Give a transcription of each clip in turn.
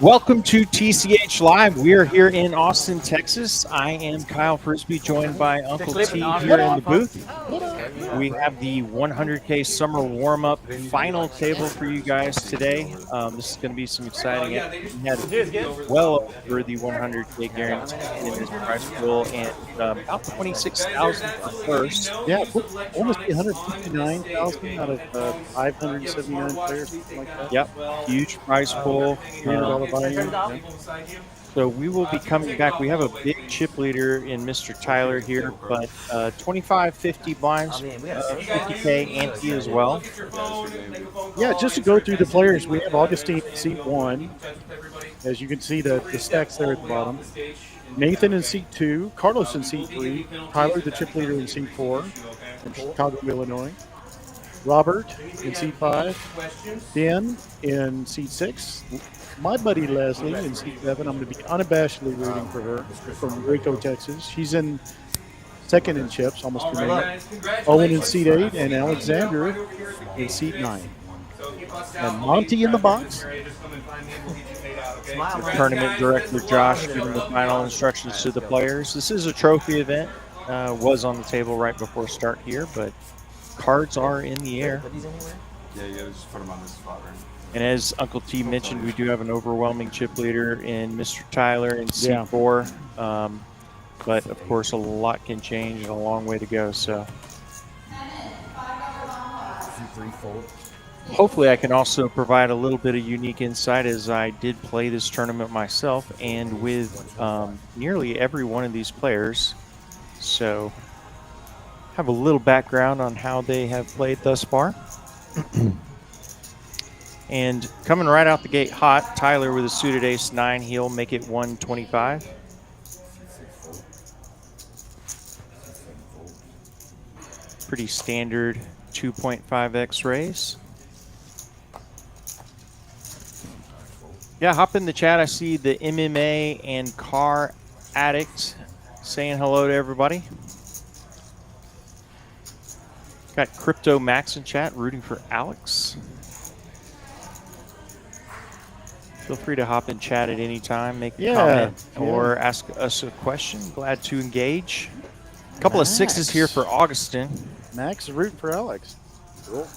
Welcome to TCH Live. We are here in Austin, Texas. I am Kyle Frisbee, joined by Uncle T here in the booth. We have the 100K Summer Warm-Up final table for you guys today. This is going to be some exciting. We had well over the 100K guarantee in this prize pool, and about 26,000 for first. Yeah, almost 159,000 out of 579 players, something like that. Yep, huge prize pool. $300 buy-in. Yeah. So we will be coming back. We have a big chip leader in Mr. Tyler here, but 25, 50 blinds, 50K ante as well. Yeah, just to go through the players, we have Augustine in seat 1. As you can see, the stacks there at the bottom. Nathan in seat 2, Carlos in seat 3, Tyler the chip leader in seat 4 from Chicago, Illinois. Robert in seat 5, Ben in seat 6, my buddy Leslie in seat 7. I'm going to be unabashedly rooting for her from Waco, Texas. She's in second in chips, almost to me. Owen in seat 8 and Alexander in seat 9. And Monty in the box. The tournament director Josh giving the final instructions to the players. This is a trophy event. Was on the table right before start here, but cards are in the air. Yeah, just put them on this spot right now. And as Uncle T mentioned, we do have an overwhelming chip leader in Mr. Tyler in seat 4. But of course, a lot can change and a long way to go. So hopefully I can also provide a little bit of unique insight, as I did play this tournament myself and with nearly every one of these players. So have a little background on how they have played thus far. And coming right out the gate hot, Tyler with a suited ace-9. He'll make it 125. Pretty standard 2.5x raise. Yeah, hop in the chat. I see the MMA and Car Addict saying hello to everybody. Got Crypto Max in chat rooting for Alex. Feel free to hop in chat at any time, make a comment, or ask us a question. Glad to engage. A couple of 6s here for Augustine. Max is rooting for Alex. Cool.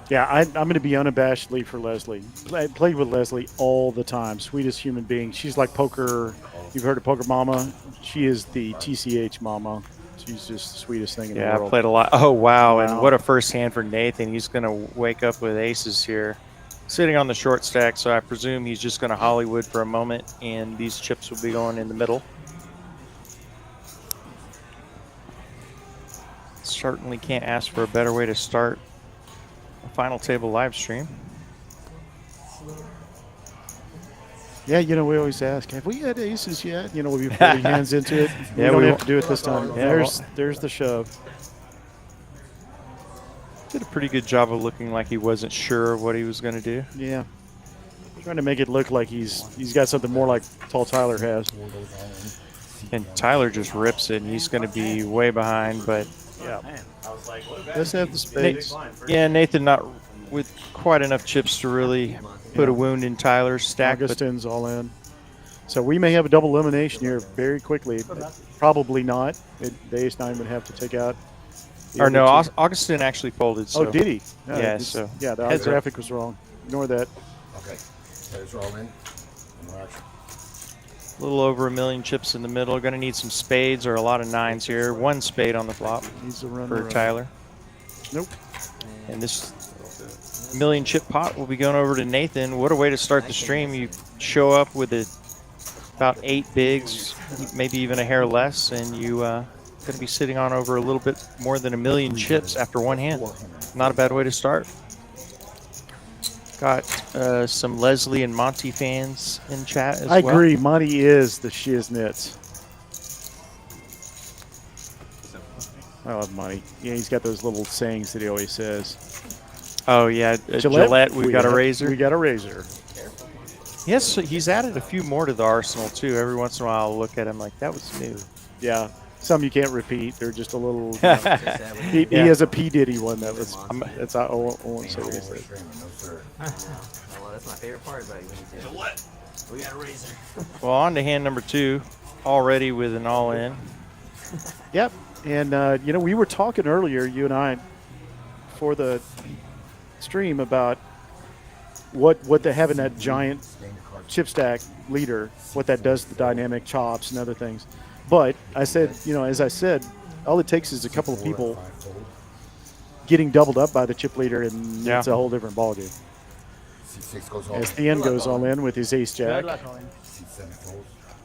Yeah, I'm going to be unabashedly for Leslie. I played with Leslie all the time. Sweetest human being. She's like poker. You've heard of Poker Mama. She is the TCH Mama. She's just the sweetest thing in the world. Yeah, I played a lot. Oh, wow. And what a first hand for Nathan. He's going to wake up with aces here. Sitting on the short stack, so I presume he's just going to Hollywood for a moment, and these chips will be going in the middle. Certainly can't ask for a better way to start a final table live stream. Yeah, you know, we always ask, have we had aces yet? You know, we'll be putting hands into it. Yeah, we don't have to do it this time. Yeah, there's the shove. Did a pretty good job of looking like he wasn't sure of what he was going to do. Yeah. Trying to make it look like he's got something more like Tall Tyler has. And Tyler just rips it, and he's going to be way behind, but yeah. Let's have the spades. Yeah, Nathan not with quite enough chips to really put a wound in Tyler's stack. Augustine's all in. So we may have a double elimination here very quickly. Probably not. The ace-9 would have to take out. Or no, Augustine actually folded. So. Oh, did he? No, yeah, so. Yeah, the graphic was wrong. Ignore that. Okay. There's all in. A little over 1 million chips in the middle. Going to need some spades or a lot of 9s here. 1 spade on the flop for Tyler. Nope. And this 1 million chip pot will be going over to Nathan. What a way to start the stream. You show up with about 8 bigs, maybe even a hair less, and you going to be sitting on over a little bit more than 1 million chips after one hand. Not a bad way to start. Got some Leslie and Monty fans in chat as well. I agree. Monty is the shiznits. I love Monty. Yeah, he's got those little sayings that he always says. Oh, yeah. Gillette, we got a razor. We got a razor. Yes, he's added a few more to the arsenal, too. Every once in a while, I'll look at him like, that was new. Yeah. some you can't repeat. They're just a little. He Yeah. has a P Diddy one that was. That's I won't say what he said. Well, that's my favorite part about you. When you say what? We got a razor. Well, on to hand number 2, already with an all-in. Yep. And you know, we were talking earlier, you and I, for the stream about what having that giant chip stack leader, what that does to the dynamic chops and other things. But I said, you know, as I said, all it takes is a couple of people getting doubled up by the chip leader, and it's a whole different ballgame. As the end goes all in with his ace jack.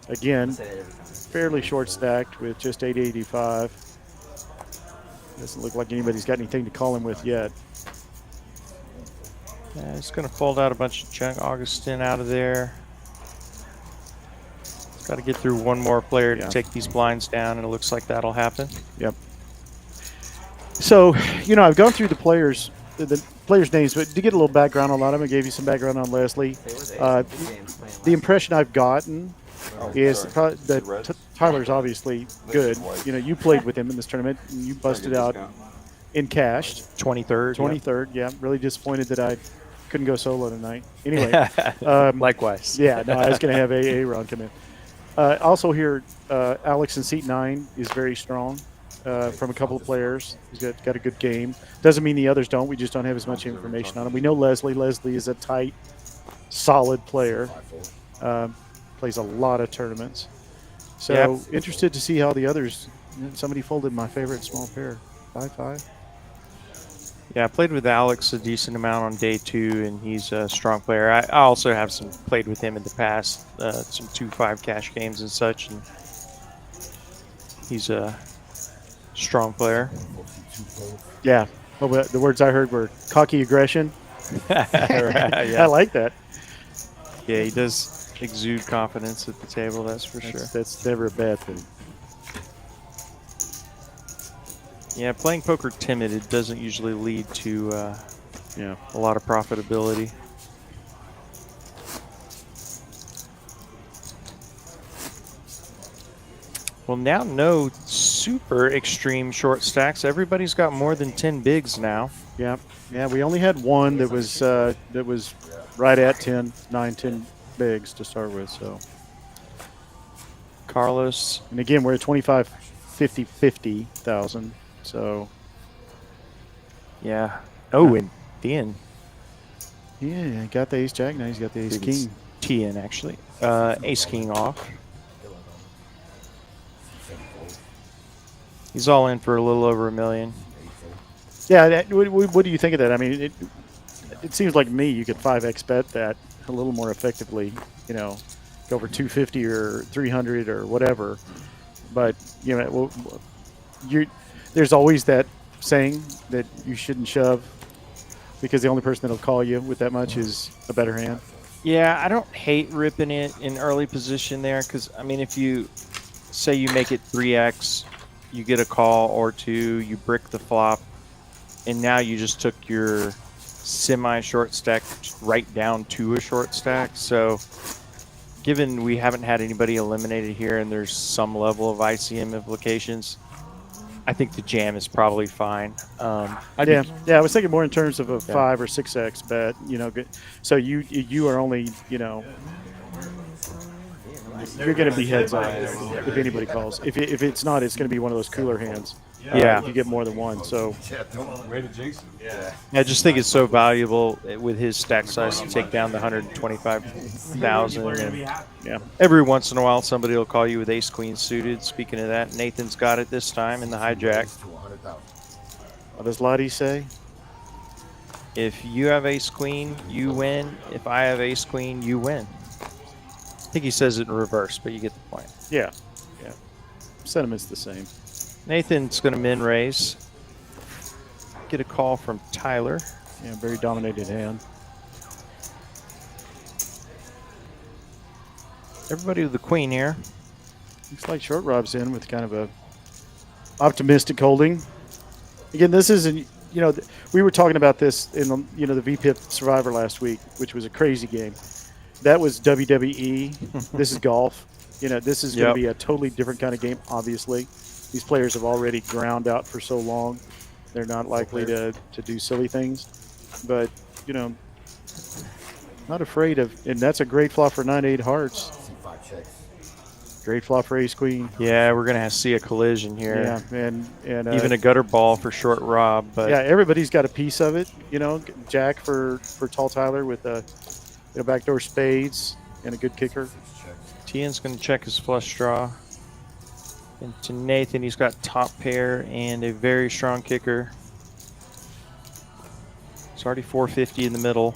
Again, fairly short stacked with just 885. Doesn't look like anybody's got anything to call him with yet. Yeah, he's going to fold out a bunch of junk. Augustin out of there. He's got to get through one more player to take these blinds down, and it looks like that'll happen. Yep. So, you know, I've gone through the players' names, but to get a little background on a lot of them, I gave you some background on Leslie. The impression I've gotten is that Tyler's obviously good. You know, you played with him in this tournament, and you busted out in cash. 23rd. 23rd, yeah. Really disappointed that I couldn't go solo tonight. Anyway. Likewise. Yeah, no, I was going to have AA Ron come in. Also here, Alex in seat 9 is very strong from a couple of players. He's got a good game. Doesn't mean the others don't. We just don't have as much information on him. We know Leslie. Leslie is a tight, solid player. Plays a lot of tournaments. So interested to see how the others. Somebody folded my favorite small pair. 5-5. Yeah, I played with Alex a decent amount on day 2, and he's a strong player. I also have played with him in the past, some 2-5 cash games and such, and he's a strong player. Yeah. Well, the words I heard were cocky aggression. I like that. Yeah, he does exude confidence at the table, that's for sure. That's never a bad thing. Yeah, playing poker timid, it doesn't usually lead to a lot of profitability. Well, now no super extreme short stacks. Everybody's got more than 10 bigs now. Yeah, yeah. We only had one that was right at 10, 9, 10 bigs to start with. So Carlos. And again, we're at 25, 50, 50,000. So yeah. Oh, and the end. Yeah, got the ace jack. Now he's got the ace king. T-in, actually. Ace king off. He's all in for a little over $1 million. Yeah, what do you think of that? I mean, it seems like to me you could 5x bet that a little more effectively, you know, go over 250 or 300 or whatever. But, you know, there's always that saying that you shouldn't shove because the only person that'll call you with that much is a better hand. Yeah, I don't hate ripping it in early position there because, I mean, if you say you make it 3x, you get a call or two, you brick the flop, and now you just took your semi-short stack right down to a short stack. So given we haven't had anybody eliminated here and there's some level of ICM implications, I think the jam is probably fine. I was thinking more in terms of a 5 or 6x bet. You know, so you are only, you know, you're going to be heads up if anybody calls. If it's not, it's going to be one of those cooler hands. Yeah, if you get more than one. So I just think it's so valuable with his stack size to take down the 125,000. And yeah, every once in a while somebody will call you with ace queen suited. Speaking of that, Nathan's got it this time in the hijack. What does Lottie say? If you have ace queen, you win. If I have ace queen, you win. I think he says it in reverse, but you get the point. Yeah. Sentiment's the same. Nathan's going to min raise. Get a call from Tyler. Yeah, very dominated hand. Everybody with the queen here. Looks like short Rob's in with kind of a optimistic holding. Again, this isn't, you know, we were talking about this in the, you know, the VPIP Survivor last week, which was a crazy game. That was WWE. This is golf. You know, this is going to be a totally different kind of game, obviously. these players have already ground out for so long. They're not likely to do silly things. But, you know, not afraid of, and that's a great flop for 9-8 hearts. Great flop for ace queen. Yeah, we're gonna see a collision here. Yeah, and even a gutter ball for short Rob. But yeah, everybody's got a piece of it. You know, Jack for Tall Tyler with backdoor spades and a good kicker. Tien's gonna check his flush draw. And to Nathan, he's got top pair and a very strong kicker. It's already 450 in the middle.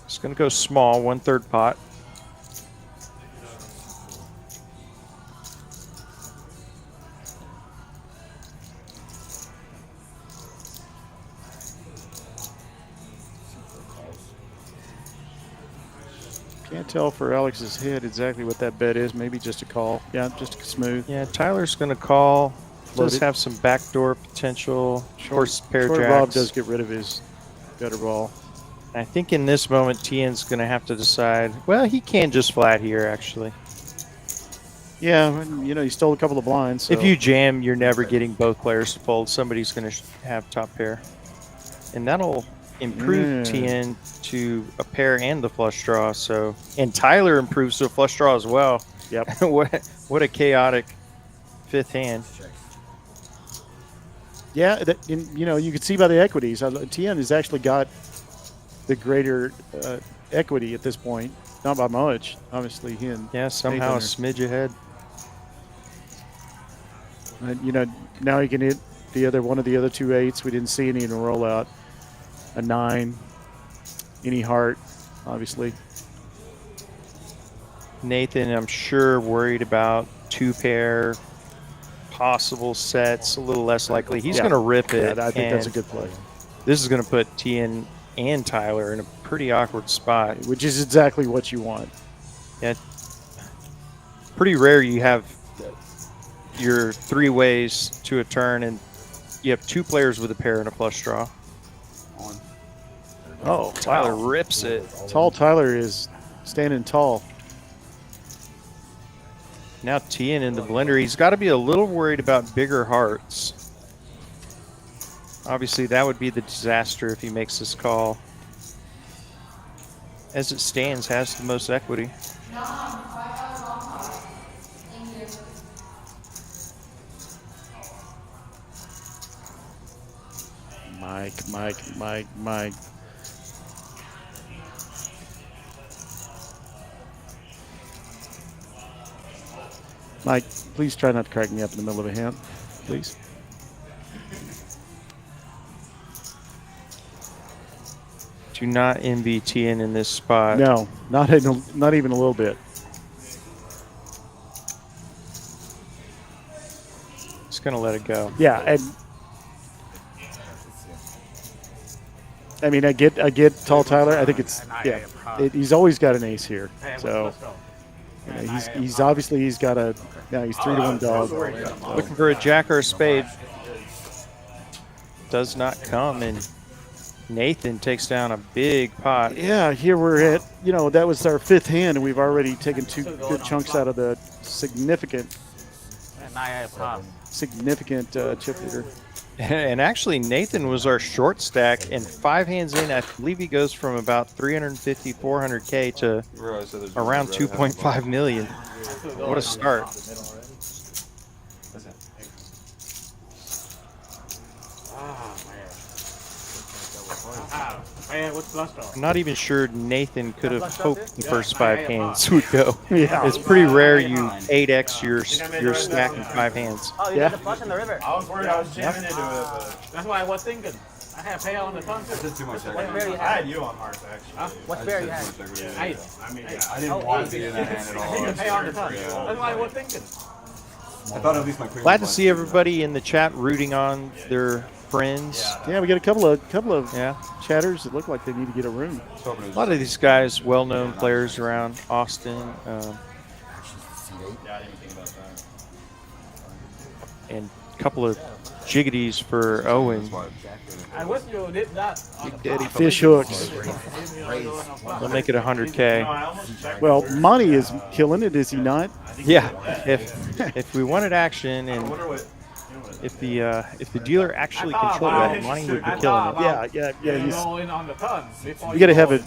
It's going to go small, 1/3 pot. Can't tell for Alex's head exactly what that bet is. Maybe just a call. Yeah, just smooth. Yeah, Tyler's going to call. Does Loaded. have some backdoor potential. Of course, pair Short jacks. Rob does get rid of his gutter ball. I think in this moment, Tien's going to have to decide. Well, he can just flat here, actually. Yeah, you know, he stole a couple of blinds. So. If you jam, you're never getting both players to fold. Somebody's going to have top pair. And that'll improve Tien to a pair and the flush draw. So, and Tyler improves to a flush draw as well. Yep. what a chaotic fifth hand. Yeah, you know, you can see by the equities. Tien has actually got the greater equity at this point. Not by much, obviously. He and yeah, somehow a Nathan smidge ahead. you know, now he can hit the other one of the other 2 8s. We didn't see any in a rollout. A 9, any heart, obviously. Nathan, I'm sure, worried about 2-pair possible sets, a little less likely. He's going to rip it. Yeah, I think that's a good play. This is going to put Tien and Tyler in a pretty awkward spot. Which is exactly what you want. Yeah. Pretty rare you have your 3 ways to a turn and you have 2 players with a pair and a flush draw. Oh, Tyler rips it. Tall Tyler is standing tall. Now Tien in the blender. He's got to be a little worried about bigger hearts. Obviously, that would be the disaster if he makes this call. As it stands, has the most equity. Mike. Mike, please try not to crack me up in the middle of a hand, please. Do not envy Tien in this spot. No, not even a little bit. Just gonna let it go. Yeah, and I mean, I get Tall Tyler. I think it's he's always got an ace here. So you know, he's got a he's 3-1 dog. Looking for a jack or a spade. Does not come, and Nathan takes down a big pot. Yeah, here we're at, you know, that was our 5th hand, and we've already taken 2 good chunks out of the significant chip leader. And actually, Nathan was our short stack, and 5 hands in, I believe he goes from about 350, 400K to around 2.5 million. What a start. I'm not even sure Nathan could have hoped the first 5 hands would go. Yeah. It's pretty rare you 8x your stack in 5 hands. Oh, you got the flush in the river. I was worried I was jamming into it, That's what I was thinking. I have payout on the phone. but just too much What equity. bear you I had have? you on hearts, actually. What bear you have? Nice. I didn't want to be in that hand at I all. think I pay on the phone. Yeah. That's what I was thinking. I thought at least my queen Glad to was see everybody in the chat rooting on their friends. Yeah, we got a couple of Yeah. chatters that look like they need to get a room. A lot of these guys, well-known players around Austin, and a couple of jiggities for Owen. I wish you did that. Daddy fish hooks. They'll make it 100K. Well, Monty is killing it, is he not? Yeah, if we wanted action and if the dealer actually controlled that, Monty would be killing it. Yeah. Go in on the ton before You got to have a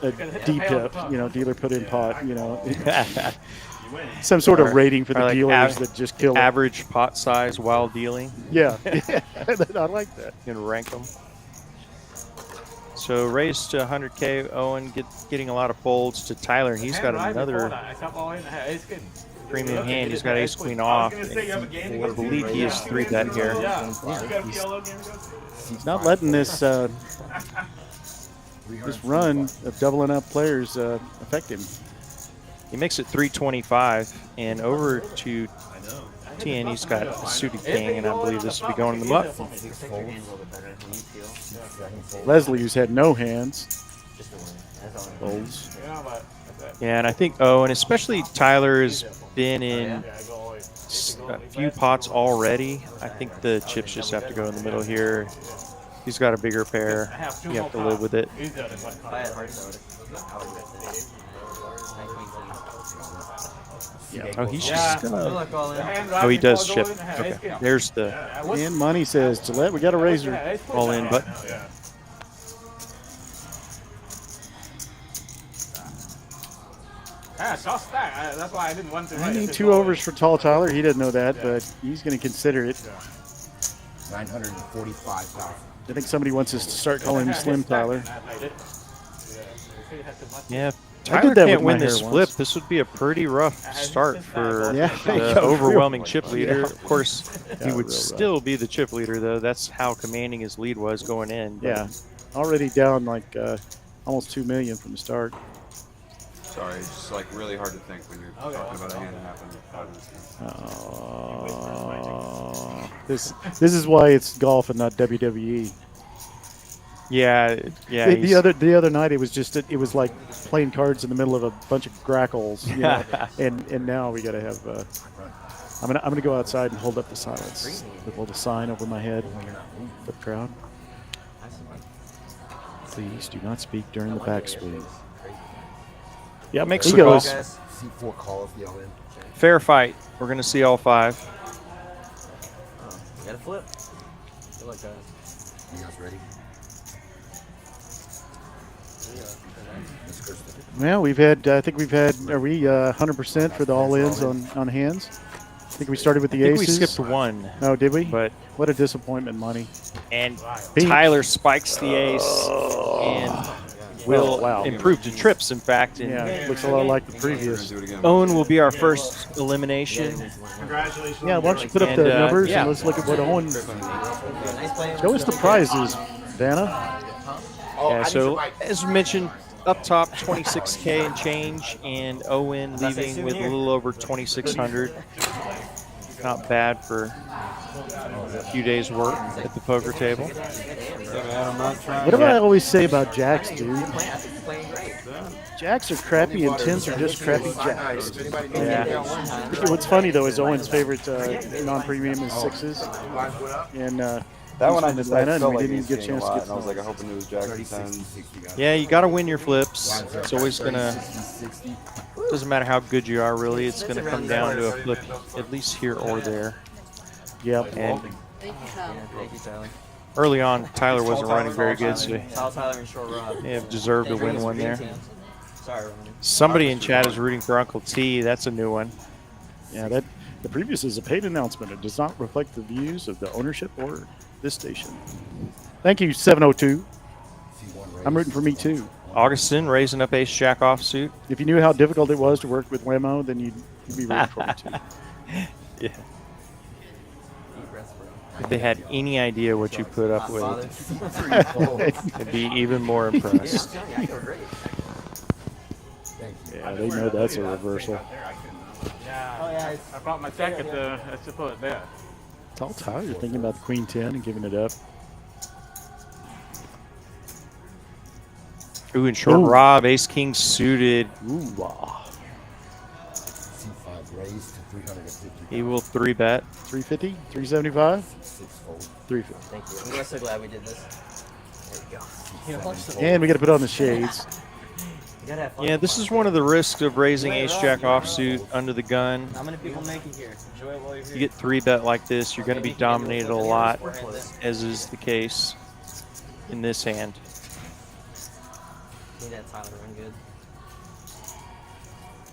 You can hit the deep, pail on the ton. dealer put in pot, some sort of rating for the like dealers that just kill it. Average pot size while dealing. Yeah, I like that. You can rank them. So raised to 100K. Owen getting a lot of folds to Tyler. He's got another premium hand. He's got ace queen off. I believe he is 3-bet here. He's not letting this this run of doubling up players affect him. He makes it 325 and over to TN. He's got a suited king, and I believe this will be going in the muck. Leslie, who's had no hands, folds. Yeah, and I think and especially Tyler has been in a few pots already. I think the chips just have to go in the middle here. He's got a bigger pair. You have to live with it. Yeah. Oh, he's just gonna. Oh, he does chip. Okay, there's the And Money says, Gillette, we got a razor. all in, but That's why I didn't want to. I need 2 overs for Tall Tyler. He doesn't know that, but he's going to consider it. 945,000. I think somebody wants us to start calling him Slim Tyler. yeah. I Tyler did that can't with my win this hair flip. once. This would be a pretty rough start for Yeah, the overwhelming chip leader. Yeah. Of course, he Yeah, would real still be the chip leader, though. That's how commanding his lead was going in. But Yeah, already down like almost 2 million from the start. Sorry, it's just like really hard to think when you're talking about a hand that happened. This is why it's golf and not WWE. yeah. The other night it was like playing cards in the middle of a bunch of grackles, and now we got to have. I'm gonna go outside and hold up the silence with a little sign over my head for the crowd. Please do not speak during the backswing. Yeah, makes He the goes. call. C4 call if yell in. Fair fight. We're going to see all 5. You gotta flip. Good luck, guys. You guys ready? Well, we've had. I think we've had. Are we 100% for the all-ins on hands? I think we started with the I think aces. we skipped 1, Oh, did we? but What a disappointment, Money. and Pete. Tyler spikes the ace and will wow. improve to trips, in fact. And Yeah, it looks a lot like the previous. Do it again. Owen will be our first elimination. Congratulations. Yeah, why don't you put up the And, numbers yeah. and let's look at what Owen. Nice play. Show us the prizes, Vanna. Yeah, so as mentioned, up top 26K and change, and Owen leaving with a little over 2,600. Not bad for a few days' work at the poker table. What do I always say about jacks, dude? Jacks are crappy and 10s are just crappy jacks. Yeah. What's funny though is Owen's favorite non-premium is 6s, and That he's one I from just Atlanta, I and felt we like didn't he's even get a seeing a chance to lot, get and I was like, I some. hope it was Jack and 10s. Yeah, you got to win your flips. It's always going to, doesn't matter how good you are, really. It's going to come down to a flip, at least here or there. Yep. And Thank you, Tyler. early on, Tyler wasn't running very good, so Tyler and Short Rob. they have deserved to win one there. Sorry, Ronnie. Somebody in chat is rooting for Uncle T. That's a new one. Yeah, that the previous is a paid announcement. It does not reflect the views of the ownership or this station. Thank you, 702. I'm rooting for me too. Augustin raising up ace jack offsuit. If you knew how difficult it was to work with Wemo, then you'd be rooting for me too. Yeah. If they had any idea what you put up with, they'd be even more impressed. Yeah, they know that's a reversal. Yeah, I brought my jacket to put it there. Tall Tyler thinking about the Queen 10 and giving it up. Ooh, and short Ooh. Rob, ace king suited. Ooh, wow. Raise to 350. He will 3-bet. 350, 375, 6-fold. 350. Thank you. I'm so glad we did this. There we go. And we got to put on the shades. You gotta have fun. Yeah, this is one of the risks of raising ace-jack offsuit under the gun. How many people make it here? Enjoy it while you're here. You get 3-bet like this, you're going to be dominated a lot, as is the case in this hand. Need that Tyler run good.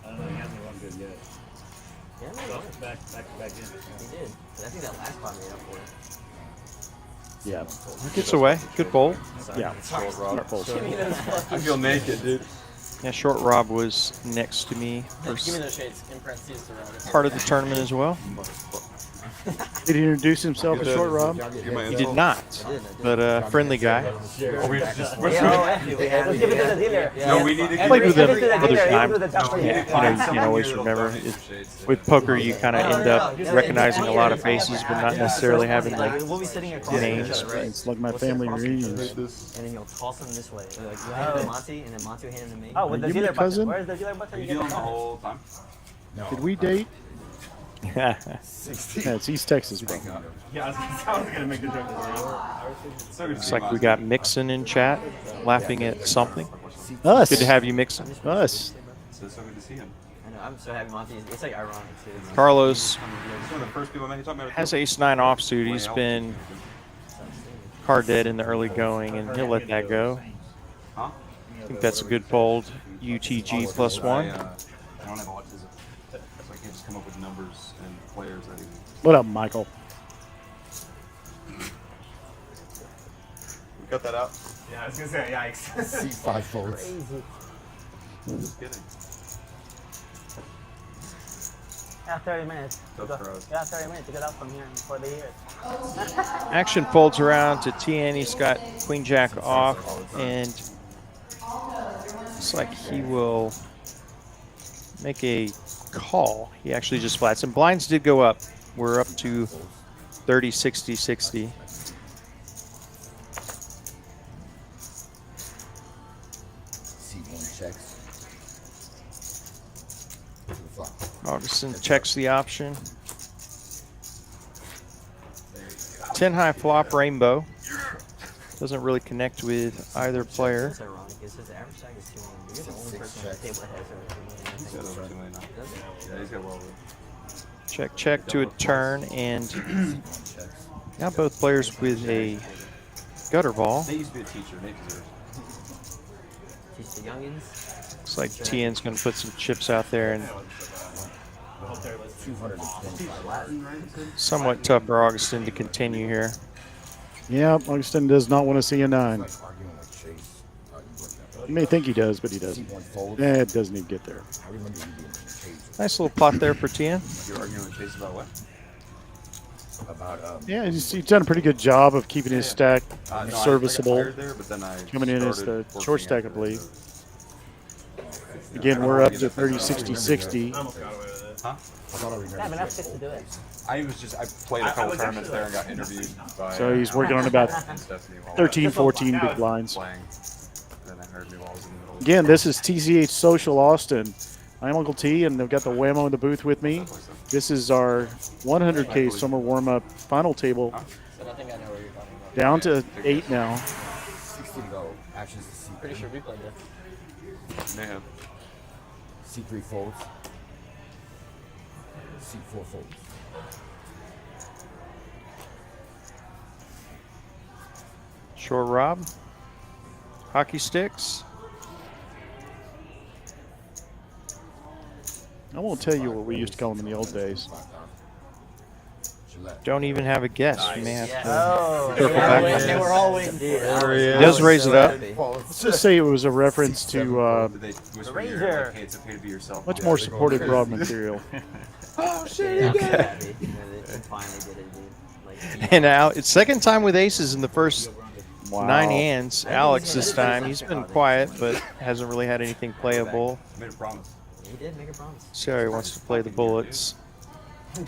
I don't know, he hasn't run good yet. Yeah, no, Back in. he did. But I think that last pot made up for it. Yeah. Gets away. Good fold. Yeah. Short Rob. Fold. I feel naked, dude. Yeah, Short Rob was next to me for Give me those shades. In parentheses to Rob. part of the tournament as well. Did he introduce himself as Short Rob? Get my He did not, but a friendly guy. Oh, we just. Let's give it to the dealer. No, we need to Played with him Every- other times. every- You can always remember. With poker, you kind of end up recognizing a lot of faces, but not necessarily having the We'll be sitting across names. each other, right? It's like my family reunions. And then you'll toss them this way. Like, you hand it to Monty, and then Monty will hand it to me. Oh, with Are the you my dealer cousin? button. Where's the dealer button? You dealing the whole time? Did we date? Yeah, it's East Texas, bro. Yeah, I was gonna make the joke as well. Looks like we got Mixon in chat, laughing at something. Us. Good to have you, Mixon. Us. So good to see him. I know, I'm so happy Monty. It's like ironic too. It's Carlos He's one of the first people I met. He taught me how to has cook. ace-9 offsuit. He's been card dead in the early going, and he'll let that go. Huh? I think that's a good fold. UTG +1. I don't have autism, so I can't just come up with numbers and players that even. What up, Michael? We cut that out. Yeah, I was gonna say, yikes. C5 folds. Just kidding. Yeah, 30 minutes. Tough crowd. Yeah, 30 minutes to get out from here before they hear it. Action folds around to TN. He's got Queen Jack off, and looks like he will make a call. He actually just flats, and blinds did go up. We're up to 30, 60, 60. C1 checks. To the flop. Augustin checks the option. 10 high flop rainbow. Doesn't really connect with either player. It's ironic. It's his average stack is 2 million. You're the only person on the table that has over 2 million. He's got over 2 million now. Does it? Yeah, he's got well over. Check, check to a turn, and C1 checks. now both players with a gutter ball. Nate used to be a teacher. Nate deserves. Teach the youngins. Looks like TN's going to put some chips out there, and 225. somewhat tough for Augustin to continue here. Yeah, Augustin does not want to see a 9. Like arguing with Chase. You may think he does, but he doesn't. C1 fold. Eh, it doesn't even get there. I remember you being in Chase Nice little plot there for TN. You're arguing with Chase about what? about Yeah, he's done a pretty good job of keeping his stack No, I serviceable. hired there, but then I Coming in as started the working short stack, I after believe. the- Again, we're up to 30, 60, 60. I almost got away with it. Huh? I thought I remember. Yeah, but enough sticks to do it. I played a couple was tournaments actually there and got interviewed by. So he's working on about and Stephanie while 13, 14 big blinds. playing. Then I heard me while I was in the middle. of Again, this is TCH Social Austin. I'm Uncle T, and they've got the Whammo in the booth with me. This is our 100K summer warm-up final table. So I think I know what you're talking about. Down to 8 now. 60 to go. Actions to C3. Pretty sure we played this. Mayhem. C3 folds. C4 folds. Short Rob. Hockey sticks. I won't tell you what we used to call them in the old days. Gillette. Don't even have a guess. You may have to. Oh, Circle back. they were always. Does raise it up. Let's just say it was a reference to Did they whisper The in your ear, razor. like, hey, it's okay to be yourself? much more supported broad material. Oh shit! I'm so happy. You know, they finally did it, dude. Like, And now it's second time with aces in the first Wow. 9 hands. Alex this time. He's been quiet, but hasn't really had anything playable. I made a promise. he did make a promise. Sorry, wants to play the bullets. I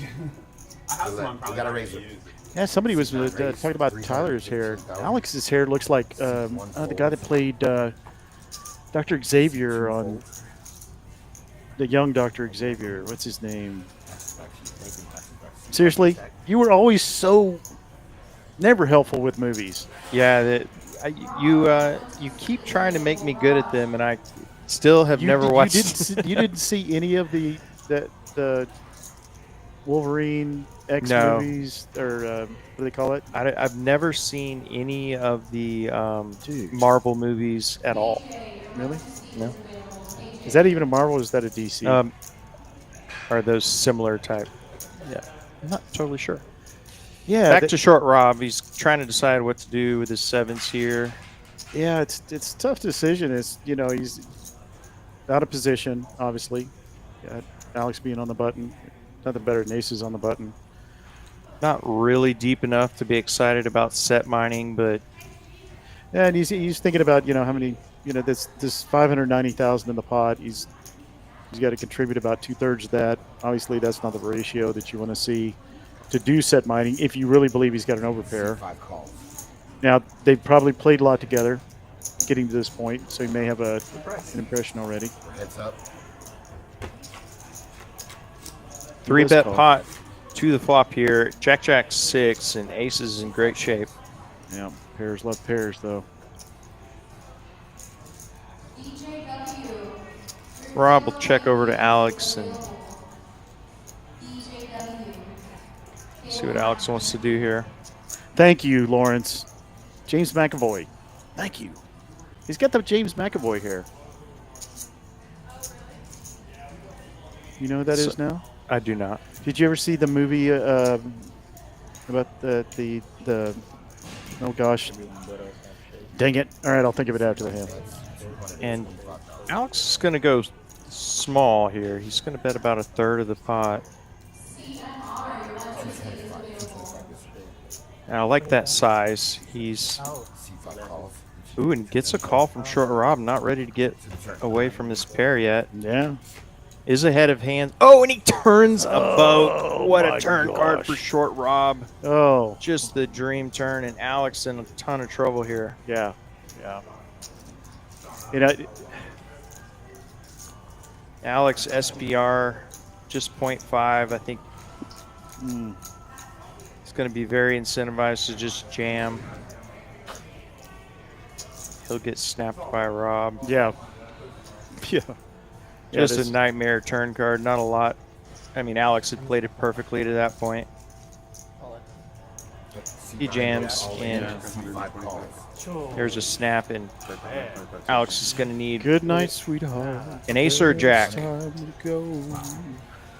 have some I'm We probably gotta not raise gonna it. use. Yeah, somebody was talking about Tyler's hair. Alex's hair looks like the guy that played Dr. Xavier on the young Dr. Xavier. What's his name? Seriously, you were always so never helpful with movies. Yeah, you keep trying to make me good at them, and I still have never watched. You didn't see any of the Wolverine X No. movies, or what do they call it? I've never seen any of the Dude. Marvel movies at all. Really? No. Is that even a Marvel? Or is that a DC? Are those similar type? Yeah, I'm not totally sure. yeah, Back to Short Rob. He's trying to decide what to do with his sevens here. yeah. It's a tough decision. It's he's out of position, obviously. Alex being on the button, nothing better than aces on the button. Not really deep enough to be excited about set mining, but Yeah, and he's thinking about how many this 590,000 in the pot. He's got to contribute about 2/3 of that. Obviously, that's not the ratio that you want to see to do set mining if you really believe he's got an overpair. C5 calls. Now they've probably played a lot together, getting to this point, so he may have an impression already. Heads up. 3-bet call. pot to the flop here. Jack 6 and aces in great shape. Yeah, pairs love pairs though. Rob will check over to Alex and see what Alex wants to do here. Thank you, Lawrence. James McAvoy. Thank you. He's got the James McAvoy hair. You know who that is now? I do not. Did you ever see the movie about the oh gosh, dang it. All right, I'll think of it after the hand. And Alex is going to go small here. He's going to bet about 1/3 of the pot. And I like that size. He's C5 calls. ooh, and gets a call from Short Rob. Not ready to get away from his pair yet. Yeah. Is ahead of hands. Oh, and he turns a boat. What a my turn card for gosh. Short Rob. Oh, Just the dream turn, and Alex in a ton of trouble here. yeah. Yeah. Alex SPR just 0.5. I think it's going to be very incentivized to just jam. He'll get snapped by Rob. Yeah. Yeah. Just this- a nightmare turn card. Not a lot. I mean, Alex had played it perfectly to that point. He jams, and C5 calls. there's a snap, and Alex is going to need Good night, sweetheart. an ace or a jack. Time to go.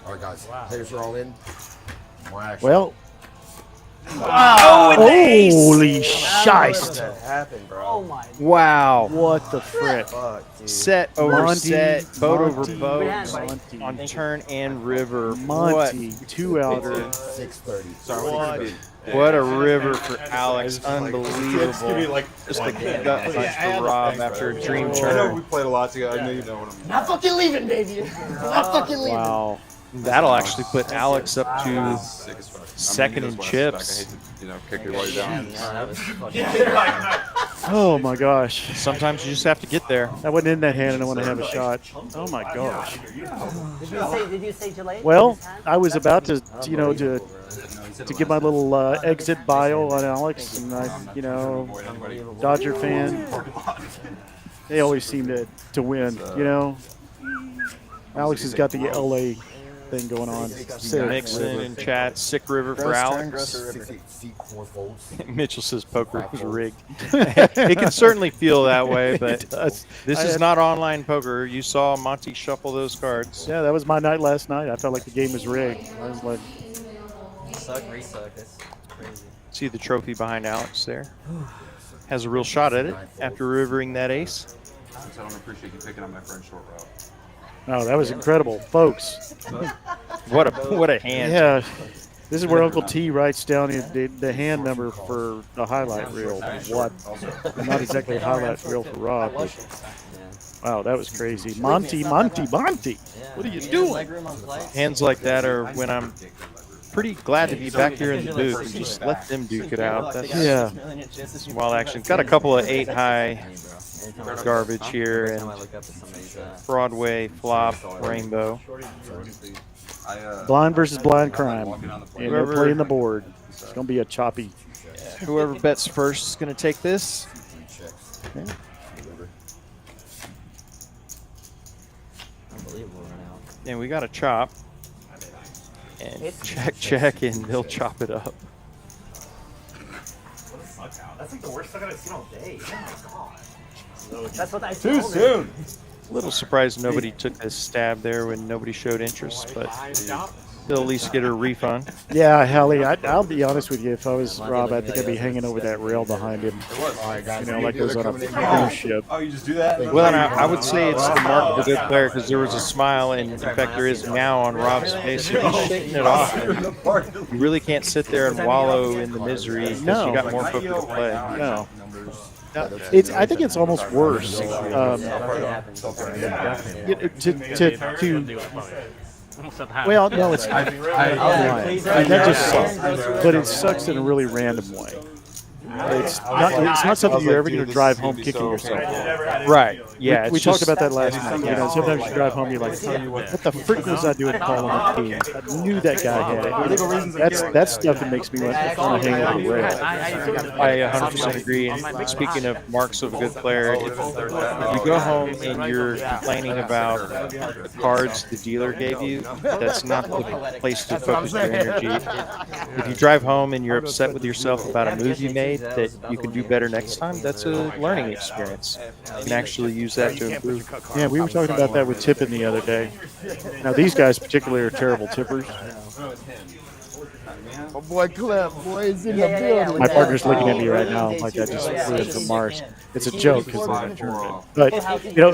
All right, guys. Players are all in. More action. Well, Oh, and the ace! holy What shiest. happened, bro? Oh my. Wow. What the frick? Fuck, dude. Set over Monty, set, boat over Monty, boat, Monty. on turn and river. Monty, 2 outer. 630. What a river for Alex. Just give me Unbelievable. like Just a one gut hand. punch for Rob after a dream I know we turn. played a lot together. I know you know what I'm. Not fucking leaving, baby. Not fucking leaving. Wow. That'll actually put Alex up to Sick as fuck. second in chips. I hate to, kick you while you're down. No, that was fucking Oh my gosh. Sometimes you just have to get there. I wasn't in that hand and I want to have a shot. Oh my gosh. Did you say Gillette? Well, I was about to give my little exit bio on Alex, and Dodger fan. They always seem to win, Alex has got the LA thing going on. Sick. Mixon in chat. Sick river for Alex. 4 folds. Mitchell says poker was rigged. It can certainly feel that way, but this is not online poker. You saw Monty shuffle those cards. Yeah, that was my night last night. I felt like the game was rigged. I was like, suck, resuck. That's crazy. See the trophy behind Alex there. Has a real shot at it after rivering that ace. I don't appreciate you picking up my friend Short Route. oh, that was incredible, folks. What a hand. Yeah, this is where Uncle T writes down the hand number for the highlight reel. What? Not exactly a highlight reel for Rob, but wow, that was crazy. Monty. What are you doing? Hands like that are when I'm pretty glad to be back here in the booth and just let them duke it out. That's Yeah. some wild action. Got a couple of 8 high garbage here and Broadway, flop, rainbow. Blind versus blind crime. And they're Whoever- playing the board. It's going to be a choppy. Whoever bets first is going to take this. Yeah. Unbelievable right now. And we got a chop. And check, and they'll chop it up. That's like the worst suck I've seen all day. Oh my god. That's what I Too told soon. A little surprised nobody took this stab there when nobody showed interest, but they'll at least get a refund. Yeah, Hallie, I'll be honest with you. If I was Rob, I think I'd be hanging over that rail behind him. You know, like those on a cruise ship. Oh, you just do that? Well, and I would say it's the mark of a good player because there was a smile, and in fact, there is now on Rob's face. He's shaking it off. And you really can't sit there and wallow in the misery because No. you got more poker to play. No. I think it's almost worse. Well, no, it's not. That just sucks. But it sucks in a really random way. It's not something you're ever going to drive home kicking yourself. Right. Yeah. We it's talked just- about that last night. You know, sometimes you drive home, you're like, what the frick was I doing calling the teams? I knew that guy had it. That's stuff that makes me want to hang over the rail. I 100% agree. And speaking of marks of a good player, if you go home and you're complaining about the cards the dealer gave you, that's not the place to focus your energy. If you drive home and you're upset with yourself about a move you made that you can do better next time, that's a learning experience. You can actually use that to improve. Yeah, we were talking about that with tipping the other day. Now, these guys particularly are terrible tippers. Oh boy, Cliff, boy, is in Yeah, the yeah, building. yeah. My partner's looking at me right now like I just flew it from Mars. It's a joke because they're in a tournament. But you know,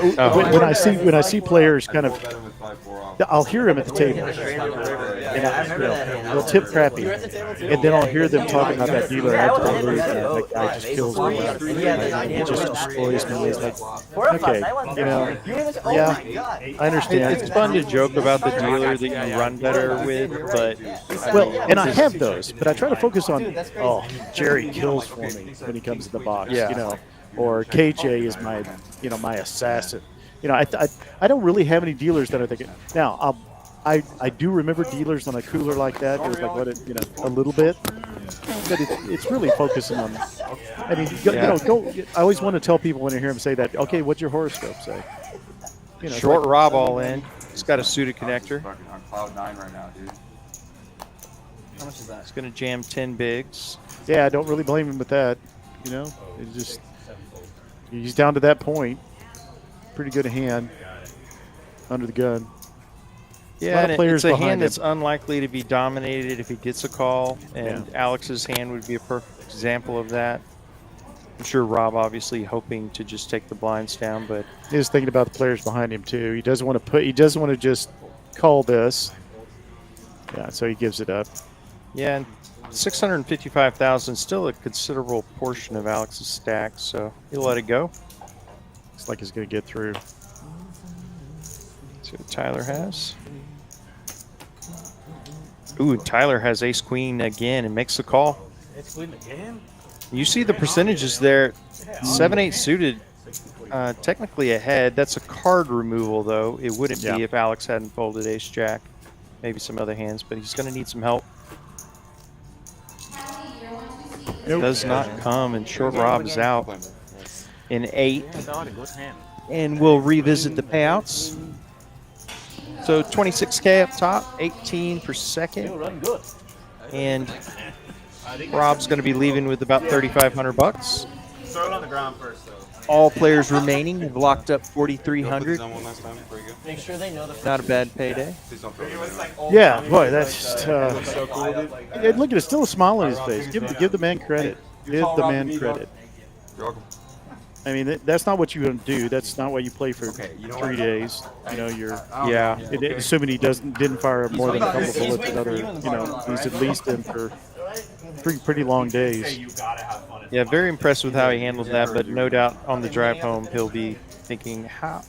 when I see players kind of, I'll hear them at the table, and they'll tip crappy, and then I'll hear them talking about that dealer after they lose, and that guy just kills me. It just destroys me. It's like, okay, you know, yeah, I understand. It's fun to joke about the dealer that you run better with, but Well, and I have those, but I try to focus on, oh, Jerry kills for me when he comes to the box, Yeah. you know, or KJ is my, you know, my assassin. You know, I don't really have any dealers that I think. Now, I do remember dealers on a cooler like that. It was like, you know, a little bit, but it's really focusing on. I mean, you know, I always want to tell people when I hear them say that. Okay, what's your horoscope say? You know, it's short like, Rob all in. He's got a suited connector. Fucking on cloud 9 right now, dude. How much is that? He's going to jam 10 bigs. yeah, I don't really blame him with that. You know, it's just he's down to that point. Pretty good hand under the gun. Yeah, lot of and players it's a behind hand him. that's unlikely to be dominated if he gets a call, and Alex's hand would be a perfect example of that. I'm sure Rob obviously hoping to just take the blinds down, but He was thinking about the players behind him too. He doesn't want to He doesn't want to just call this. Yeah, so he gives it up. yeah, and 655,000 still a considerable portion of Alex's stack, so he'll let it go. Looks like he's going to get through. See what Tyler has. Ooh, Tyler has ace queen again and makes the call. It's Queen again? You see the percentages there. 7-8 suited, technically ahead. That's a card removal, though. It wouldn't be if Alex hadn't folded ace jack. Maybe some other hands, but he's going to need some help. Does not come, and short Rob is out in 8. And we'll revisit the payouts. So 26K up top, 18 for second. And Rob's going to be leaving with about 3,500 bucks. Throw it on the ground first, though. All players remaining have locked up 4,300. Make sure they know the. Not a bad payday. Please don't throw it. Yeah, boy, that's and look at it, still a smile on his face. Give the man credit. Give the man credit. You're welcome. I mean, that's not what you're going to do. That's not why you play for 3 days. You know, Yeah. assuming he didn't fire more than a couple of bullets at other. You know, he's at least in for pretty long days. You gotta have fun. Yeah, very impressed with how he handled that, but no doubt on the drive home he'll be thinking, how?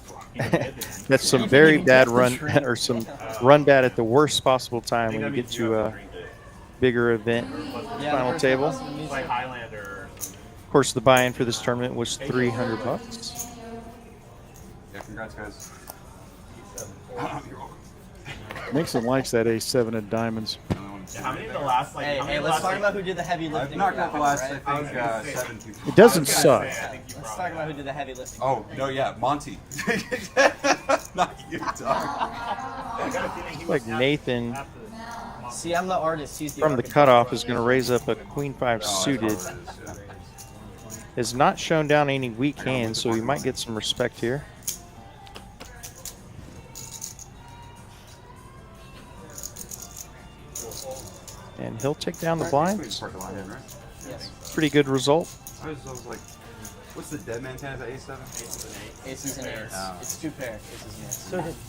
That's some very bad run, or some run bad at the worst possible time when you get to bigger event Yeah, final table. It's like Highlander. Of course, the buy-in for this tournament was $300. Yeah, congrats, guys. You're welcome. Nixon likes that ace-7 of diamonds. Yeah, how many of the last like? Hey, how many hey, of the let's last, talk about who did the heavy I've lifting. knocked for out the that last, one, I right? think, 7 people. It doesn't suck. Let's talk about who did the heavy lifting. Oh, no, yeah, Monty. Not you, dog. I got a feeling he Like was Nathan after the See, I'm the artist. He's the from the architect. cutoff is going to raise up a queen 5 suited. Has not shown down any weak hands, so he might get some respect here. And he'll take down the blinds. Yes. Pretty good result. I was like, what's the dead man hand? Is that A7? Aces and eights. Oh. It's 2 pair. Aces and eights.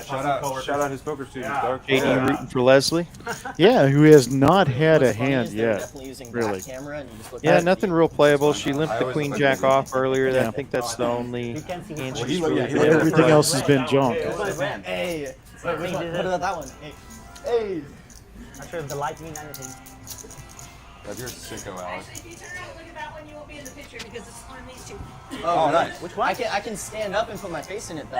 Shout out his poker students, dog. JD rooting for Leslie. Yeah, who has not had a What's funny hand is they're yet. definitely using really. back camera and you just look Yeah, at nothing real playable. She limped I the always queen look jack at off earlier. Yeah. I think that's the only hand Well, she's he- really yeah, he good looked at. Everything else has been junk. Hey, what about that one? Hey. Not sure if the light mean anything. You're a sicko, Alex. Actually, if you turn around, look at that one, you won't be in the picture because it's on these two. Oh, nice. Which one? I can stand up and put my face in it though.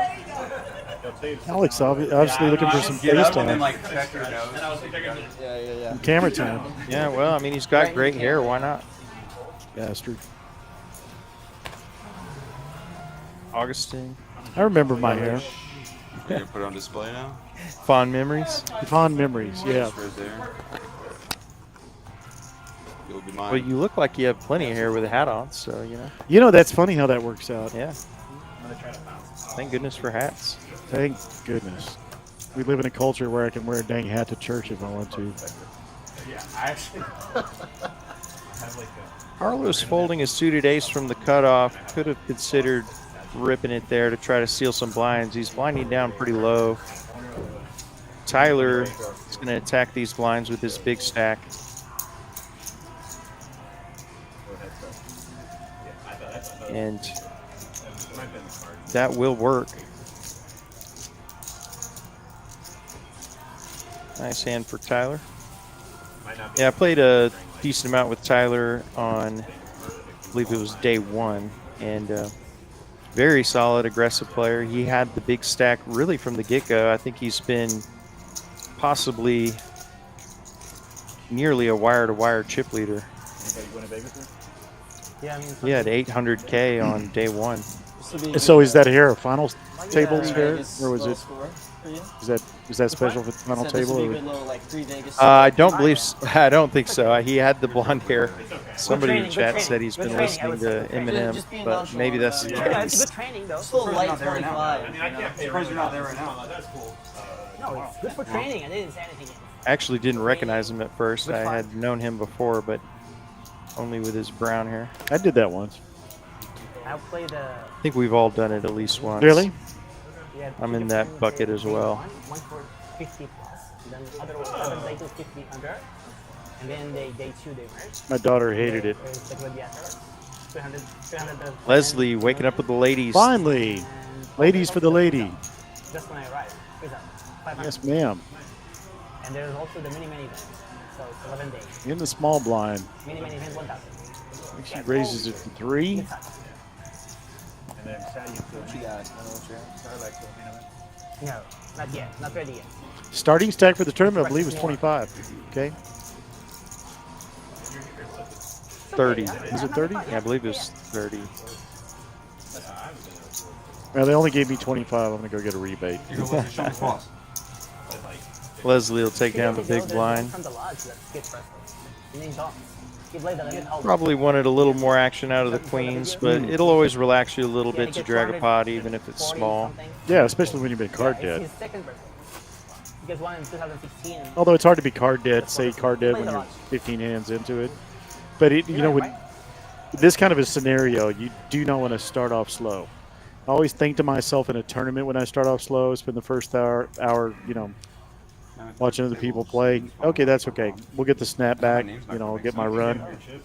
There you go. Alex obviously looking for some Get face up and then, time, like, check your nose. Yeah. camera time. Yeah, well, I mean, he's got great hair. Why not? Bastard. Augustine. I remember my hair. Are you gonna put it on display now? Fond memories. Fond memories, yeah. It's right there. You'll be mine. Well, you look like you have plenty of hair with a hat on, so, you know. You know, that's funny how that works out. Yeah. Thank goodness for hats. Thank goodness. We live in a culture where I can wear a dang hat to church if I want to. Yeah, I actually have like a. Carlos folding a suited ace from the cutoff. Could have considered ripping it there to try to seal some blinds. He's blinding down pretty low. Tyler is going to attack these blinds with his big stack. And that will work. Nice hand for Tyler. Yeah, I played a decent amount with Tyler on, I believe it was day 1, and very solid, aggressive player. He had the big stack really from the get-go. I think he's been possibly nearly a wire-to-wire chip leader. Yeah, I mean, He had 800K on day 1. So is that here a finals tables Three here, Vegas or was little it? score for you? Is that special for the final Said this table? would be a Or? good little, like, 3 Vegas. I don't believe. I don't think so. He had the blonde hair. Somebody in training, chat good said he's been training, I listening would to say. Eminem, Just being but maybe that's the nonchalant yeah, it's a case. good training though. Still Surprised light you're not there right now. 25. I mean, I can't pay. Surprised you're not there right now. That's cool. No, it's good for training. I didn't say anything yet. Actually, didn't recognize him at first. I had known him before, but only with his brown hair. I did that once. I'll play the. I think we've all done it at least once. Really? Yeah, I'm two in that different, bucket as day well. One for 50 plus, then the other one they do 50 under, and then day 2 they merge. My daughter hated it. It's like the other 300. Leslie waking up with the ladies. Finally, And ladies for the lady. Just when I arrived. Here's that. 500. Yes, ma'am. And there's also the mini event. So it's 11 days. In the small blind, Mini event 1,000. she raises it to 3. And then Shady What you got? I don't know what you're at. No, not yet. Not ready yet. Starting stack for the tournament, I believe, is 25. Okay, 30. is it 30? Yeah, I believe it was 30. Well, they only gave me 25. I'm gonna go get a rebate. You go look at Sean's boss. Leslie will take down the big blind. From the lodge, that's good wrestling. His name's Dom. He played the limit all Probably wanted a little more action out of the queens, but it'll always relax you a little bit to drag a pot, even if it's small. Yeah, especially when you've been card It's dead. his second birthday. He gets one in 2016. Although it's hard to be card dead, say card dead when you're 15 hands into it. But it, you know, with this kind of a scenario, you do not want to start off slow. I always think to myself in a tournament when I start off slow, spend the first hour, you know, watching other people play. Okay, that's okay. We'll get the snap back. You know, I'll get my run.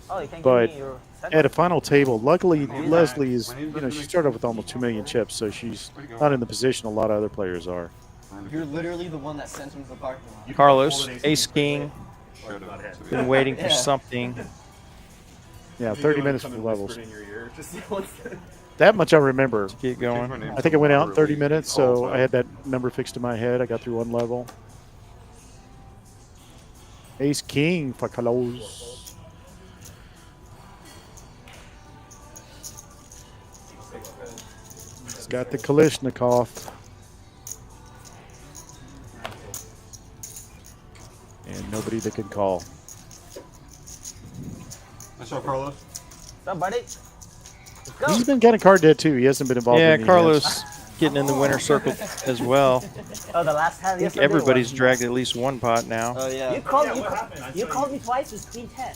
Oh, you can But give me your at a final table, luckily Leslie is, you know, she started off with almost 2 million chips, so she's not in the position a lot of other players are. You're literally the one that sent him to the parking lot. Carlos, ace king, Should have. been waiting for Yeah. something. Yeah, 30 minutes for the levels. Whisper in your ear. Just see what's That much I remember. Get going. I think I went out in 30 minutes, so I had that number fixed in my head. I got through one level. Ace king for Carlos. He's got the Kalishnikov. And nobody that can call. Nice shot, Carlos. What's up, buddy? Let's go. He's been kind of card dead too. He hasn't been involved Yeah, in any Carlos getting in the winner circle as well. Oh, the last hand I think yesterday everybody's was- dragged at least one pot now. Oh yeah. You called me twice with queen 10.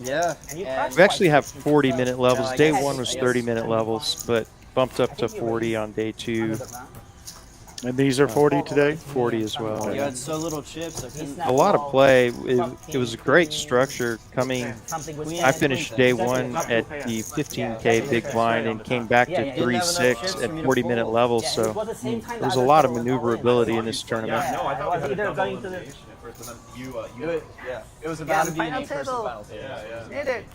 Yeah. And you and- crushed We actually have twice. 40-minute levels. I Day guess- one was I guess- 30-minute levels, but bumped up to 40 on day 2. And these are 40 today? 40 as well. You had so little chips. I couldn't. A lot of play. It was a great structure coming. Something with I finished day 1 at the 15K big blind and came back to 3-6 at 40-minute levels. So there was a lot of maneuverability in this tournament. Yeah, I was either going to the Yeah. It was yeah, about the to be an final in-person table. battle table. Hit it.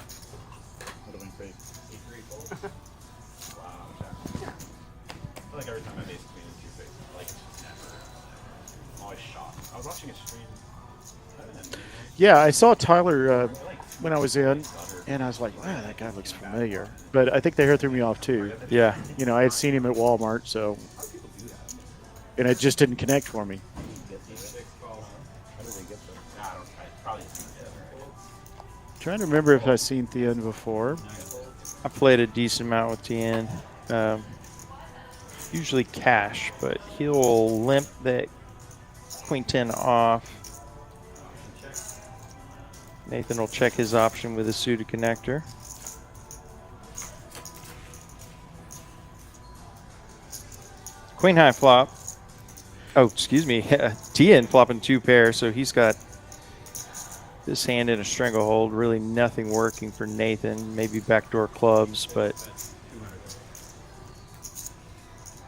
I feel like every time I base between the two faces, like it's just never. I'm always shocked. I was watching a stream. Yeah, I saw Tyler when I was in, and I was like, wow, that guy looks familiar. But I think the hair threw me off too. Yeah. You know, I had seen him at Walmart, so. And it just didn't connect for me. Trying to remember if I've seen Thean before. I played a decent amount with Tien. Usually cash, but he'll limp that queen 10 off. Nathan will check his option with a suited connector. Queen high flop. Oh, excuse me. Tien flopping 2 pair, so he's got this hand in a stranglehold. Really nothing working for Nathan. Maybe backdoor clubs, but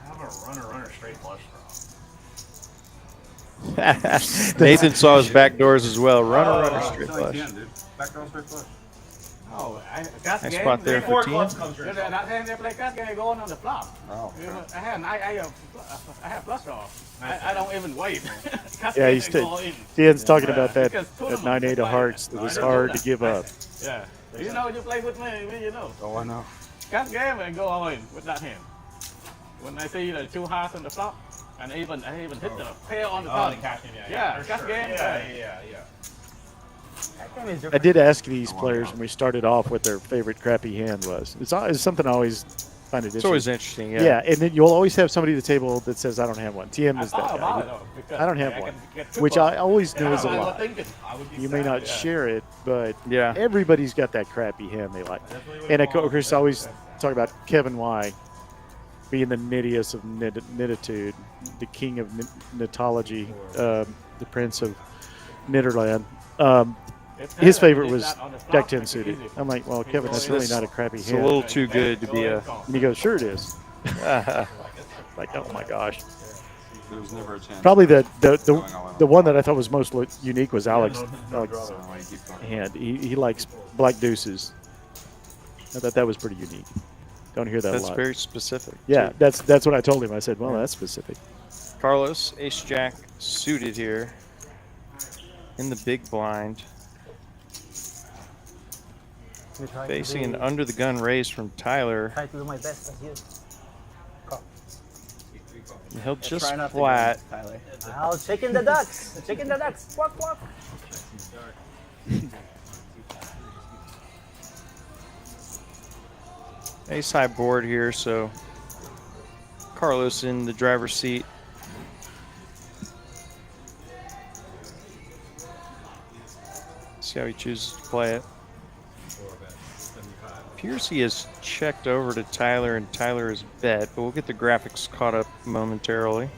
I have a runner straight flush draw. Nathan saw his backdoors as well. Runner, straight flush. Backdoor straight flush. Oh, cash Nice game. spot there for Tien. That hand they play cash game going on the flop. Oh, You know, I have flush draw. I don't even wait. Cash Yeah, game, he's they go all in. Thean's talking about that Because at tournament 9-8 of hearts. It was hard to give up. Yeah. You know, you play with me, you know. Oh, I know. Cash game and go all in with that hand. When I see the 2 hearts on the flop, and I even hit the pair on the top. Cash game, Yeah, cash game. Yeah. I did ask these players when we started off what their favorite crappy hand was. It's something I always find it It's interesting. always interesting, yeah. Yeah, and then you'll always have somebody at the table that says, I don't have one. TM I is that thought about it guy. though, because I don't have I one, can get two which bucks. I always knew is a I was lot. thinking. You may not share it, but Yeah. everybody's got that crappy hand they like. And of course, I always talk about Kevin Y being the nittiest of nittitude, the king of knitology, the prince of Knitterland. His favorite was Jack 10 suited. I'm like, well, Kevin, that's really not a crappy It's a hand. little too good to be a. And he goes, sure it is. Like, oh my gosh. There was never a chance. Probably the one that I thought was most unique was Alex's hand. He likes black deuces. I thought that was pretty unique. Don't hear that a That's lot. very specific. Yeah, too. that's what I told him. I said, well, that's specific. Carlos, ace jack suited here in the big blind. Facing an under the gun raise from Tyler. Try to do my best as you. He'll just Try not to flat. win, Tyler. I'll chicken the ducks. Chicken the ducks. Quack, quack. Ace high board here, so Carlos in the driver's seat. See how he chooses to play it. Appears he has checked over to Tyler and Tyler is bet, but we'll get the graphics caught up momentarily.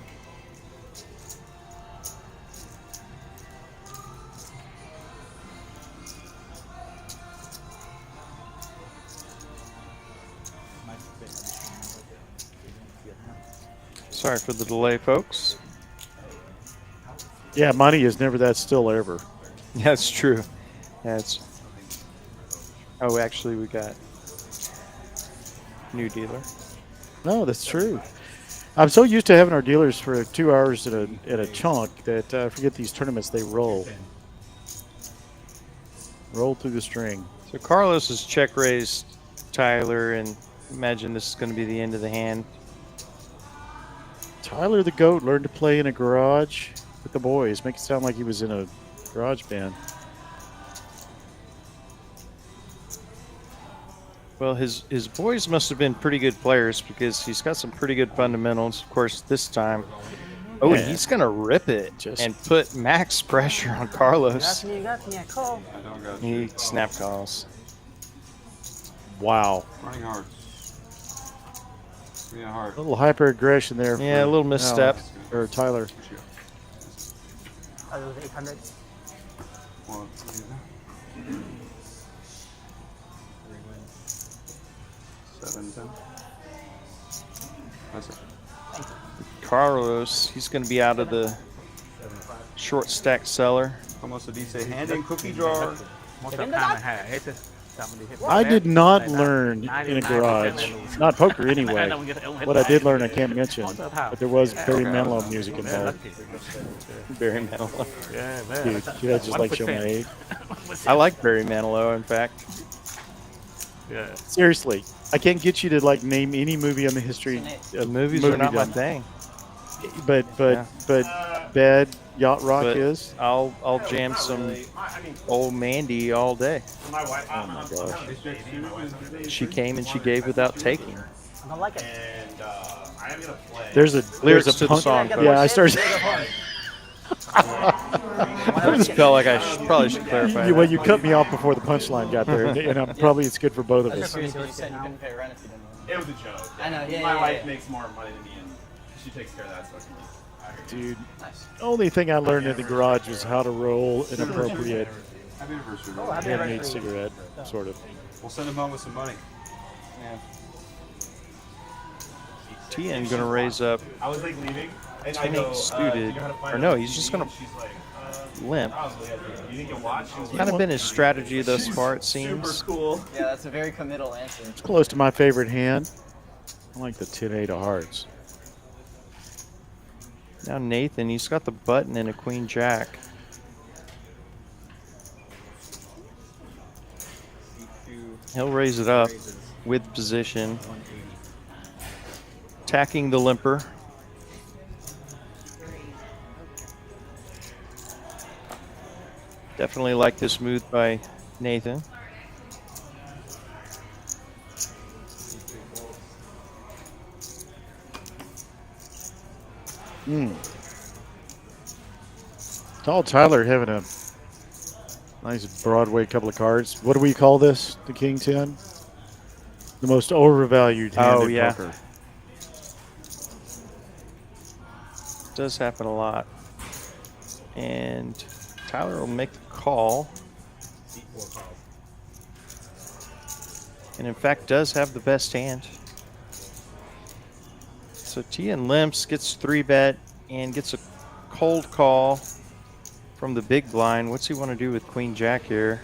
Sorry for the delay, folks. Yeah, money is never that still ever. That's true. That's. Oh, actually, we got new dealer. No, that's true. I'm so used to having our dealers for 2 hours at a chunk that I forget these tournaments they roll. Roll through the string. So Carlos has check raised Tyler, and imagine this is going to be the end of the hand. Tyler the GOAT learned to play in a garage with the boys. Make it sound like he was in a garage band. Well, his boys must have been pretty good players because he's got some pretty good fundamentals. Of course, this time. Oh, and he's going to rip it and put max pressure on Carlos. You got me a call. I don't got He snap calls. Wow. running hard. Give me a heart. A little hyper aggression there. Yeah, a little misstep. Or Tyler. I was 800. One, two, 7, 10. That's it. Carlos, he's going to be out of the short stack cellar. Almost a decent hand and cookie jar. I did not learn in a garage. Not poker anyway. What I did learn I can't mention. But there was Barry Manilow music involved. Barry Manilow. Yeah, man. Dude, you guys just like show my age. I like Barry Manilow, in fact. Yeah. Seriously, I can't get you to like name any movie on the history. The movies are not my thing. But Bad Yacht Rock But is. I'll jam some old Mandy all day. My wife, Oh my gosh. She came and she gave without taking. I don't like it. and I am gonna play. There's Lyrics a to the punk. song. Yeah, I started. I just felt like I probably should clarify. Well, that. you cut me off before the punchline got there, and probably it's good for both of us. You said you couldn't pay rent if you didn't know. It was a joke. I know, yeah, My yeah, wife yeah. makes more money than me, and she takes care of that stuff. Dude, Nice. only thing I learned in the garage was how to roll an appropriate Happy anniversary. Oh, happy handmade anniversary. cigarette, sort of. We'll send him home with some money. Tian going to raise up I was like leaving, and I 10-8 go, suited. "Do you know how to find Or it no, on he's TV?" just going to She's like, limp. probably. You think you'll watch? She was Kind of been his strategy thus far, it super seems. cool. Yeah, that's a very committal answer. It's close to my favorite hand. I like the 10-8 of hearts. Now Nathan, he's got the button and a queen jack. He'll raise it up with position. Attacking the limper. Definitely like this move by Nathan. Tall Tyler having a nice Broadway couple of cards. What do we call this? The King 10? The most overvalued hand Oh, in yeah. poker. Does happen a lot. And Tyler will make the call. And in fact does have the best hand. So Tian limps, gets 3-bet, and gets a cold call from the big blind. What's he want to do with Queen Jack here?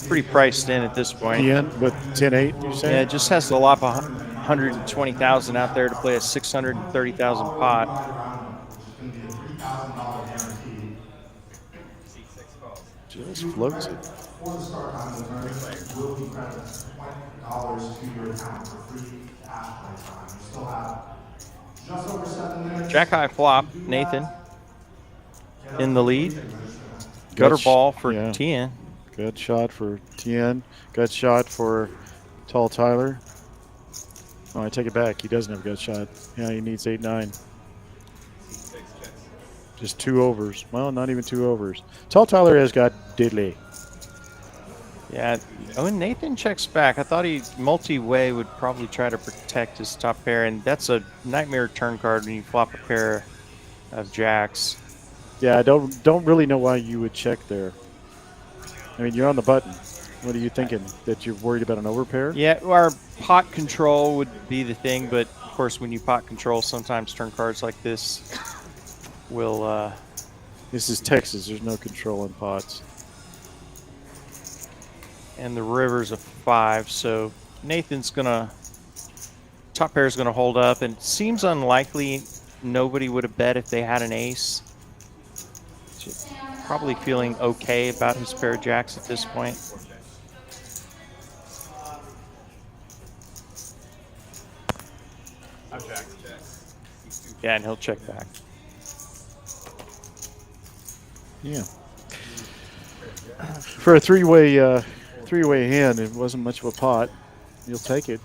Pretty priced in at this point. Ian with 10-8, you say? Yeah, just has to lop 120,000 out there to play a 630,000 pot. Just floats it. For the start time of the tournament, will be credited $20 to your account for free cash play time. You still have just over 7 minutes. Jack high flop, Nathan in the lead. Gutter ball for Tian. Good shot for Tien. Good shot for Tall Tyler. Oh, I take it back. He doesn't have a good shot. Yeah, he needs 8-9. Just 2 overs. Well, not even 2 overs. Tall Tyler has got diddly. Yeah. Oh, and Nathan checks back. I thought he multi-way would probably try to protect his top pair, and that's a nightmare turn card when you flop a pair of jacks. Yeah, I don't really know why you would check there. I mean, you're on the button. What are you thinking? That you're worried about an overpair? Yeah, our pot control would be the thing, but of course, when you pot control, sometimes turn cards like this will This is Texas. There's no control in pots. And the river's a 5, so Nathan's gonna, top pair is gonna hold up, and it seems unlikely nobody would have bet if they had an ace. Probably feeling okay about his pair of jacks at this point. I'm jack. Yeah, and he'll check back. Yeah. For a three-way hand, it wasn't much of a pot. You'll take it.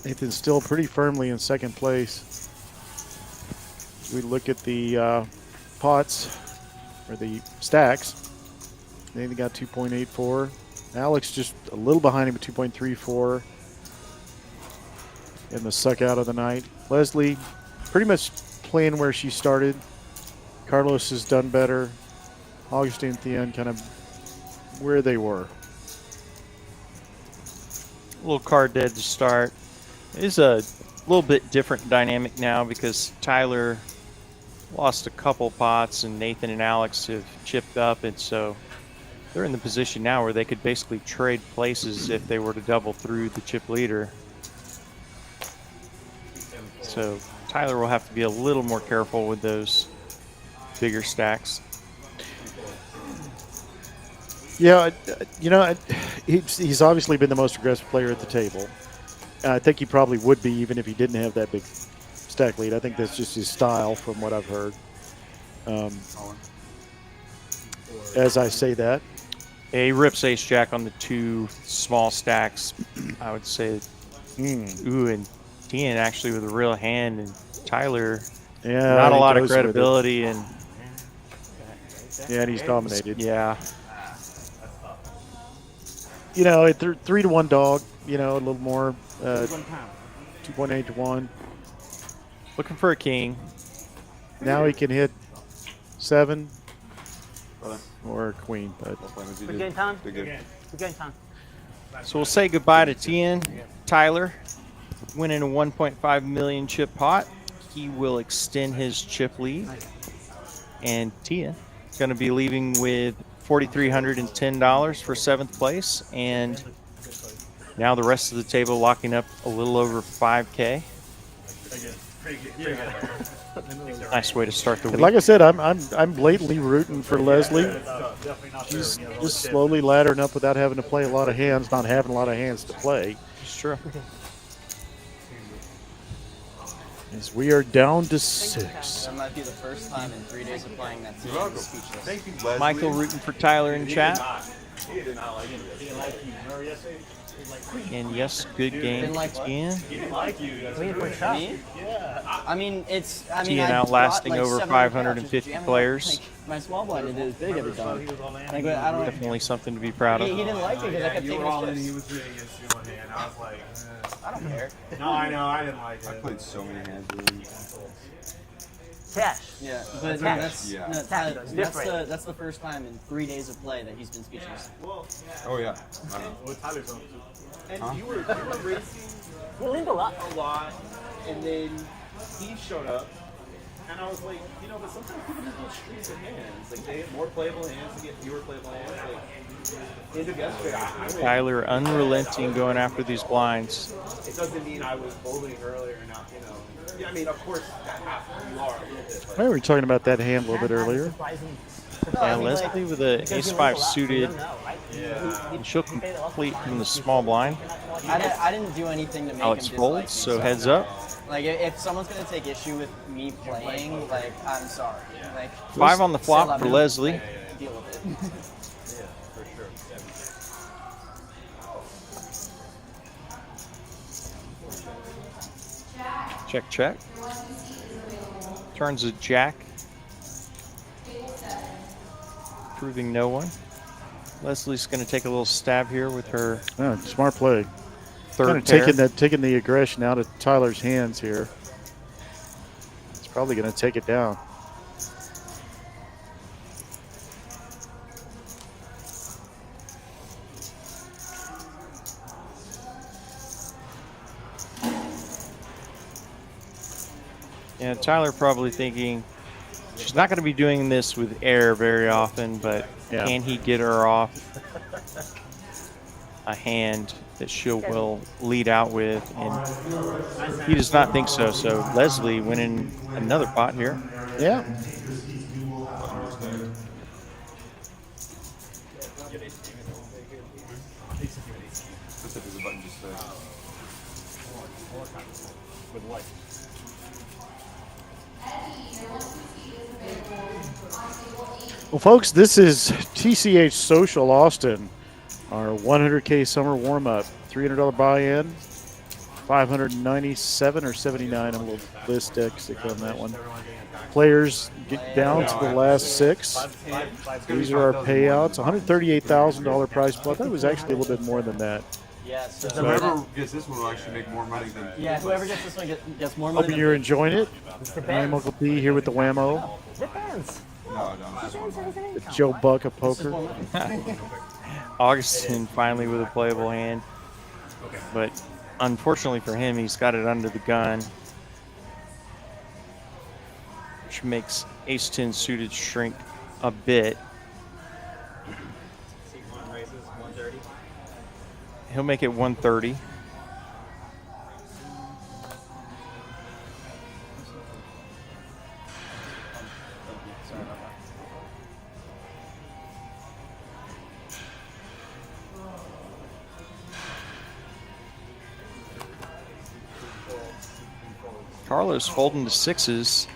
Nathan's still pretty firmly in second place. We look at the pots, or the stacks. Nathan got 2.84. Alex just a little behind him at 2.34. In the suck out of the night. Leslie pretty much playing where she started. Carlos has done better. Augustine at the end kind of where they were. A little card dead to start. It is a little bit different dynamic now because Tyler lost a couple pots and Nathan and Alex have chipped up, and so they're in the position now where they could basically trade places if they were to double through the chip leader. So Tyler will have to be a little more careful with those bigger stacks. Yeah, you know, he's obviously been the most aggressive player at the table. I think he probably would be even if he didn't have that big stack lead. I think that's just his style from what I've heard. As I say that. A rips ace jack on the 2 small stacks. I would say, ooh, and Tian actually with a real hand, and Tyler, not a lot of credibility, and yeah, and he's dominated. Yeah. You know, at 3-to-1 dog, you know, a little more, 2.8 to 1. Looking for a king. Now he can hit 7 or a queen. But We're getting time. We're getting time. So we'll say goodbye to Tian. Tyler winning a 1.5 million chip pot. He will extend his chip lead. And Tian is going to be leaving with $4,310 for 7th place. And now the rest of the table locking up a little over 5K. Nice way to start the week. like I said, I'm blatantly rooting for Leslie. She's just slowly laddering up without having to play a lot of hands, not having a lot of hands to play. It's true. As we are down to 6. That might be the first time in 3 days of playing that team. I'm speechless. Thank you, Leslie. Michael rooting for Tyler in chat. He did not like it. He didn't like you. Remember yesterday? And yes, good game Didn't like what? again. He didn't like you. Waiting for a shot. Me? Yeah. I mean, it's. I mean, Tian I outlasting brought, like, over 700 550 couches, jamming, players. Like, my small blind it is big every time. Like, but I don't. Definitely something to be proud He of. didn't like it because I kept You taking were all in. his He chips. was doing against you one hand. I was like, I don't care. no, I know. I didn't like it. I played so many hands with him. Cash. Yeah, but Cash. that's Yeah. no, Cash. that's the first time in 3 days of play that he's been speechless. Oh, yeah. I know. Well, Tyler's on too. And Huh? you were racing You leaned a lot. a lot, and then he showed up, and I was like, you know, but sometimes people just get streaks of hands. Like, they get more playable hands, they get fewer playable hands. Like, end of yesterday, I win. Tyler unrelenting going after these blinds. It doesn't mean I was bowling earlier, not, you know. Yeah, I mean, of course, that happens. You are a little bit. But We were talking about that hand a little bit earlier. Surprising. Yeah, Leslie with a ace-5 suited. Yeah. And she'll complete from the small blind. I didn't do anything to make Alex him dislike me, folds, so heads up. Like, if someone's gonna take issue with me playing, like, I'm sorry. Like, 5 on the say flop love for me, Leslie. Deal with it. Check, check. Turns a jack. Proving no one. Leslie's going to take a little stab here with her Oh, smart play. third Kind of pair. taking the aggression out of Tyler's hands here. It's probably going to take it down. Yeah, Tyler probably thinking she's not going to be doing this with air very often, but Yeah. can he get her off a hand that she will lead out with? And he does not think so. So Leslie winning another pot here. Yeah. Just hit the button just With light. Well, folks, this is TCH Social Austin, our 100K summer warm-up. $300 buy-in, 597 or 79. I'm a little list stick on that one. Players get down to the last 6. These are our payouts. $138,000 prize pool. I thought it was actually a little bit more than that. Yeah, so whoever gets this one will actually make more money than. yeah, whoever gets this one gets more money. Hope you're enjoying it. Depends. I'm Uncle P here with the whammo. Depends. No, just one. The Joe Buck of poker. Augustin finally with a playable hand. But unfortunately for him, he's got it under the gun, which makes ace-10 suited shrink a bit. He'll make it 130. Carlos folding to 6s.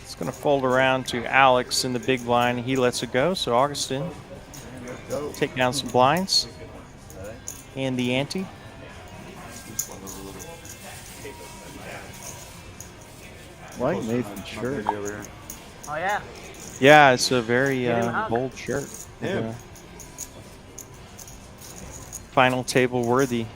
It's going to fold around to Alex in the big blind. He lets it go, so Augustin take down some blinds and the ante. Like Nathan's shirt. Oh yeah. Yeah, it's a very bold shirt. Yeah. Final table worthy.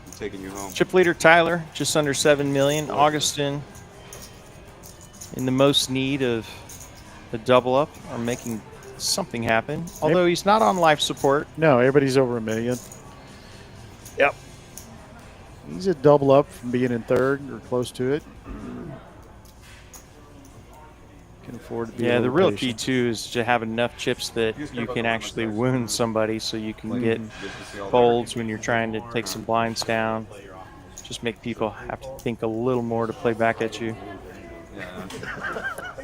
I'm taking you home. Chip leader Tyler, just under 7 million. Augustin in the most need of a double up or making something happen. Although he's not on life support. No, everybody's over $1 million. Yep. He's a double up from being in third or close to it. Can afford to be. Yeah, a the little real key patient. too is to have enough chips that you can actually wound somebody, so you can get Get to see all folds when you're trying to take some blinds down. Just make people have to think a little more to play back at you. Yeah.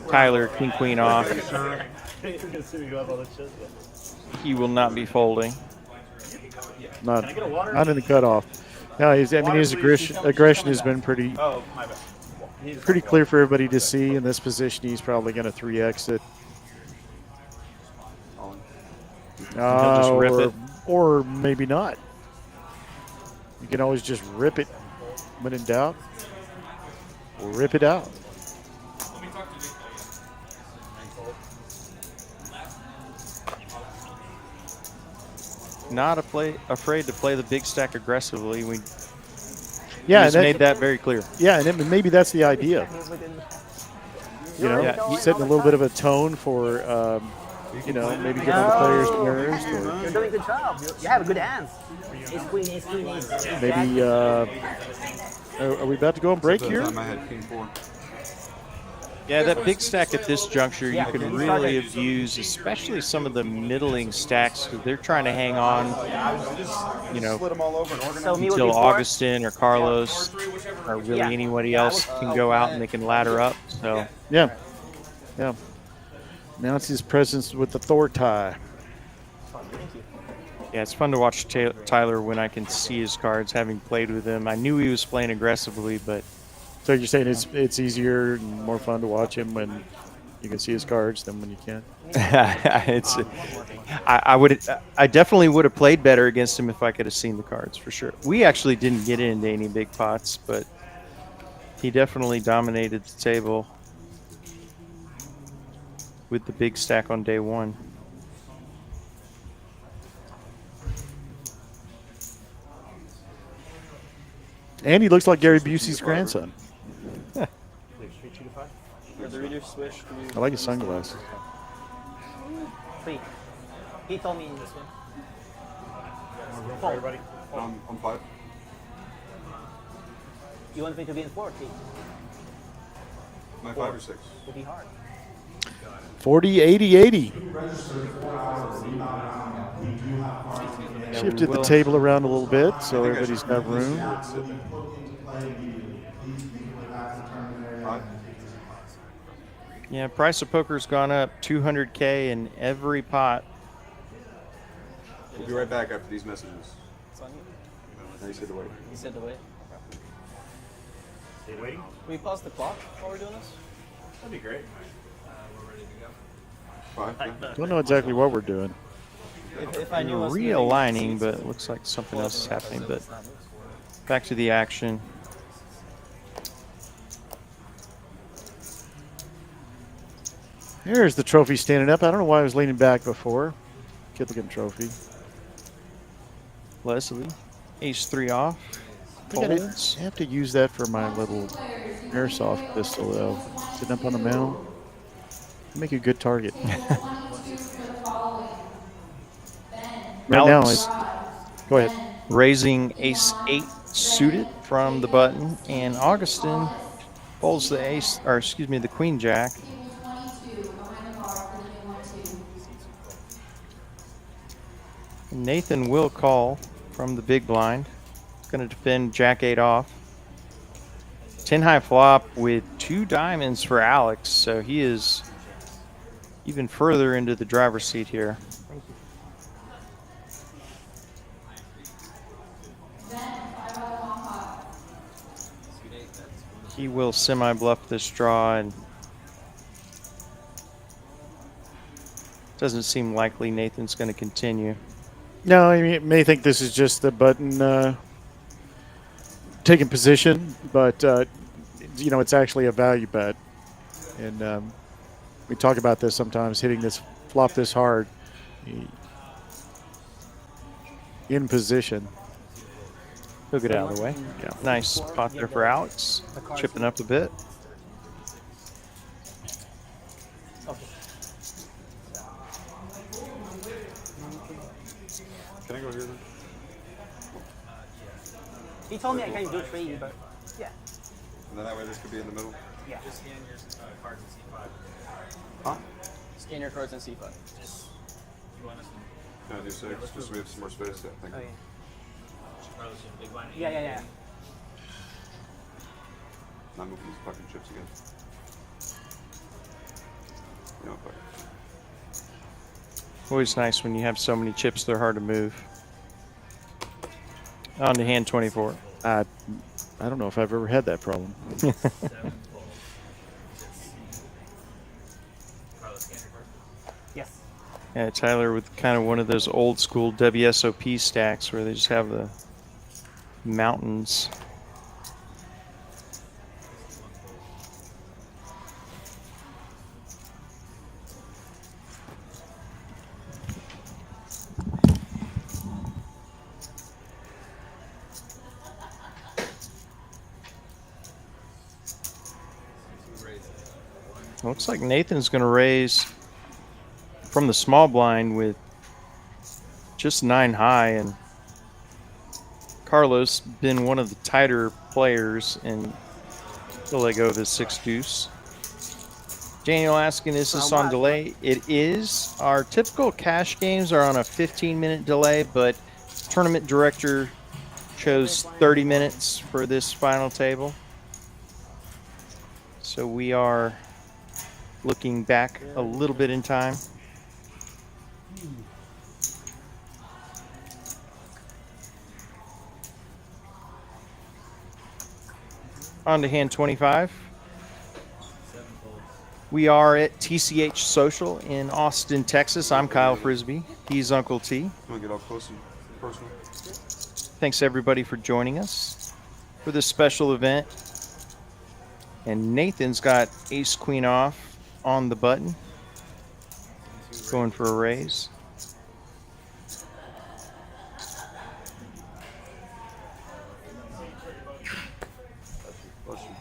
Tyler, king queen off. He will not be folding. Not in the cutoff. No, his aggression has been pretty clear for everybody to see. In this position, he's probably going to 3x it. just rip it. Or maybe not. You can always just rip it when in doubt. Or rip it out. Not afraid to play the big stack aggressively. We Yeah, made that very clear. Yeah, and maybe that's the idea. You know, Yeah, setting a little bit of a tone for, maybe getting the players nerves. Or You're doing a good job. You have good hands. Ace queen, ace queen, ace. maybe, are we about to go on break By the here? time I had king 4. Yeah, that big stack at this juncture, you can really abuse, especially some of the middling stacks, because they're trying to hang on, Split them all over and organize So me would until be four. Augustin or Carlos or really Yeah. anybody else can go out and they can ladder up. So Yeah. Yeah. Announce his presence with the Thor tie. yeah, it's fun to watch Tyler when I can see his cards, having played with him. I knew he was playing aggressively, but So you're saying it's easier and more fun to watch him when you can see his cards than when you can't? I definitely would have played better against him if I could have seen the cards, for sure. We actually didn't get into any big pots, but he definitely dominated the table with the big stack on day one. And he looks like Gary Busey's grandson. Or the reader switch. I like his sunglasses. 3. He told me this one. Room for everybody. I'm 5. You want me to be in 4, 3? My 5 or 6. Would be hard. 40, 80, 80. Shifted the table around a little bit so everybody's got room. Yeah, price of poker's gone up 200K in every pot. We'll be right back after these messages. It's on you. Now you said to wait. You said to wait. Are you waiting? Can we pause the clock while we're doing this? That'd be great. 5. Yeah. Don't know exactly what we're doing. If I knew We're us realigning, but it looks like something else is happening. But back to the action. There's the trophy standing up. I don't know why I was leaning back before. Good looking trophy. Leslie, ace-3 off. I think I Folds. have to use that for my little airsoft pistol, though. Sitting up on the mound. Make a good target. Right now, Alex go ahead. raising ace-8 suited from the button, and Augustin folds the ace, or excuse me, the queen-jack. Nathan will call from the big blind. He's going to defend jack-8 off. 10-high flop with 2 diamonds for Alex, so he is even further into the driver's seat here. He will semi-bluff this draw, and doesn't seem likely Nathan's going to continue. No, I mean, you may think this is just the button taking position, but you know, it's actually a value bet, and we talk about this sometimes. Hitting this flop this hard in position. He'll get out of the way. Yeah. Nice pot there for Alex. Chipping up a bit. Can I go here then? He told me I can do 3, but yeah. And then that way this could be in the middle. Yeah. Just scan your cards and C5. Huh? Scan your cards and C5. You want us to Yeah, do 6, just so we have some more space. Yeah, thank Oh, you. yeah. probably should big blind? Yeah. Not moving these fucking chips again. No, fuck. Always nice when you have so many chips, they're hard to move. On to hand 24. I don't know if I've ever had that problem. Yes. Yeah, Tyler with kind of one of those old school WSOP stacks where they just have the mountains. Looks like Nathan's going to raise from the small blind with just 9 high, and Carlos been one of the tighter players, and he'll let go of his 6 deuce. Daniel asking, is this on delay? It is. Our typical cash games are on a 15-minute delay, but tournament director chose 30 minutes for this final table. So we are looking back a little bit in time. On to hand 25. We are at TCH Social in Austin, Texas. I'm Kyle Frisbee. He's Uncle T. I'm gonna get all close and personal. Thanks everybody for joining us for this special event. And Nathan's got ace queen off on the button, going for a raise.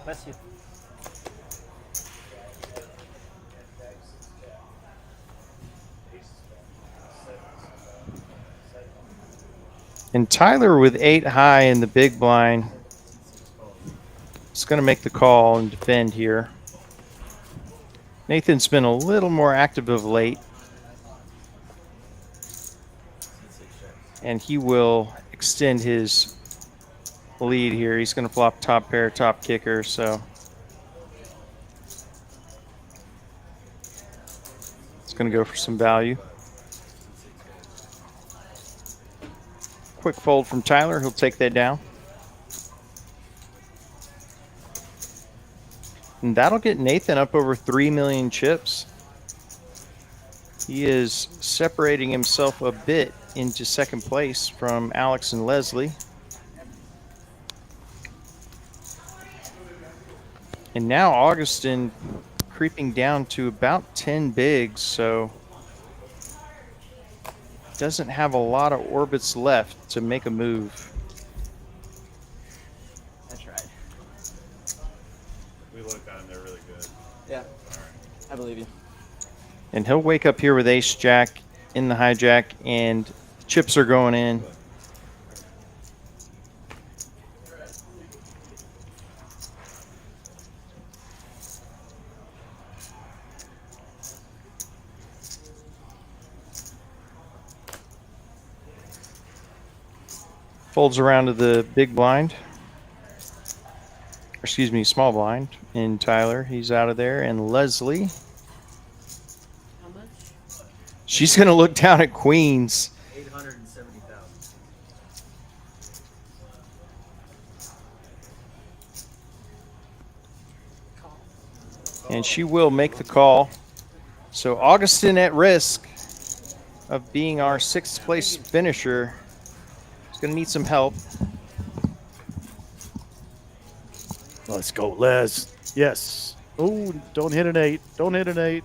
Bless you. And Tyler with 8 high in the big blind is going to make the call and defend here. Nathan's been a little more active of late. And he will extend his lead here. He's going to flop top pair, top kicker, so it's going to go for some value. Quick fold from Tyler. He'll take that down. And that'll get Nathan up over 3 million chips. He is separating himself a bit into second place from Alex and Leslie. And now Augustin creeping down to about 10 bigs, so doesn't have a lot of orbits left to make a move. That's right. We looked at them, they're really good. Yeah. I believe you. And he'll wake up here with ace jack in the hijack, and chips are going in. Folds around to the big blind. Excuse me, small blind. And Tyler, he's out of there. And Leslie. She's going to look down at queens. 870,000. And she will make the call. So Augustin at risk of being our 6th place finisher. He's going to need some help. Let's go, Les. Yes. Oh, don't hit an 8. Don't hit an 8.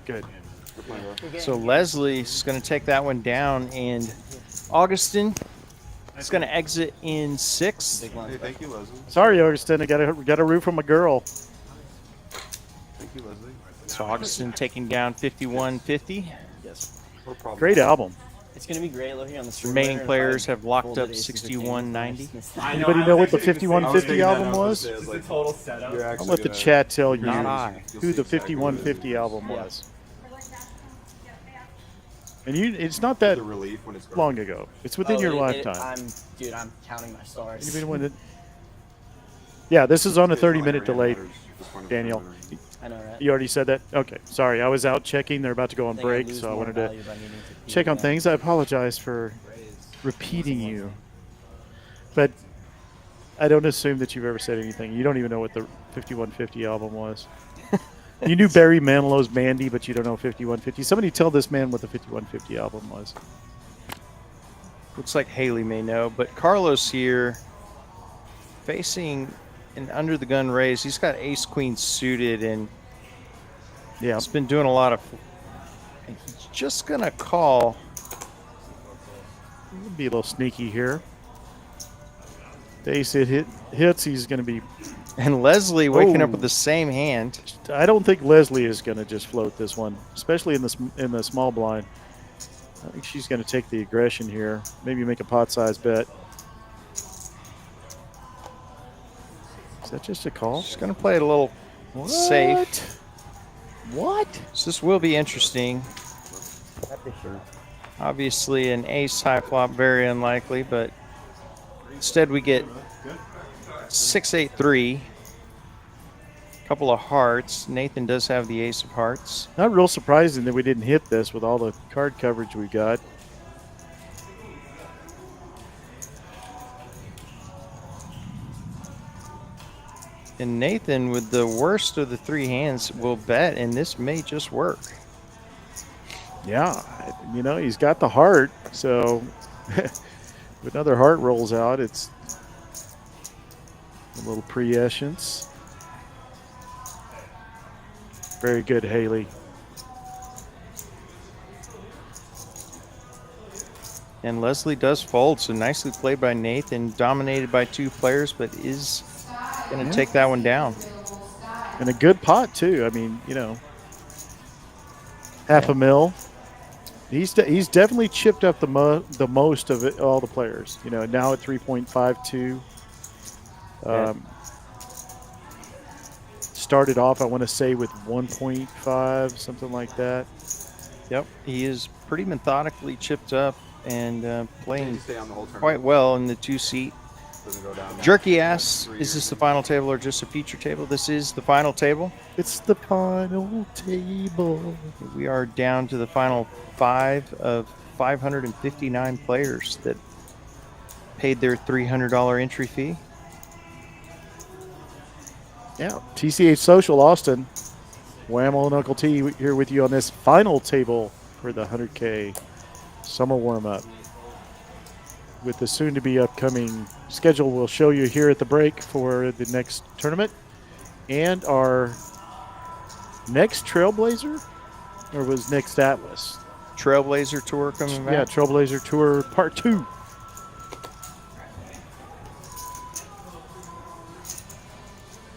Good. So Leslie's going to take that one down, and Augustin is going to exit in 6th. Hey, thank you, Leslie. Sorry, Augustin. I got a root from a girl. Thank you, Leslie. So Augustin taking down 51.50. Yes. Great album. It's going to be great looking on the stream. Remaining players have locked up 61.90. Anybody know what the 5150 album was? It's a total setup. I'll let the chat tell you Not I. who the 5150 album was. And it's not that The relief when it's long ago. It's within your lifetime. I'm counting my stars. Anybody want to? Yeah, this is on a 30-minute delay, Daniel. I know, right? You already said that? Okay, sorry. I was out checking. They're about to go on break, so I wanted to check on things. I apologize for repeating you. But I don't assume that you've ever said anything. You don't even know what the 5150 album was. You knew Barry Manilow's Mandy, but you don't know 5150. Somebody tell this man what the 5150 album was. Looks like Haley may know, but Carlos here facing an under the gun raise. He's got ace queen suited, and yeah, he's been doing a lot of. And he's just gonna call. He'll be a little sneaky here. The ace hits. He's going to be. And Leslie waking up with the same hand. I don't think Leslie is going to just float this one, especially in the small blind. I think she's going to take the aggression here. Maybe make a pot size bet. Is that just a call? She's going to play it a little safe. What? So this will be interesting. Obviously, an ace high flop, very unlikely, but instead we get 6-8-3. Couple of hearts. Nathan does have the ace of hearts. Not real surprising that we didn't hit this with all the card coverage we got. And Nathan, with the worst of the 3 hands, will bet, and this may just work. Yeah, you know, he's got the heart, so if another heart rolls out, it's a little prescience. Very good, Haley. And Leslie does fold, so nicely played by Nathan. Dominated by 2 players, but is going to take that one down. And a good pot, too. I mean, you know, half a mil. He's definitely chipped up the most of it, all the players. You know, now at 3.52. Started off, I want to say, with 1.5, something like that. Yep, he is pretty methodically chipped up and playing Stay on the whole quite well in the 2-seat. Doesn't go down. Jerky asks, is this the final table or just a feature table? This is the final table. It's the final table. We are down to the final 5 of 559 players that paid their $300 entry fee. Yeah, TCH Social Austin, Whammo and Uncle T here with you on this final table for the 100K summer warm-up. With the soon-to-be upcoming schedule, we'll show you here at the break for the next tournament. And our next Trailblazer, or was next Atlas? Trailblazer Tour coming back? Yeah, Trailblazer Tour Part 2.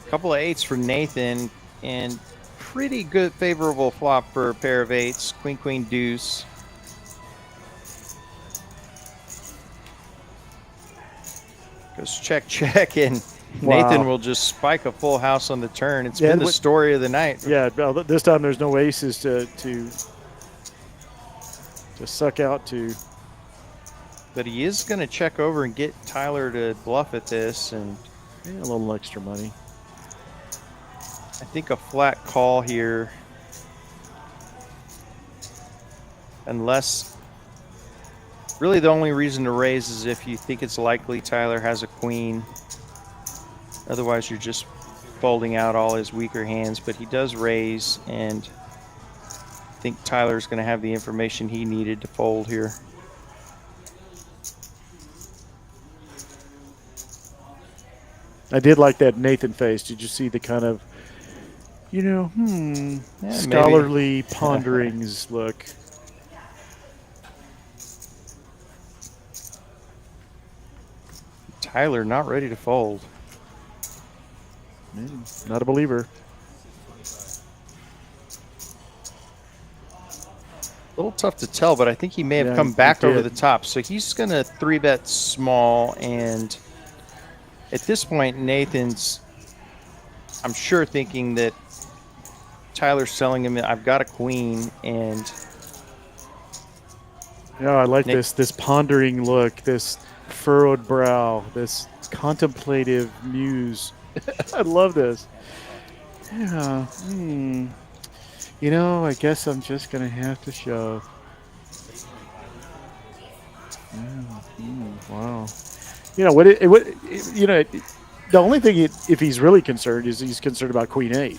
Couple of 8s for Nathan, and pretty good favorable flop for a pair of 8s. Queen, queen, deuce. Goes check, check, and Nathan will just spike a full house on the turn. It's been the story of the night. Yeah, well, this time there's no aces to suck out to. But he is going to check over and get Tyler to bluff at this, and a little extra money. I think a flat call here, unless really the only reason to raise is if you think it's likely Tyler has a queen. Otherwise, you're just folding out all his weaker hands. But he does raise, and I think Tyler's going to have the information he needed to fold here. I did like that Nathan face. Did you see the kind of, scholarly ponderings look? Tyler not ready to fold. Not a believer. A little tough to tell, but I think he may have come back over the top. So he's going to 3-bet small, and at this point, Nathan's, I'm sure, thinking that Tyler's selling him, I've got a queen, and... Yeah, I like this pondering look, this furrowed brow, this contemplative muse. I love this. Yeah. I guess I'm just going to have to shove. Wow. The only thing, if he's really concerned, is he's concerned about Queen 8.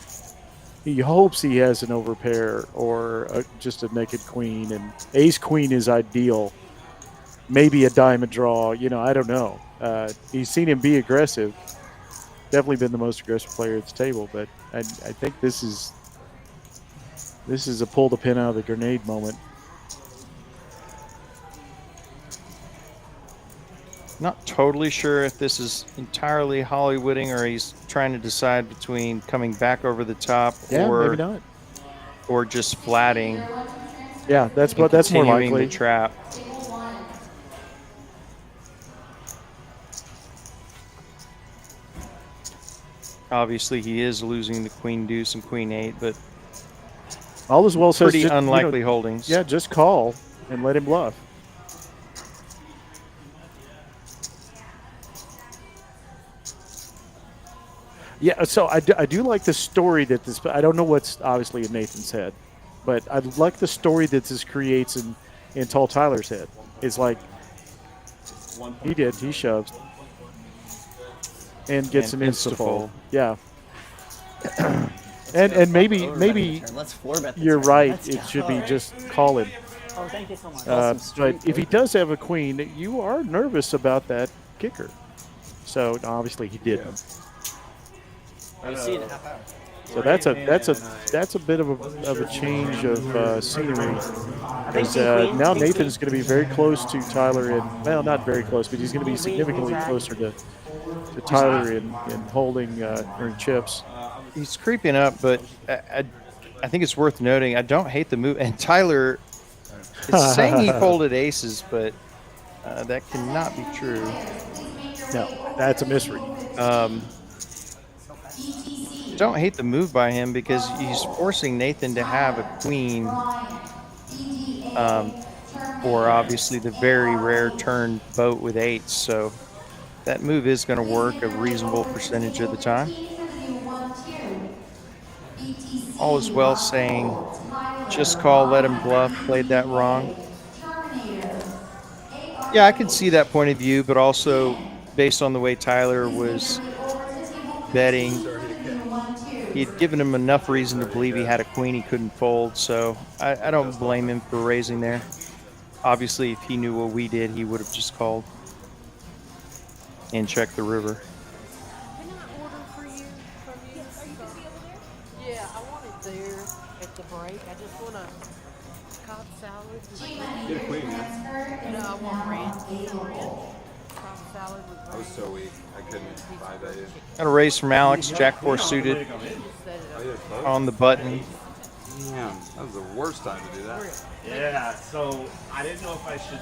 He hopes he has an overpair or just a naked queen, and ace queen is ideal. Maybe a diamond draw. I don't know. He's seen him be aggressive. Definitely been the most aggressive player at the table, but I think this is a pull the pin out of the grenade moment. Not totally sure if this is entirely Hollywooding or he's trying to decide between coming back over the top or maybe not. Or just flatting. Yeah, that's more likely. The trap. Obviously, he is losing the queen deuce and queen 8, but all as well says pretty unlikely holdings. Yeah, just call and let him bluff. Yeah, so I do like the story that this. I don't know what's obviously in Nathan's head, but I like the story that this creates in Tall Tyler's head. It's like he shoves and gets an insta-fold. Yeah. and maybe you're right. It should be just calling. Oh, thank you so much. But if he does have a queen, you are nervous about that kicker. So obviously he didn't. So that's a bit of a change of scenery. Because now Nathan's going to be very close to Tyler, and well, not very close, but he's going to be significantly closer to Tyler in holding or in chips. He's creeping up, but I think it's worth noting. I don't hate the move, and Tyler It's saying he folded aces, but that cannot be true. No, that's a misread. Don't hate the move by him because he's forcing Nathan to have a queen for obviously the very rare turn boat with eights. So that move is going to work a reasonable percentage of the time. All is well saying, just call, let him bluff, played that wrong. Yeah, I can see that point of view, but also based on the way Tyler was betting, he had given him enough reason to believe he had a queen he couldn't fold, so I don't blame him for raising there. Obviously, if he knew what we did, he would have just called and checked the river. Can I order for you from you? Yeah, I want it there at the break. I just want a Cobb salad. Get a queen, man. No, I want ranch. Cobb salad with I was so weak. I couldn't buy that. Got a raise from Alex, Jack 4 suited on the button. Damn, that was the worst time to do that. Yeah, so I didn't know if I should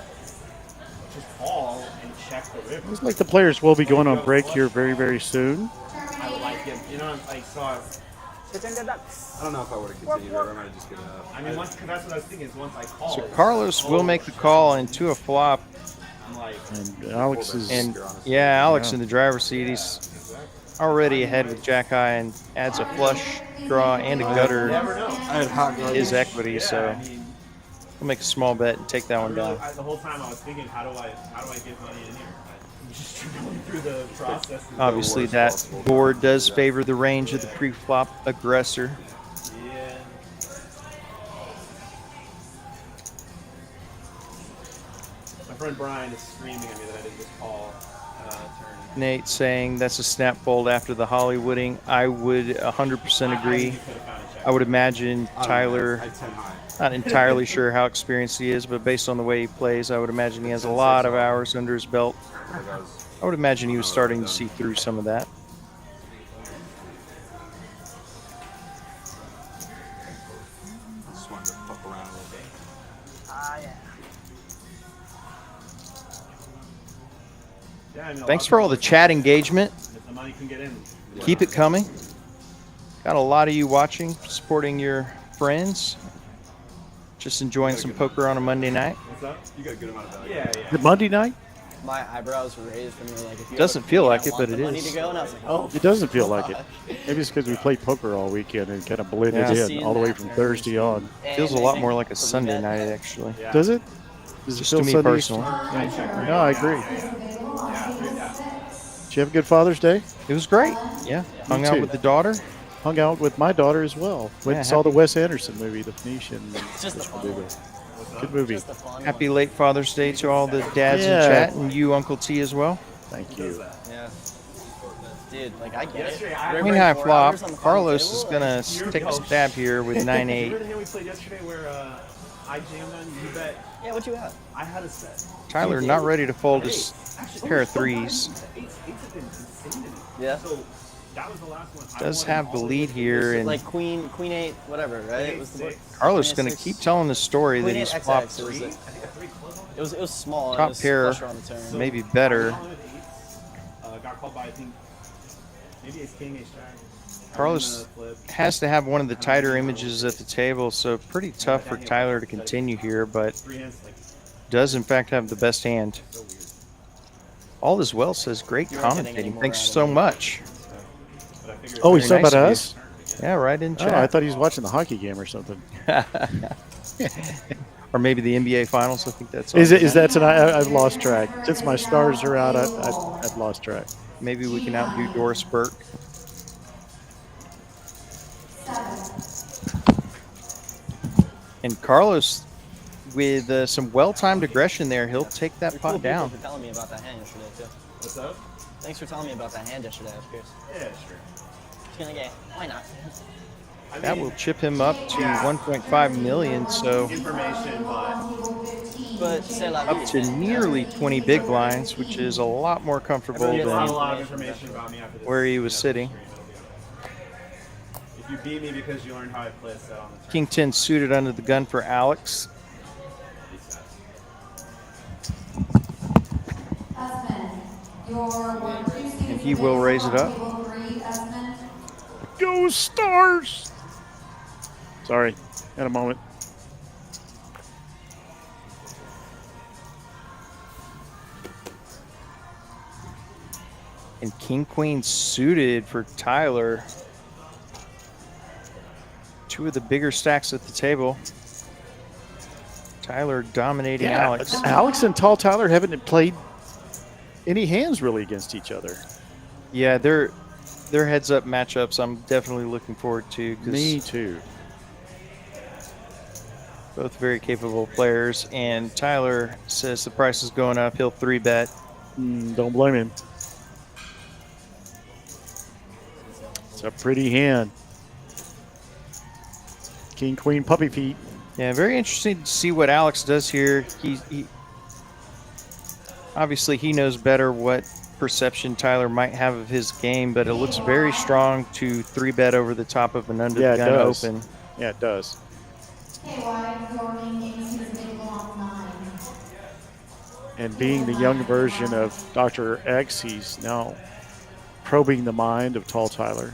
just call and check the river. Looks like the players will be going on break here very, very soon. I would like him, you know, like, so I don't know if I would have continued or I might have just given up. I mean, once, cause that's what I was thinking is once I call. So Carlos will make the call into a flop. I'm like, And Alex is. And yeah, Alex in the driver's seat. He's already ahead with Jack High and adds a flush draw and a gutter his equity. So we'll make a small bet and take that one down. the whole time I was thinking, how do I get money in here? I'm just going through the process. Obviously, that board does favor the range of the pre-flop aggressor. Yeah. My friend Brian is screaming at me that I didn't just call turn. Nate saying that's a snap fold after the Hollywooding. I would 100% agree. I would imagine Tyler, not entirely sure how experienced he is, but based on the way he plays, I would imagine he has a lot of hours under his belt. I would imagine he was starting to see through some of that. Just wanted to fuck around a little bit. Yeah, I mean, Thanks for all the chat engagement. if the money can get in. Keep it coming. Got a lot of you watching, supporting your friends. Just enjoying some poker on a Monday night. What's up? You got a good amount of value. Yeah. The Monday night? My eyebrows were raised when you were like, if you Doesn't have a feel queen, like I it, want but the it money is. to go, and I was like, oh. It doesn't feel like it. Maybe it's because we played poker all weekend and kind of blended Yeah. in all the way from Thursday on. Feels a lot more like a Sunday night, actually. Does it? Does it Just feel to me Sunday? personally. No, I agree. Did you have a good Father's Day? It was great. Yeah. Hung out too. with the daughter. Hung out with my daughter as well. Went Yeah, and saw the happy- Wes Anderson movie, The Phoenician. Just the fun one. Good movie. Just the fun Happy one. late Father's Day to all the dads Yeah. in chat and you, Uncle T, as well. Thank you. Yeah. Dude, like, I get it. Queen high flop. Carlos is going to take a stab here with 9-8. Remember the hand we played yesterday where I jammed on you bet? Yeah, what you have? I had a set. Tyler not ready to fold his pair of threes. Eights have been insane to me. Yeah. So that was the last one. Does have the lead here. And Like queen 8, whatever, right? It was the board. Carlos is Queen going to 8, keep 6. telling the story that Queen he's 8 flopped XX, it was small. top it was pair, flusher on the turn. maybe better. Got called by, I think, maybe it's king, ace jack. Carlos has to have one of the tighter images at the table, so pretty tough for Tyler to continue here, but does in fact have the best hand. All is well says great commentating. Thanks so much. Oh, he's Very talking about nice of us? you. Yeah, right in chat. Oh, I thought he was watching the hockey game or something. Or maybe the NBA Finals. I think that's. Is that tonight? I've lost track. Since my stars are out, I've lost track. Maybe we can outdo Doris Burke. And Carlos, with some well-timed aggression there, he'll take that You're pot cool down. people for telling me about that hand yesterday, too. What's up? Thanks for telling me about that hand yesterday. I was curious. Yeah, sure. Just gonna get, why not? That will chip him up to 1.5 million, so Information, but say like up to nearly 20 big blinds, which is a lot more comfortable a than lot of information about me after this. where he was sitting. If you beat me because you learned how I play a set on the turn. King 10 suited under the gun for Alex. And he will raise it up. Go Stars! Sorry, had a moment. And King Queen suited for Tyler. Two of the bigger stacks at the table. Tyler dominating Alex. Alex and Tall Tyler haven't played any hands really against each other. Yeah, they're heads-up matchups I'm definitely looking forward to. Me too. Both very capable players. And Tyler says the price is going up. He'll 3-bet. Don't blame him. It's a pretty hand. King, Queen, puppy feet. Yeah, very interesting to see what Alex does here. He obviously he knows better what perception Tyler might have of his game, but it looks very strong to 3-bet over the top of an under the gun open. Yeah, it does. And being the young version of Dr. X, he's now probing the mind of Tall Tyler.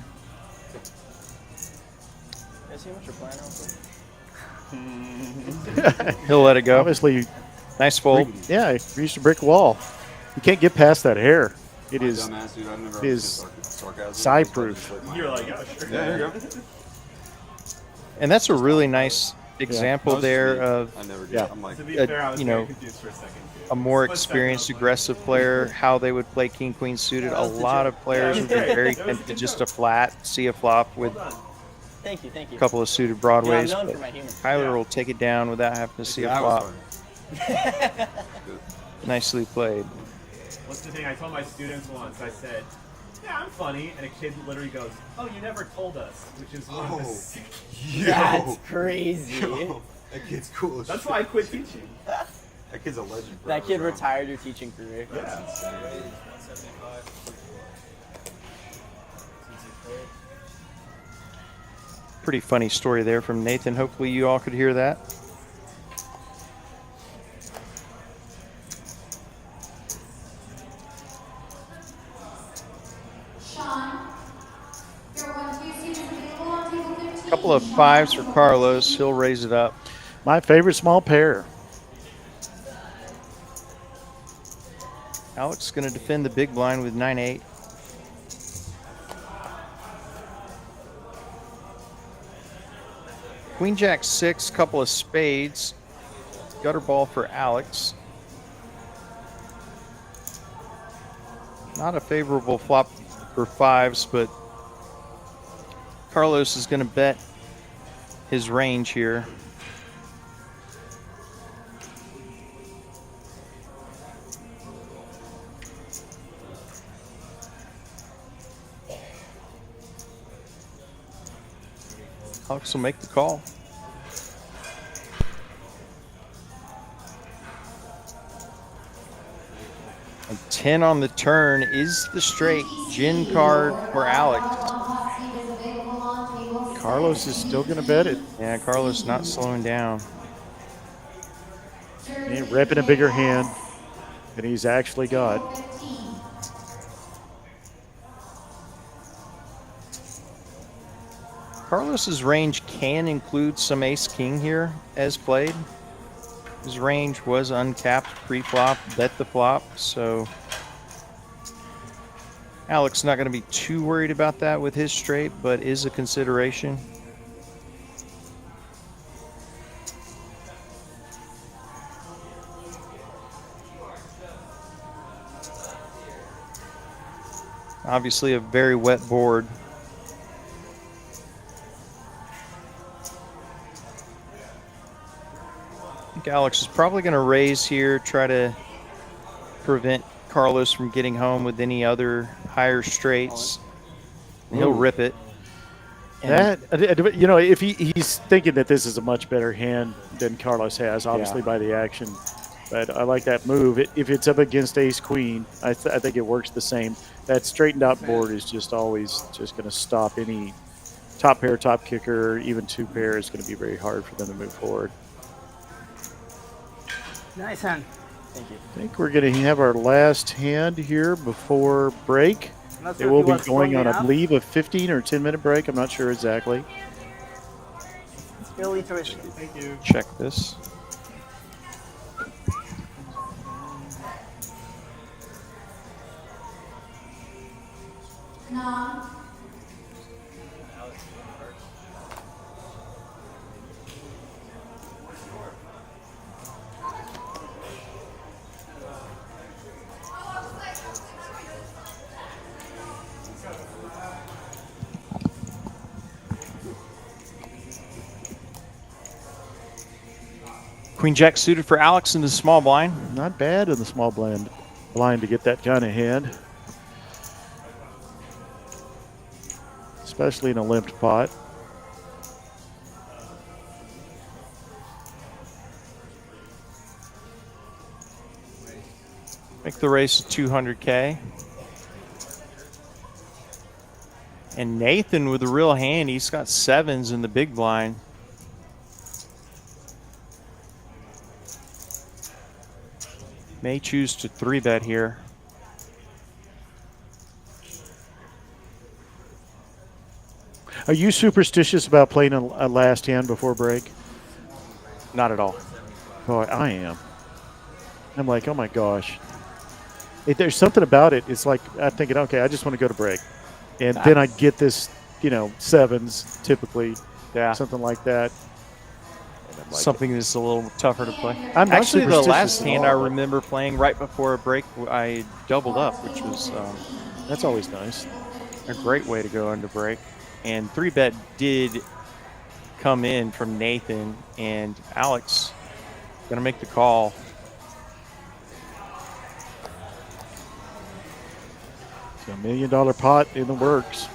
He'll let it go. Obviously, nice fold. Yeah, he reached a brick wall. You can't get past that hair. It is side-proof. You're like, oh, sure. Yeah, there you go. And that's a really nice example there of a more experienced aggressive player, how they would play King Queen suited. A lot of players would be very tempted just to flat, see a flop with Thank you. a couple of suited broadways. Yeah, I'm known but for my humor. Tyler will take it down without having to see a flop. Nicely played. What's the thing I told my students once? I said, yeah, I'm funny. And a kid literally goes, oh, you never told us, which is one of the sick. That's crazy. That kid's cool as That's shit. why I quit teaching. That kid's a legend. That kid retired your teaching career. Yeah. Pretty funny story there from Nathan. Hopefully you all could hear that. Couple of 5s for Carlos. He'll raise it up. My favorite small pair. Alex is going to defend the big blind with 9-8. Queen Jack 6, couple of spades. Gutter ball for Alex. Not a favorable flop for 5s, but Carlos is going to bet his range here. Alex will make the call. And 10 on the turn is the straight. Gin card for Alex. Carlos is still going to bet it. Yeah, Carlos not slowing down. He ain't repping a bigger hand than he's actually got. Carlos's range can include some ace-king here as played. His range was uncapped pre-flop, bet the flop, so Alex not going to be too worried about that with his straight, but is a consideration. Obviously a very wet board. I think Alex is probably going to raise here, try to prevent Carlos from getting home with any other higher straights. And he'll rip it. And That, you know, if he's thinking that this is a much better hand than Carlos has, obviously by the action. But I like that move. If it's up against ace-queen, I think it works the same. That straightened out board is just always just going to stop any top pair, top kicker, even 2 pair is going to be very hard for them to move forward. Nice hand. Thank you. I think we're going to have our last hand here before break. Not It sure will if be you want going on, I strong believe, a 15 or 10-minute break. I'm not sure exactly. Billy tuition. Thank you. Check this. No. Queen Jack suited for Alex in the small blind. Not bad in the small blind to get that kind of hand. Especially in a limped pot. Make the race 200K. And Nathan with a real hand, he's got 7s in the big blind. May choose to 3-bet here. Are you superstitious about playing a last hand before break? Not at all. Boy, I am. I'm like, oh my gosh. There's something about it. It's like I'm thinking, okay, I just want to go to break. And then I get this, 7s typically. Yeah. Something like that. Like, something that's a little tougher to play. I'm not Actually, the last superstitious at hand all. I remember playing right before a break, I doubled up, which was that's always nice. A great way to go into break. And 3-bet did come in from Nathan, and Alex going to make the call. It's a $1 million pot in the works.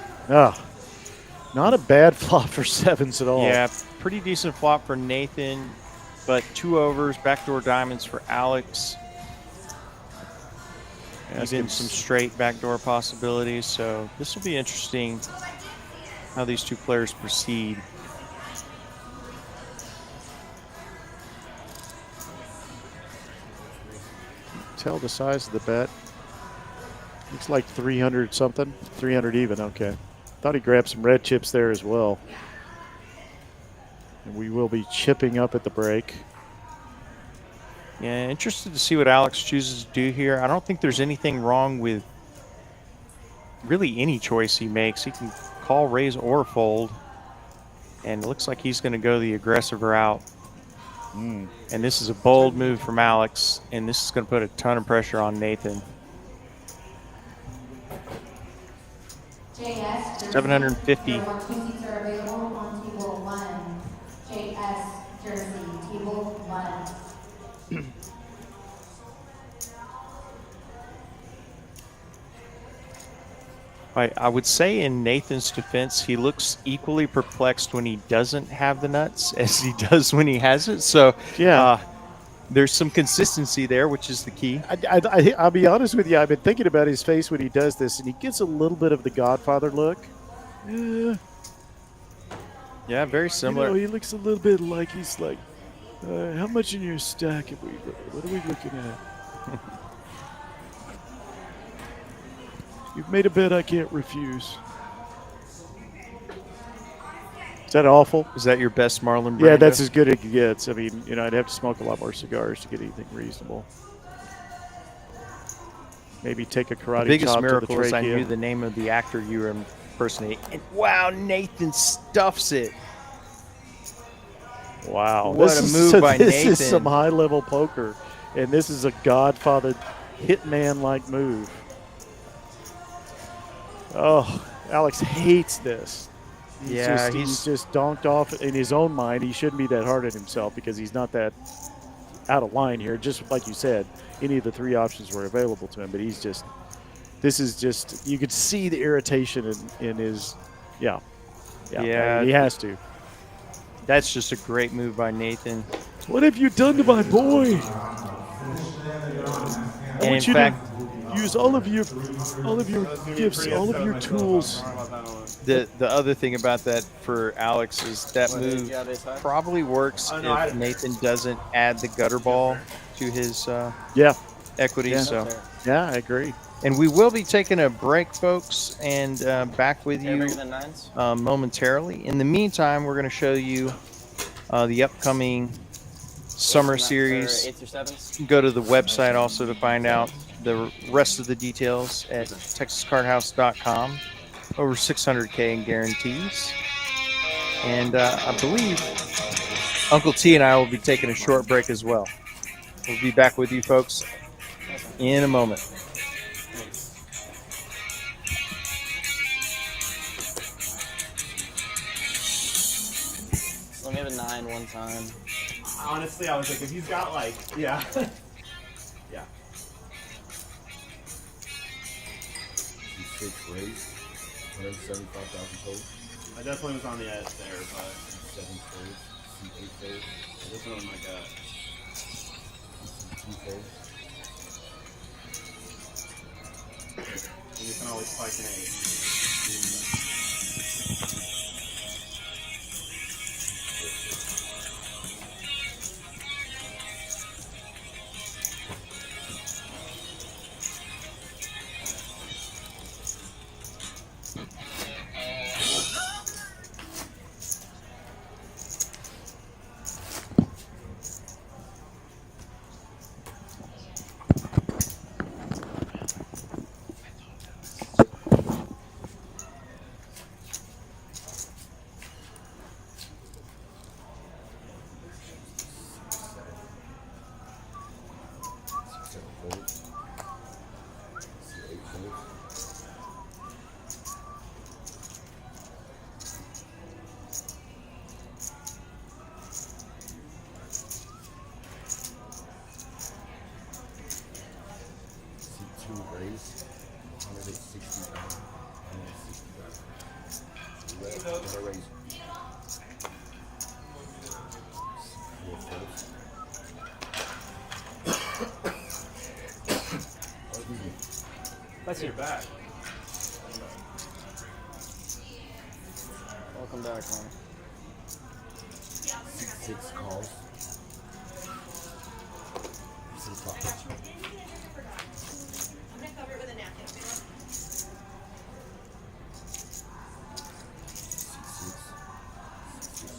Not a bad flop for 7s at all. Yeah, pretty decent flop for Nathan, but 2 overs, backdoor diamonds for Alex. Even some straight backdoor possibilities, so this will be interesting how these two players proceed. Tell the size of the bet. Looks like 300 something, 300 even. Okay. Thought he grabbed some red chips there as well. And we will be chipping up at the break. Yeah, interested to see what Alex chooses to do here. I don't think there's anything wrong with really any choice he makes. He can call, raise, or fold. And it looks like he's going to go the aggressive route. And this is a bold move from Alex, and this is going to put a ton of pressure on Nathan. 750. There were 2 seats are available on table 1. JS Jersey, table 1. I would say in Nathan's defense, he looks equally perplexed when he doesn't have the nuts as he does when he has it. So yeah, there's some consistency there, which is the key. I'll be honest with you. I've been thinking about his face when he does this, and he gets a little bit of the Godfather look. Yeah, very similar. He looks a little bit like he's like, how much in your stack have we? What are we looking at? You've made a bet I can't refuse. Is that awful? Is that your best Marlon Brando? Yeah, that's as good as it gets. I mean, I'd have to smoke a lot more cigars to get anything reasonable. Maybe take a karate The biggest chop miracle to the is I trachea. knew the name of the actor you were impersonating. And wow, Nathan stuffs it. Wow. What a move by This Nathan. is some high-level poker, and this is a Godfather hitman-like move. Oh, Alex hates this. He's just donked off in his own mind. He shouldn't be that hard on himself because he's not that out of line here. Just like you said, any of the 3 options were available to him, but he's just – this is just – you could see the irritation in his – yeah. He has to. That's just a great move by Nathan. What have you done to my boy? And I want in you fact, to use all of your gifts, all of your tools. the other thing about that for Alex is that move probably works if Nathan doesn't add the gutter ball to his Yeah. equity. Yeah. So Yeah, I agree. And we will be taking a break, folks, and back with you bigger than nines? momentarily. In the meantime, we're going to show you the upcoming summer series. Eights or sevens? Go to the website also to find out the rest of the details at texascardhouse.com. Over 600K in guarantees. And I believe Uncle T and I will be taking a short break as well. We'll be back with you folks in a moment. Let me have a 9 one time. Honestly, I was like, if he's got like, yeah. Yeah. 6 raise, 175,000 total. I definitely was on the edge there, but 7 folds, C8 folds. this one like a 2 folds. you can always spike an 8. Let's hear back. Welcome back, man. 6 calls. 6 pockets. I'm gonna cover it with a napkin. 6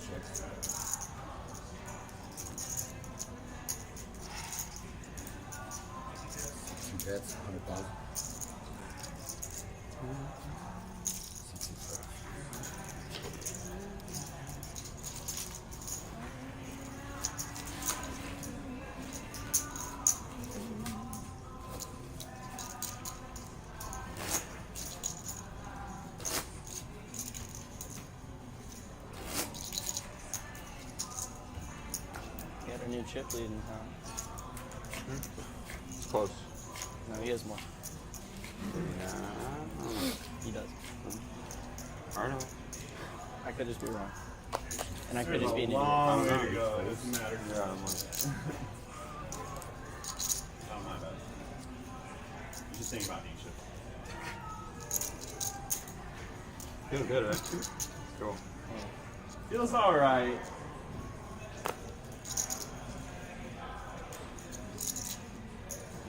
checks. 2 bets, 100,000. Got a new chip lead in town. It's close. No, he has more. He does. I don't know. I could just be wrong. And I could There's just be a an long idiot. way to go. It doesn't matter. Yeah, I'm like, Oh, my bad. Just think about each of feeling good, right? Cool. Feels alright.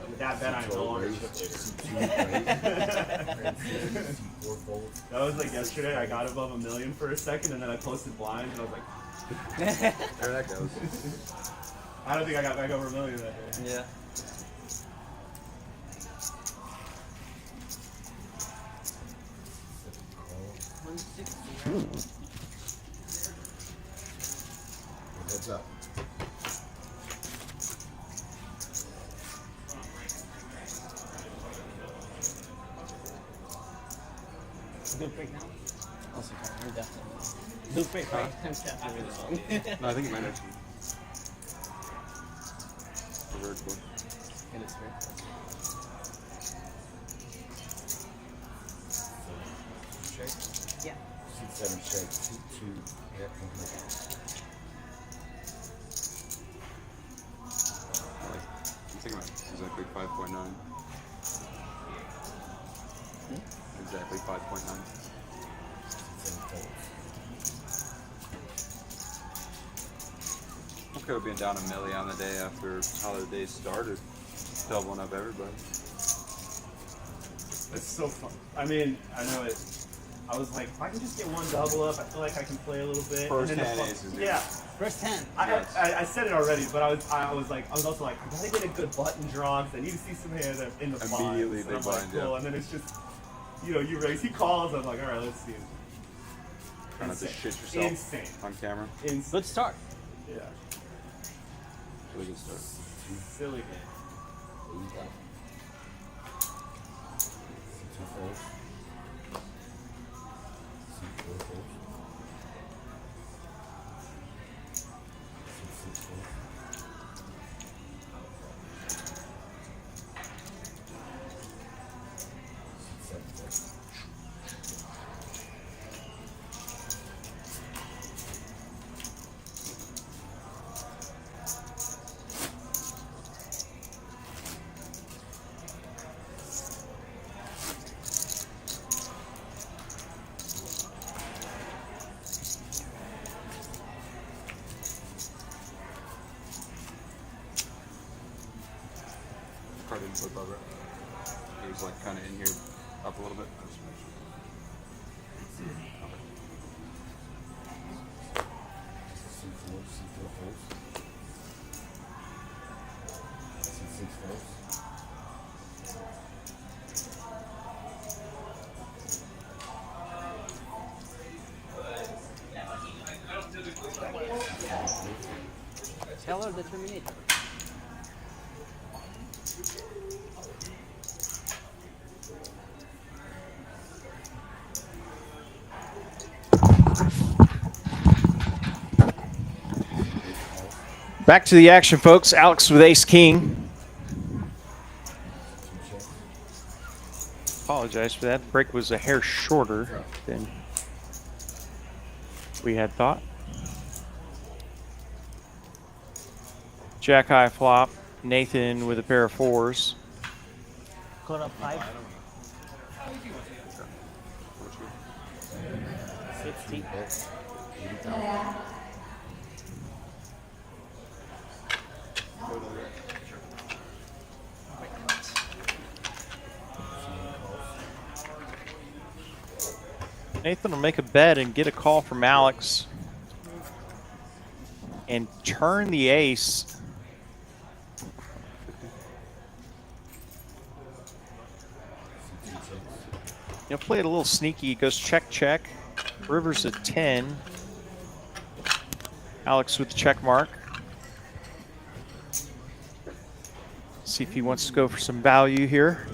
With that bet, I'm no longer chip leader. That was like yesterday. I got above $1 million for a second, and then I posted blinds, and I was like, There that goes. I don't think I got back over $1 million that day. Yeah. Heads up. Good break now? Also, I'm definitely. Good break, right? I'm definitely this one. No, I think it might actually. Very cool. It is very cool. Check. Yeah. 6, 7 check. 2, 2. Yeah, I'm thinking about exactly 5.9. Exactly 5.9. 7 folds. We could have been down a milli on the day after holiday started, doubling up everybody. It's so fun. I mean, I know it. I was like, if I can just get one double up, I feel like I can play a little bit. First and then 10 aces. Yeah. First 10. I said it already, but I was also like, I gotta get a good button draw because I need to see some hands in the blinds. Immediately And I'm big like, blind, cool. yeah. And then it's just, you know, you raise, he calls, I'm like, all right, let's see. Trying not to Insane. shit yourself Insane. on camera. Good start. Yeah. Really good start. Silly game. Card didn't flip over. He was like kind of in here, up a little bit. I just made sure. Teller the Terminator. Back to the action, folks. Alex with ace king. Apologize for that. The break was a hair shorter than we had thought. Jack high flop. Nathan with a pair of fours. Caught up 5. 60. Nathan will make a bet and get a call from Alex and turn the ace. He'll play it a little sneaky. He goes check, check. River's at 10. Alex with the check mark. See if he wants to go for some value here.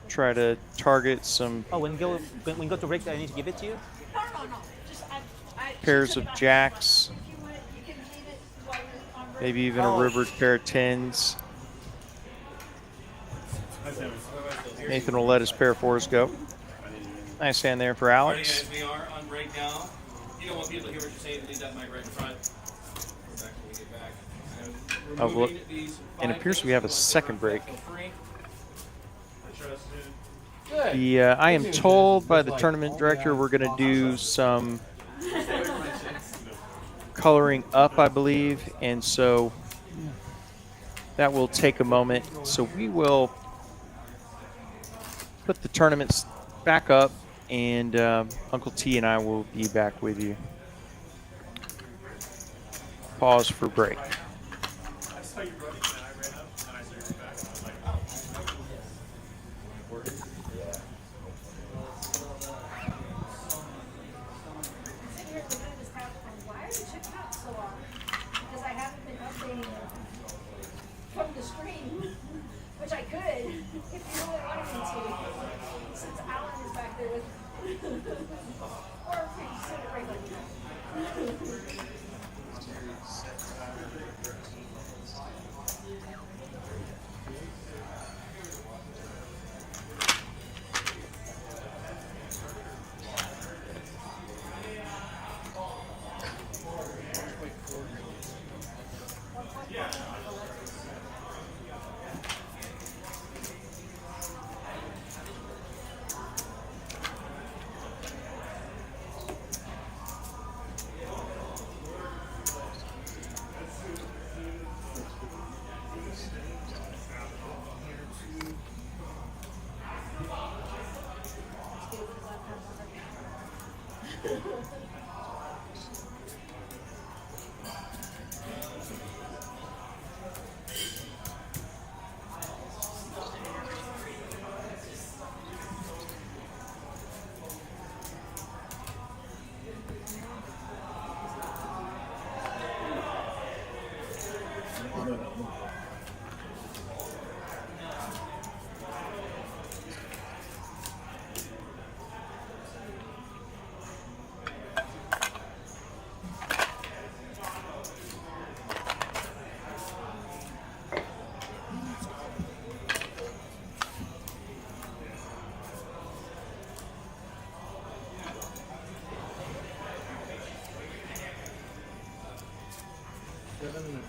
Try to target some when we go to break, I need to give it to you? No. pairs of jacks. Maybe even a river pair of tens. Nathan will let his pair of fours go. Nice hand there for Alex. Alright, guys, we are on break now. You don't want people to hear what you're saying, leave that mic right in front. Back when we get back. Oh, look. Removing these And it appears we have a second break. free. I am told by the tournament director we're going to do some coloring up, I believe, and so that will take a moment. So we will put the tournaments back up, and Uncle T and I will be back with you. Pause for break. From the screen, which I could if you really wanted me to, since Alan is back there with, or if you just sit it right like that.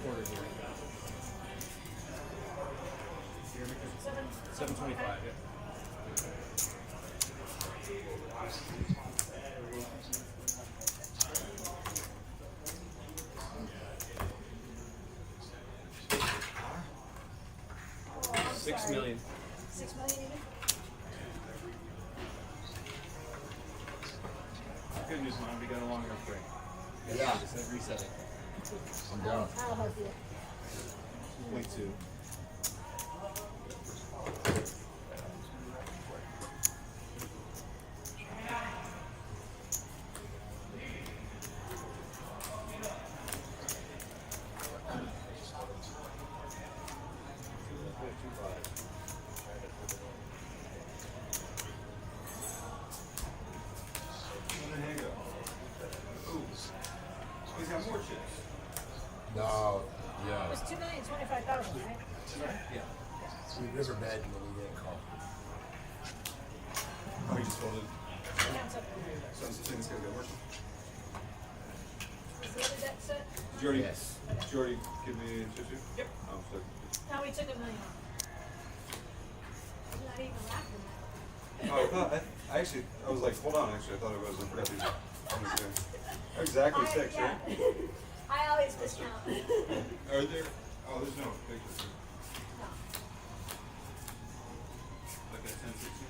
order here. 725. Yeah. Oh, 6 million. 6 million even? Good news, Mom. We got a long enough break. Yeah. Just reset it. I'm down. I'll help you. 2.2. He's got more chips. No, It yeah. was 2,025,000, right? Yeah. We riverbed when we get called. Oh, he just folded. Counts up. So I'm saying this guy's got worse. Is the other deck set? Did you already, Yes. did you already give me chips here? Yep. Oh, so. Now we took $1 million off. Not even laughing at Oh, I thought, I actually, I was like, hold on, actually, I thought it was, I forgot these. Exactly 6, yeah. right? I always discount. Are there, oh, there's no pictures. Like at 10, 16?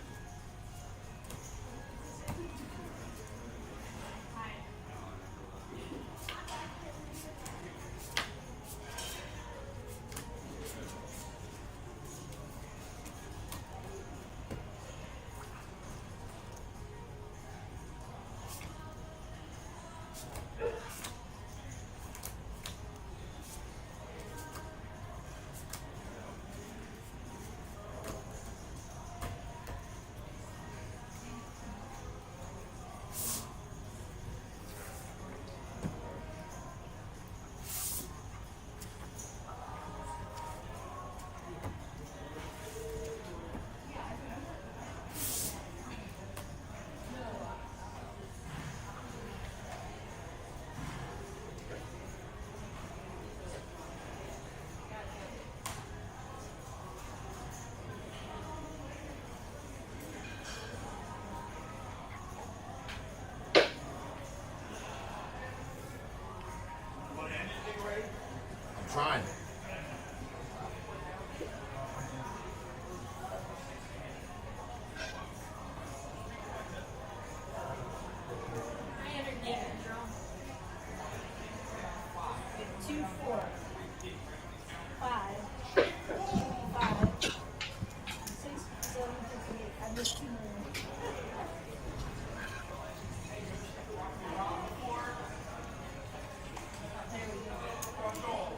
I'm trying. I entered the girl. 2, 4, 5, 5, 6, 7, 58. I missed 2 million. There we go. Okay.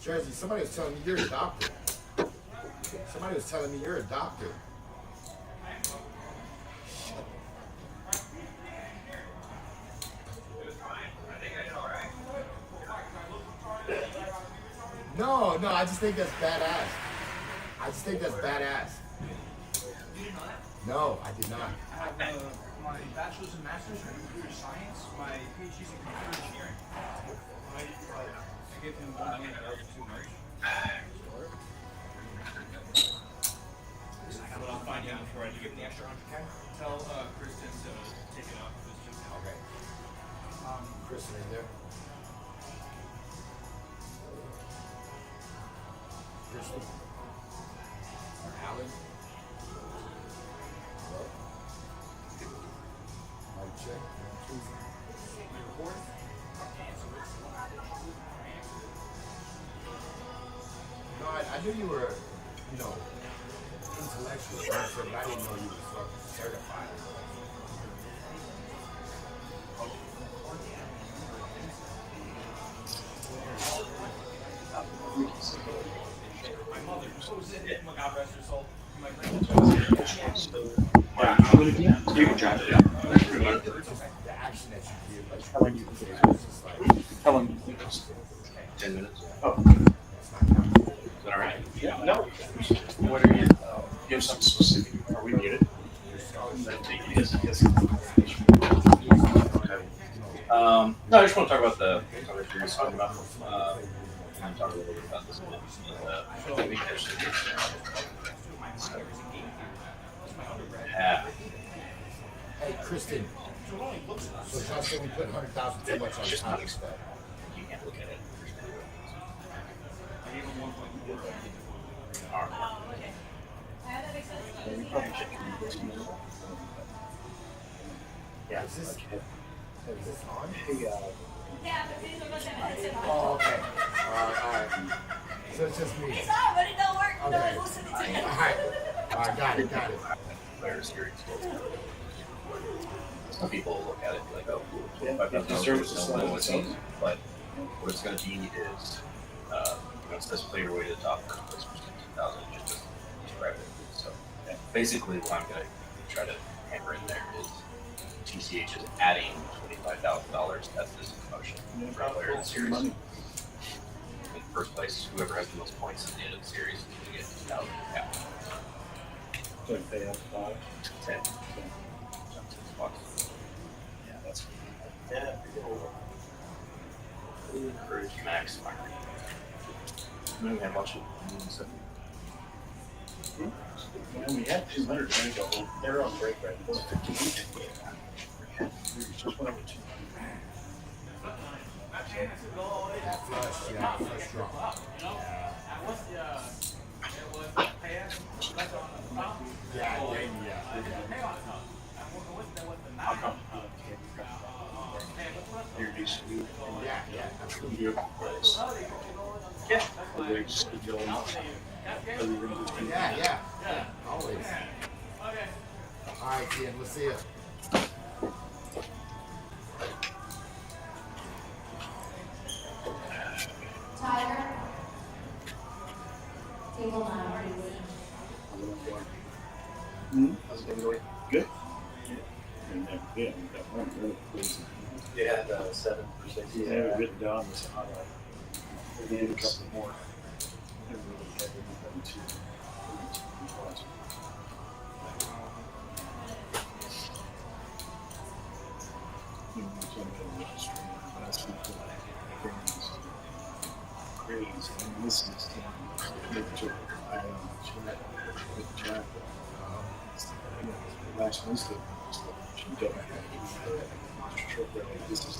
Jersey, somebody was telling me you're a doctor. Somebody was telling me you're a doctor. No, I just think that's badass. I just think that's badass. No, I did not. I have my bachelor's and master's in computer science. My PhD's in computer engineering. I give him 1 million too much. I'll find out before I do give him the extra 100K. Tell Kristen to take it off this just now. Okay. Kristen, in there. Kristen. Alan. Hello. Mic check. No, I knew you were, intellectual, but I didn't know you were fucking certified. My mother, God rest her soul. My You can drive it out. The action that you give, like, How long do you think it is? just like, How long do you think it is? 10 minutes. Oh. that's not counting. Is that all right? Yeah. No. What are you? You have something specific? Are we muted? Yes. No, I just want to talk about the other you're talking about. I'm talking a little bit about this one. I think there's Hey, Kristen. So Justin, we put 100,000 too much on the time instead. You can't look at it. I gave him 1.4. Yeah. Is this on? Yeah, but these are the Oh, okay. All right. So it's just me. It's on, but it don't work. Okay. No one's listening to it. All right, got it. Players here. Some people look at it and be like, oh, Yeah, the services no level what it means. But what it's going to be is, it says play your way to the top, place for 16,000, just describe it. So basically, what I'm going to try to hammer in there is TCH is adding $25,000 at this promotion for a player in the series. In first place, whoever has the most points at the end of the series is going to get 2,000 cap. So they have 5. 10. Yeah, that's encourage max fire. And then we have a bunch of moves. And we had 200 to go. They're on break right now. Just went over 200. That flush draw. Yeah. Yeah. Always. All right, Ken, we'll see you. Tiger. Table 9, please. How's it going? Good. Yeah, we got one really crazy. Yeah, 7%. Yeah, written down as a highlight. We need a couple more. They're really heavy with them too. And this is last Wednesday, this is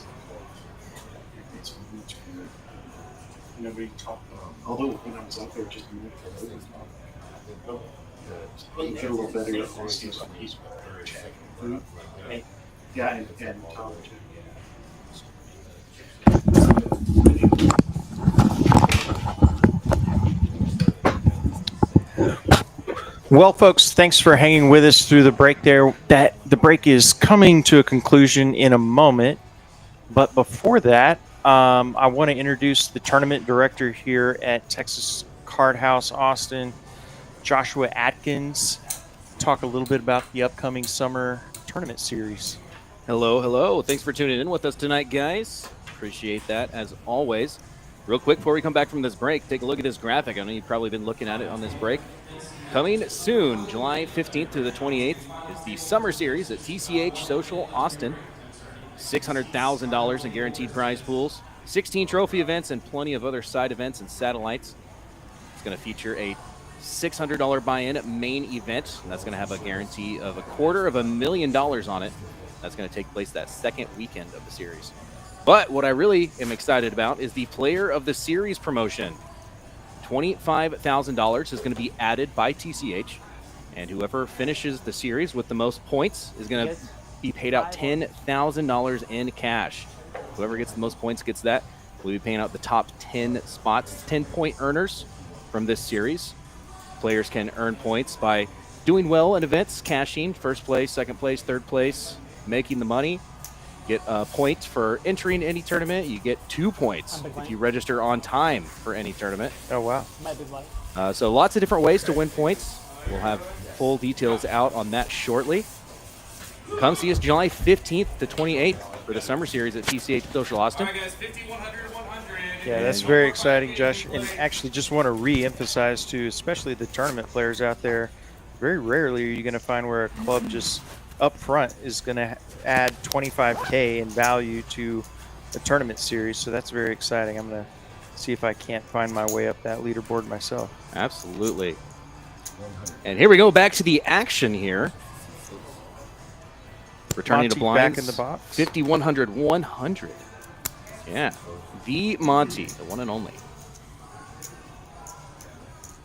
nobody talked. Although when I was out there, just a minute ago, they're a little better at this. He's better. Yeah, and college. Well, folks, thanks for hanging with us through the break there. The break is coming to a conclusion in a moment. But before that, I want to introduce the tournament director here at Texas Card House Austin, Joshua Atkins. Talk a little bit about the upcoming summer tournament series. Hello, hello. Thanks for tuning in with us tonight, guys. Appreciate that, as always. Real quick, before we come back from this break, take a look at this graphic. I know you've probably been looking at it on this break. Coming soon, July 15th to the 28th, is the Summer Series at TCH Social Austin. $600,000 in guaranteed prize pools, 16 trophy events, and plenty of other side events and satellites. It's going to feature a $600 buy-in main event. And that's going to have a guarantee of $250,000 on it. That's going to take place that second weekend of the series. But what I really am excited about is the Player of the Series promotion. $25,000 is going to be added by TCH, and whoever finishes the series with the most points is going to be paid out $10,000 in cash. Whoever gets the most points gets that. We'll be paying out the top 10 spots, 10-point earners from this series. Players can earn points by doing well in events, cashing, first place, second place, third place, making the money. Get a point for entering any tournament. You get 2 points if you register on time for any tournament. Oh, wow. So lots of different ways to win points. We'll have full details out on that shortly. Come see us July 15th to 28th for the Summer Series at TCH Social Austin. All right, guys, 50, 100, 100. Yeah, that's very exciting, Josh. And actually just want to re-emphasize to especially the tournament players out there, very rarely are you going to find where a club just up front is going to add $25K in value to a tournament series. So that's very exciting. I'm going to see if I can't find my way up that leaderboard myself. Absolutely. And here we go, back to the action here. Returning Monty to blinds. back in the box. 50, 100, 100. Yeah. The Monty, the one and only.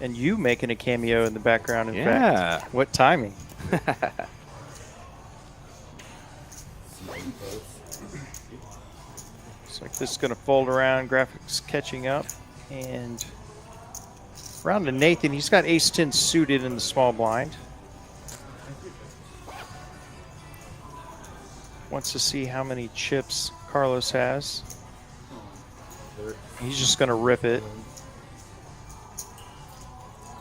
And you making a cameo in the background, in Yeah. fact. What timing. Looks like this is going to fold around, graphics catching up. And around to Nathan. He's got ace-10 suited in the small blind. Wants to see how many chips Carlos has. He's just going to rip it.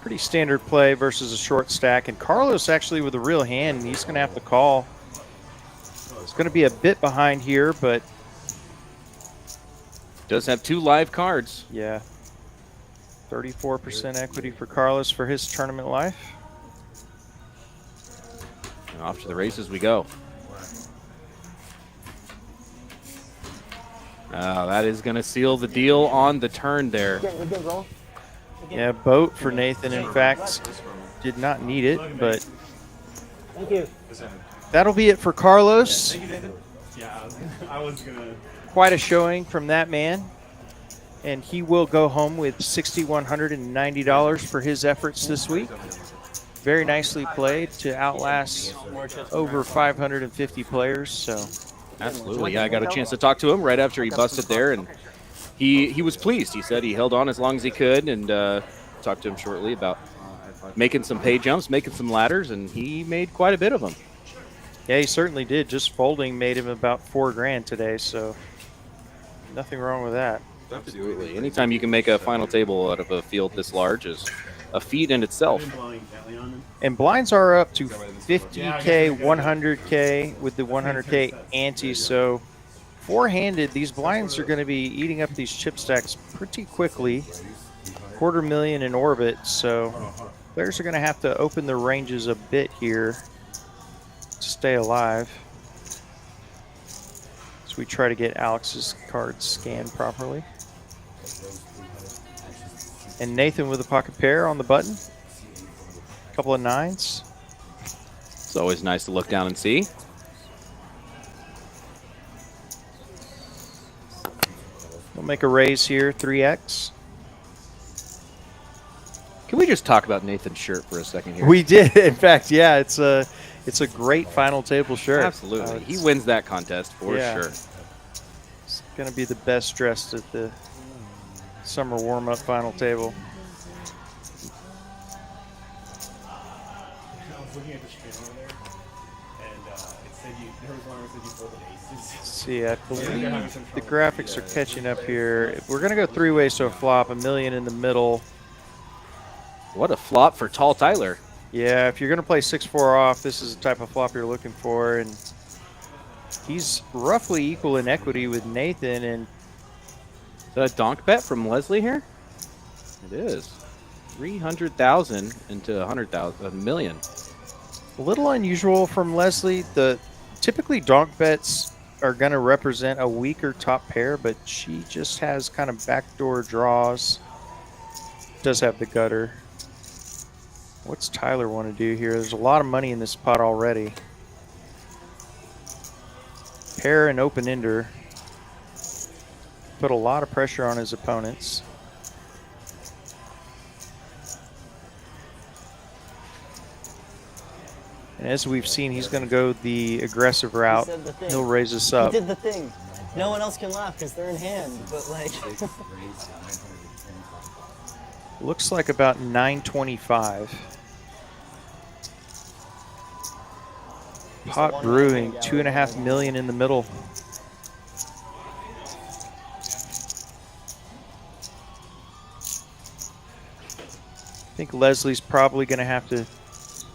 Pretty standard play versus a short stack. And Carlos actually with a real hand, and he's going to have to call. It's going to be a bit behind here, but does have 2 live cards. Yeah. 34% equity for Carlos for his tournament life. And off to the races we go. That is going to seal the deal on the turn there. Yeah, boat for Nathan, in fact. Did not need it, but Thank you. that'll be it for Carlos. Yeah, I was gonna. Quite a showing from that man. And he will go home with $6,190 for his efforts this week. Very nicely played to outlast over 550 players. So absolutely. Yeah, I got a chance to talk to him right after he busted there, and he was pleased. He said he held on as long as he could, and talked to him shortly about making some pay jumps, making some ladders, and he made quite a bit of them. yeah, he certainly did. Just folding made him about $4,000 today, so nothing wrong with that. Absolutely. Anytime you can make a final table out of a field this large is a feat in itself. And blinds are up to 50K, 100K with the 100K ante. So four-handed, these blinds are going to be eating up these chip stacks pretty quickly. $250,000 in orbit. So players are going to have to open their ranges a bit here to stay alive. So we try to get Alex's cards scanned properly. And Nathan with a pocket pair on the button. A couple of nines. It's always nice to look down and see. We'll make a raise here, 3x. Can we just talk about Nathan's shirt for a second here? We did, in fact, yeah. It's a great final table shirt. Absolutely, he wins that contest for sure. It's going to be the best dressed at the summer warm-up final table. I was looking at the screen over there, and it said See, I believe the graphics are catching up here. We're going to go three-way, so flop, $1 million in the middle. What a flop for Tall Tyler. Yeah, if you're going to play 6-4 off, this is the type of flop you're looking for. And he's roughly equal in equity with Nathan. And is that a donk bet from Leslie here? It is. 300,000 into 100,000, $1 million. A little unusual from Leslie. Typically donk bets are going to represent a weaker top pair, but she just has kind of backdoor draws. Does have the gutter. What's Tyler want to do here? There's a lot of money in this pot already. Pair and open-ender. Put a lot of pressure on his opponents. And as we've seen, he's going to go the aggressive route. He'll raise us up. He did the thing. No one else can laugh because they're in hand, but like... Looks like about 925. Pot brewing, $2.5 million in the middle. I think Leslie's probably going to have to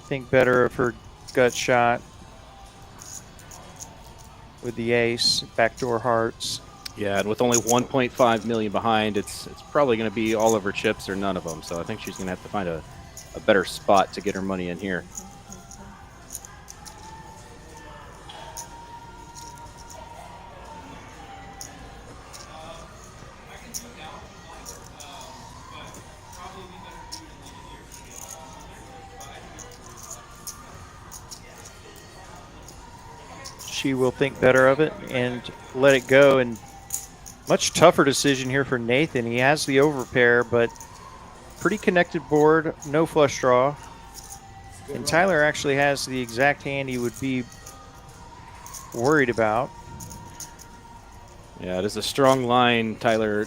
think better of her gut shot with the ace, backdoor hearts. Yeah, and with only 1.5 million behind, it's probably going to be all of her chips or none of them. So I think she's going to have to find a better spot to get her money in here. She will think better of it and let it go. And much tougher decision here for Nathan. He has the overpair, but pretty connected board, no flush draw. And Tyler actually has the exact hand he would be worried about. Yeah, it is a strong line Tyler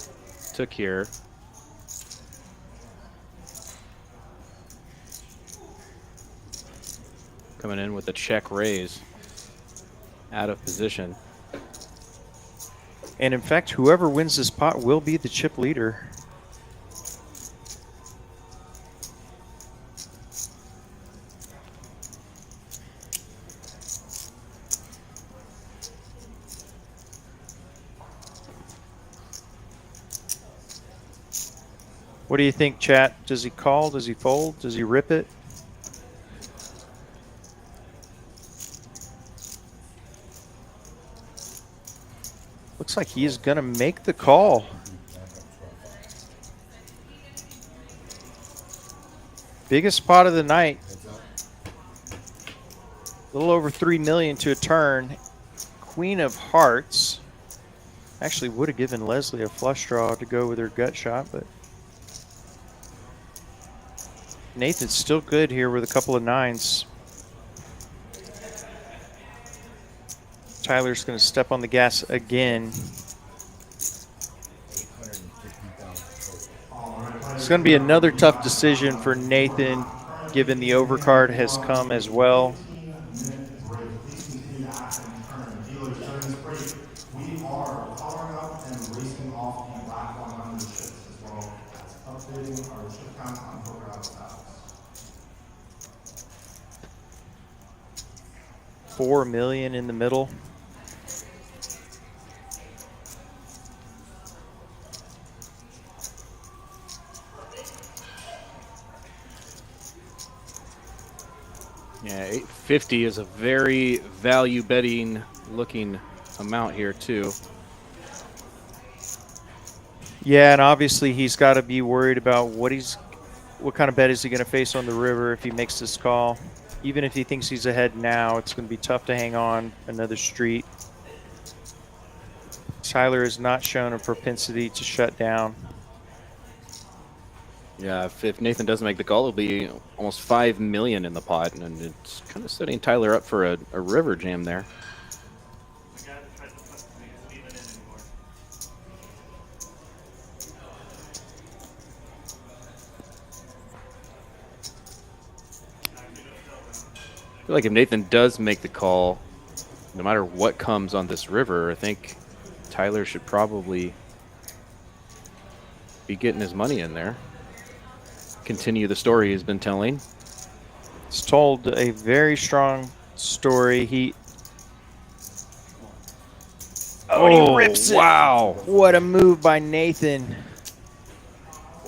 took here. Coming in with a check raise. Out of position. And in fact, whoever wins this pot will be the chip leader. What do you think, chat? Does he call? Does he fold? Does he rip it? Looks like he is going to make the call. Biggest pot of the night. A little over 3 million to a turn. Queen of Hearts. Actually would have given Leslie a flush draw to go with her gut shot, but Nathan's still good here with a couple of nines. Tyler's going to step on the gas again. It's going to be another tough decision for Nathan, given the overcard has come as well. We are following up and racing off the black 100 chips as well as updating our chip count on poker status. 4 million in the middle. Yeah, 850 is a very value betting looking amount here too. Yeah, and obviously he's got to be worried about what kind of bet is he going to face on the river if he makes this call. Even if he thinks he's ahead now, it's going to be tough to hang on another street. Tyler has not shown a propensity to shut down. Yeah, if Nathan doesn't make the call, it'll be almost 5 million in the pot, and it's kind of setting Tyler up for a river jam there. I feel like if Nathan does make the call, no matter what comes on this river, I think Tyler should probably be getting his money in there. Continue the story he's been telling. It's told a very strong story. He rips it. Wow. What a move by Nathan.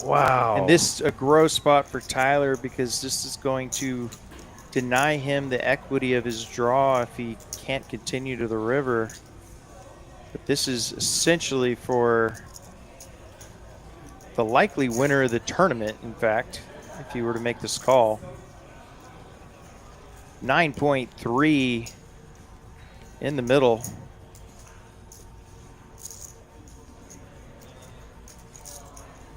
Wow. And this is a gross spot for Tyler because this is going to deny him the equity of his draw if he can't continue to the river. But this is essentially for the likely winner of the tournament, in fact, if you were to make this call. 9.3 in the middle.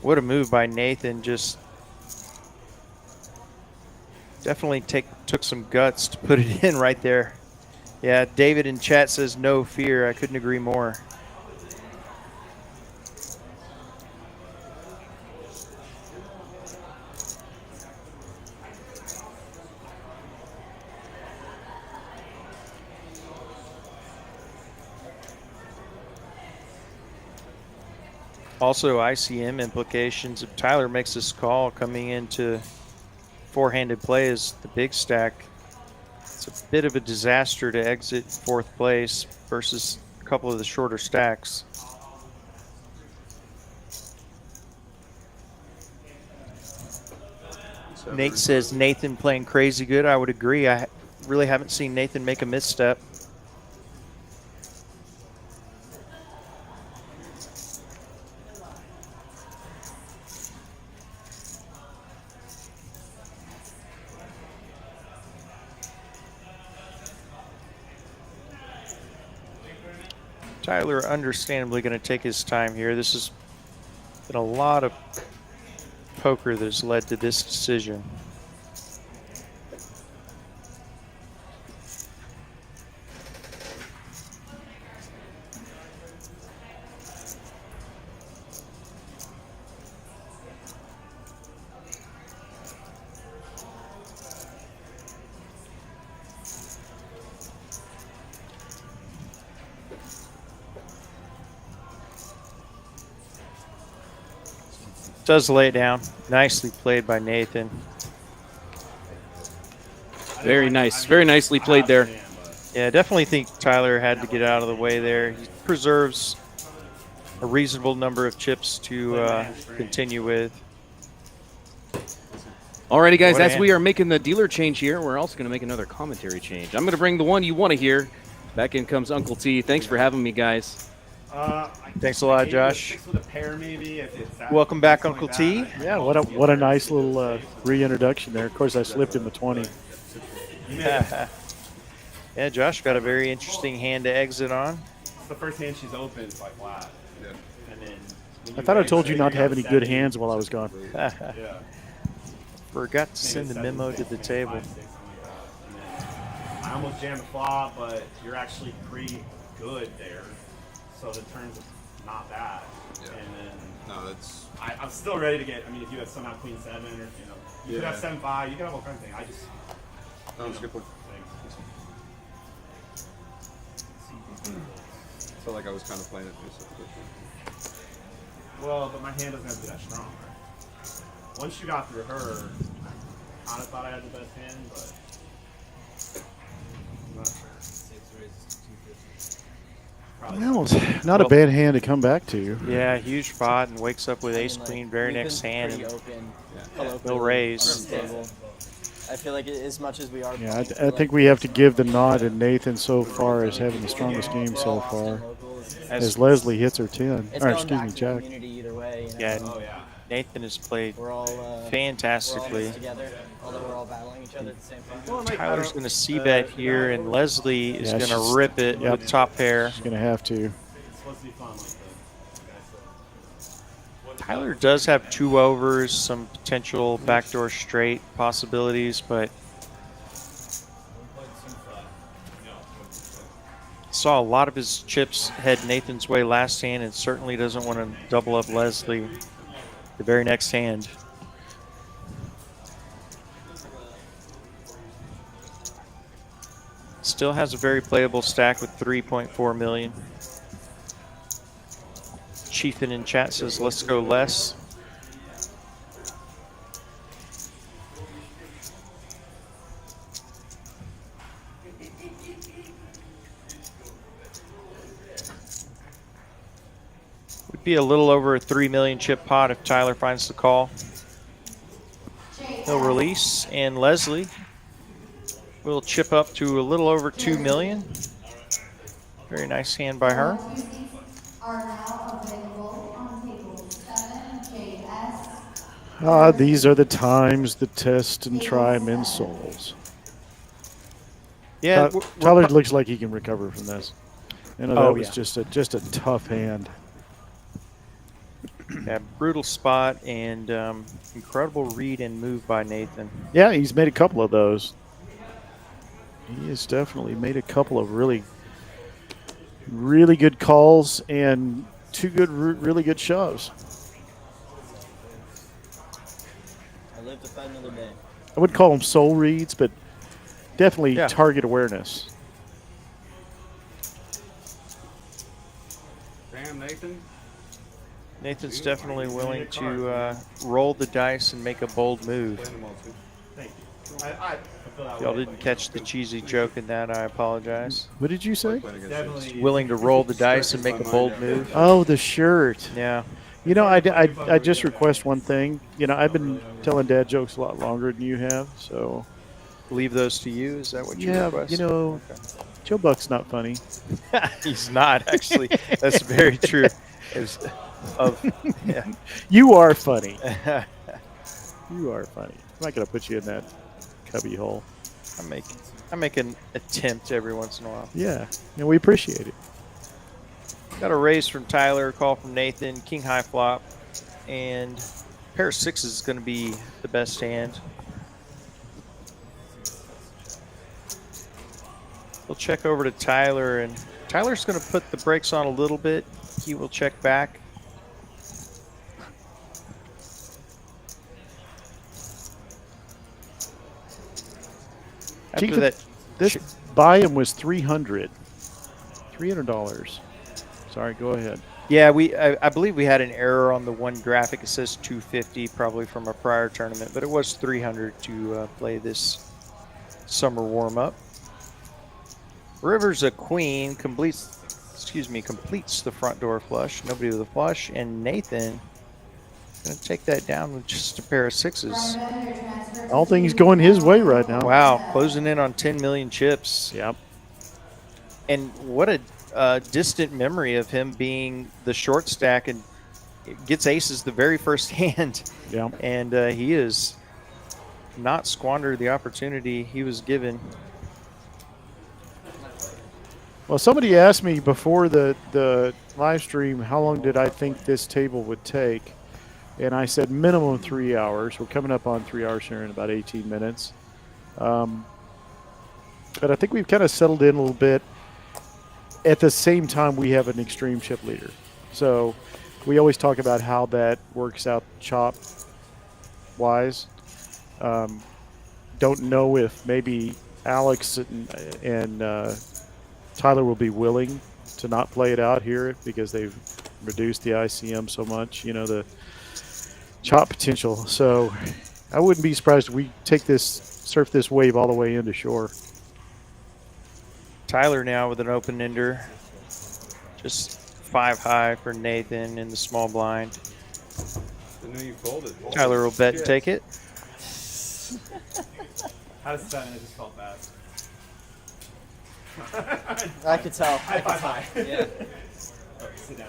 What a move by Nathan. Just definitely took some guts to put it in right there. Yeah, David in chat says no fear. I couldn't agree more. Also, ICM implications. If Tyler makes this call coming into four-handed play as the big stack, it's a bit of a disaster to exit fourth place versus a couple of the shorter stacks. Nate says Nathan playing crazy good. I would agree. I really haven't seen Nathan make a misstep. Tyler understandably going to take his time here. This has been a lot of poker that has led to this decision. Does lay it down. Nicely played by Nathan. Very nice. Very nicely played there. Yeah, I definitely think Tyler had to get out of the way there. He preserves a reasonable number of chips to continue with. Alrighty, guys, What a as hand. we are making the dealer change here, we're also going to make another commentary change. I'm going to bring the one you want to hear. Back in comes Uncle T. Thanks for having me, guys. Thanks a lot, Josh. Welcome back, Uncle T. Yeah, what a nice little reintroduction there. Of course, I slipped him a 20. Yeah, Josh got a very interesting hand to exit on. It's the first hand she's opened by flat. Yeah. And then I thought I told you not to have any good hands while I was gone. Yeah. Forgot to send the memo to the table. I almost jammed the flop, but you're actually pretty good there. So the turn's not bad. Yeah. And then No, that's. I'm still ready to get. I mean, if you have somehow queen 7 or you could have 7-5, you can have all kinds of things. I just. That was a good point. I felt like I was kind of playing it too. Well, but my hand doesn't have to be that strong, right? Once you got through her, I kind of thought I had the best hand, but I'm not sure. Well, it's not a bad hand to come back to. Yeah, huge spot and wakes up with ace queen very next hand. Pretty And open. no raise. Unstable. I feel like as much as we are. Yeah, I think we have to give the nod to Nathan so far as having the strongest game so far. As Leslie hits her 10, or excuse me, Jack. Either way, Yeah, Nathan has played fantastically. Together, although we're all battling each other at the same time. Tyler's going to c-bet here, and Leslie is Yeah, going she's- to rip it yep. with top pair. She's going to have to. It's supposed to be fun like that. Tyler does have 2 overs, some potential backdoor straight possibilities, but saw a lot of his chips head Nathan's way last hand and certainly doesn't want to double up Leslie the very next hand. It's Still has a very playable stack with 3.4 million. Chiefin in chat says, let's go less. Would be a little over a 3 million chip pot if Tyler finds the call. He'll release, and Leslie will chip up to a little over 2 million. Very nice hand by her. Are now available on table 7JS. These are the times to test and try men's souls. Yeah, Tyler looks like he can recover from this. You know, that was yeah. just a tough hand. Yeah, brutal spot and incredible read and move by Nathan. Yeah, he's made a couple of those. He has definitely made a couple of really good calls and two really good shoves. I live to fight another day. I wouldn't call them soul reads, but definitely target awareness. Damn, Nathan. Nathan's definitely willing to roll the dice and make a bold move. Thank you. I feel that Y'all way. didn't catch the cheesy joke in that, I apologize. What did you say? Definitely. Willing to roll the dice and make a bold move. Oh, the shirt. Yeah. You know, I just request one thing. You know, I've been telling dad jokes a lot longer than you have, so. Leave those to you? Is that what you request? You know, Joe Buck's not funny. He's not, actually. That's very true. You are funny. You are funny. I'm not going to put you in that cubby hole. I make an attempt every once in a while. Yeah, and we appreciate it. Got a raise from Tyler, a call from Nathan, king high flop, and pair of sixes is going to be the best hand. We'll check over to Tyler, and Tyler's going to put the brakes on a little bit. He will check back. After that, this buy him was $300. Sorry, go ahead. Yeah, I believe we had an error on the one graphic. It says 250, probably from a prior tournament, but it was 300 to play this summer warm-up. River's a queen, completes the front door flush. Nobody with a flush, and Nathan going to take that down with just a pair of sixes. All things going his way right now. Wow, closing in on 10 million chips. Yep. And what a distant memory of him being the short stack and gets aces the very first hand. Yeah. And he is not squandered the opportunity he was given. Well, somebody asked me before the live stream how long did I think this table would take, and I said minimum 3 hours. We're coming up on 3 hours here in about 18 minutes. But I think we've kind of settled in a little bit. At the same time, we have an extreme chip leader. So we always talk about how that works out chop-wise. Don't know if maybe Alex and Tyler will be willing to not play it out here because they've reduced the ICM so much, you know, the chop potential. So I wouldn't be surprised if we surf this wave all the way into shore. Tyler now with an open ender. Just 5 high for Nathan in the small blind. I knew you folded. Tyler will bet and take it. How does that? I just felt bad. I could tell. High five high. Yeah. Okay, sit down,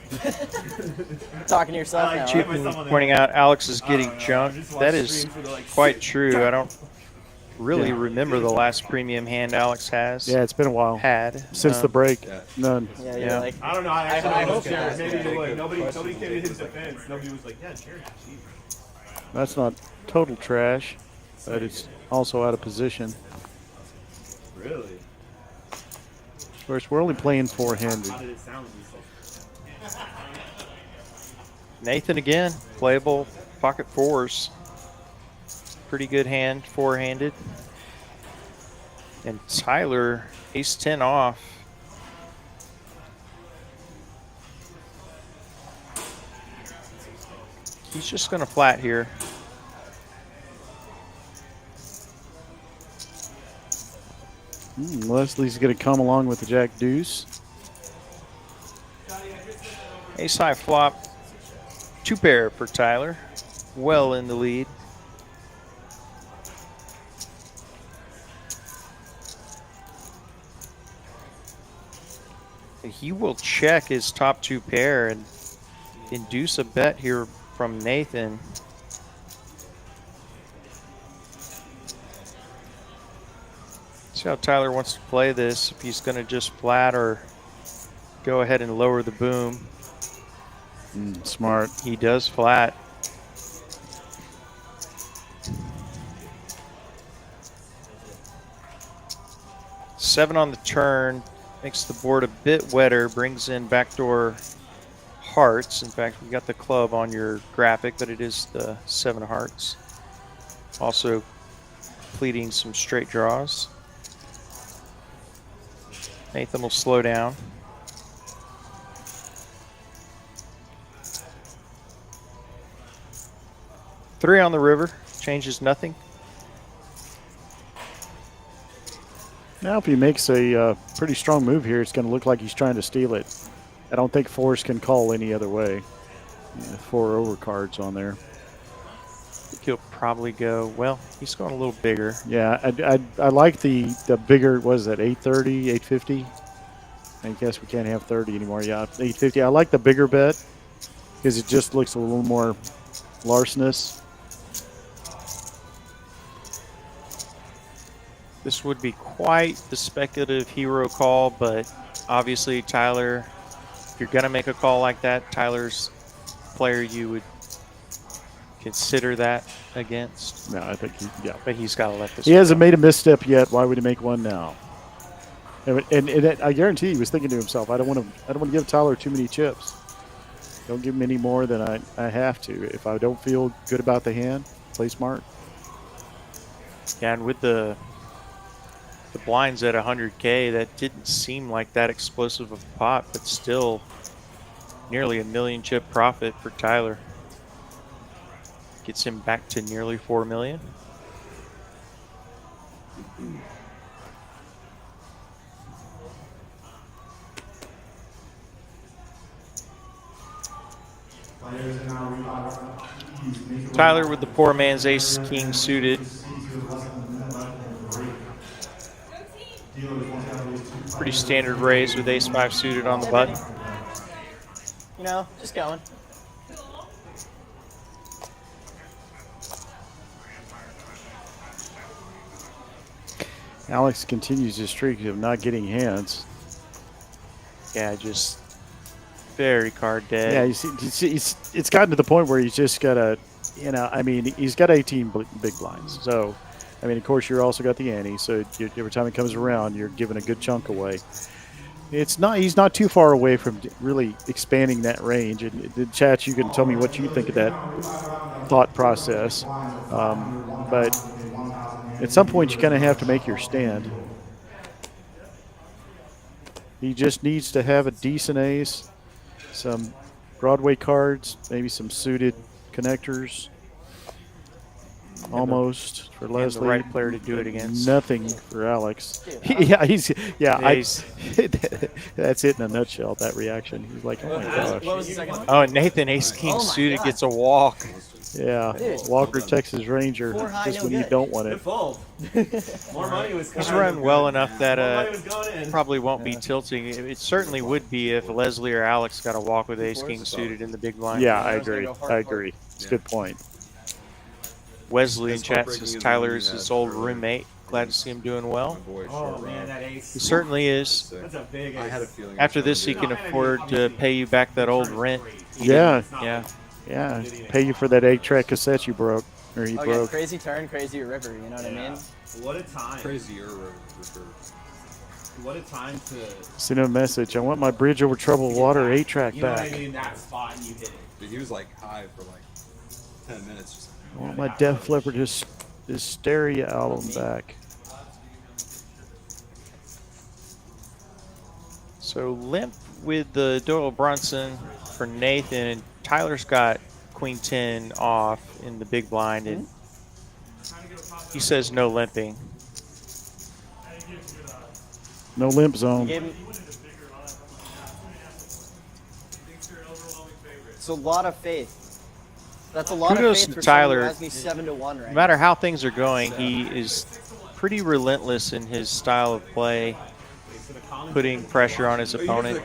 Jason. Talking to yourself now. Chip pointing out Alex is getting junked. That is quite true. I don't really remember the last premium hand Alex has. Yeah, it's been a while. Since the break. None. Yeah. Like, I don't know. I hope Jared. that. Maybe like, nobody came to his defense. Nobody was like, yeah, Jared. That's not total trash, but it's also out of position. Really? Of course, we're only playing four-handed. How did it sound? Nathan again, playable pocket fours. Pretty good hand, four-handed. And Tyler, ace-10 off. He's just going to flat here. Leslie's going to come along with the jack deuce. Ace high flop. 2 pair for Tyler. Well in the lead. He will check his top 2 pair and induce a bet here from Nathan. See how Tyler wants to play this, if he's going to just flat or go ahead and lower the boom. Smart. He does flat. Seven on the turn, makes the board a bit wetter, brings in backdoor hearts. In fact, we got the club on your graphic, but it is the 7 of hearts. Also pleading some straight draws. Nathan will slow down. Three on the river, changes nothing. Now if he makes a pretty strong move here, it's going to look like he's trying to steal it. I don't think Forrest can call any other way. 4 overcards on there. I think he'll probably go, well, he's going a little bigger. Yeah, I like the bigger, what is that, 830, 850? I guess we can't have 30 anymore. Yeah, 850. I like the bigger bet because it just looks a little more larcenous. This would be quite the speculative hero call, but obviously Tyler, if you're going to make a call like that, Tyler's player you would consider that against. No, I think yeah. But he's got to let this He hasn't made a misstep yet. Why would he make one now? And I guarantee he was thinking to himself, I don't want to give Tyler too many chips. Don't give him any more than I have to. If I don't feel good about the hand, play smart. Yeah, and with the blinds at 100K, that didn't seem like that explosive of a pot, but still nearly a million chip profit for Tyler. Gets him back to nearly 4 million. Tyler with the poor man's ace king suited. Pretty standard raise with ace 5 suited on the button. You know, just going. Alex continues his streak of not getting hands. Yeah, just very card dead. Yeah, it's gotten to the point where he's just got to, I mean, he's got 18 big blinds. So, I mean, of course, you're also got the ante. So every time it comes around, you're giving a good chunk away. He's not too far away from really expanding that range. And the chat, you can tell me what you think of that thought process. But at some point, you kind of have to make your stand. He just needs to have a decent ace, some Broadway cards, maybe some suited connectors. Almost for Leslie. The right player to do it against. Nothing for Alex. He's that's it in a nutshell. That reaction. He's like, oh my gosh. What was the second one? Oh, and Nathan ace king suited gets a walk. Yeah, Walker Texas Ranger, just when you don't want it. More money was coming. He's run well enough that probably won't be tilting. It certainly would be if Leslie or Alex got a walk with ace king suited in the big blind. Yeah, I agree. It's a good point. Wesley in chat says Tyler's his old roommate. Glad to see him doing well. Oh man, that ace. He certainly is. That's a big ace. I had a feeling. After this, he can afford to pay you back that old rent. Yeah. Yeah. Pay you for that 8-track cassette you broke. Or he broke. Yeah, crazy turn, crazy river, you know what I mean? What a time. Crazier river. What a time to Send him a message. I want my bridge over troubled water 8-track you know back. what I mean? That spot and you hit it. Dude, he was like high for like 10 minutes. Just I want my Def Leppard Hysteria album back. So limp with the Doyle Brunson for Nathan, and Tyler's got Queen 10 off in the big blind, and he says no limping. No limp zone. It's a lot of faith. That's a lot Kudos of faith to for someone Tyler. who has me 7-1 right No matter how things are going, he is pretty relentless in his style of play, putting pressure on his opponent.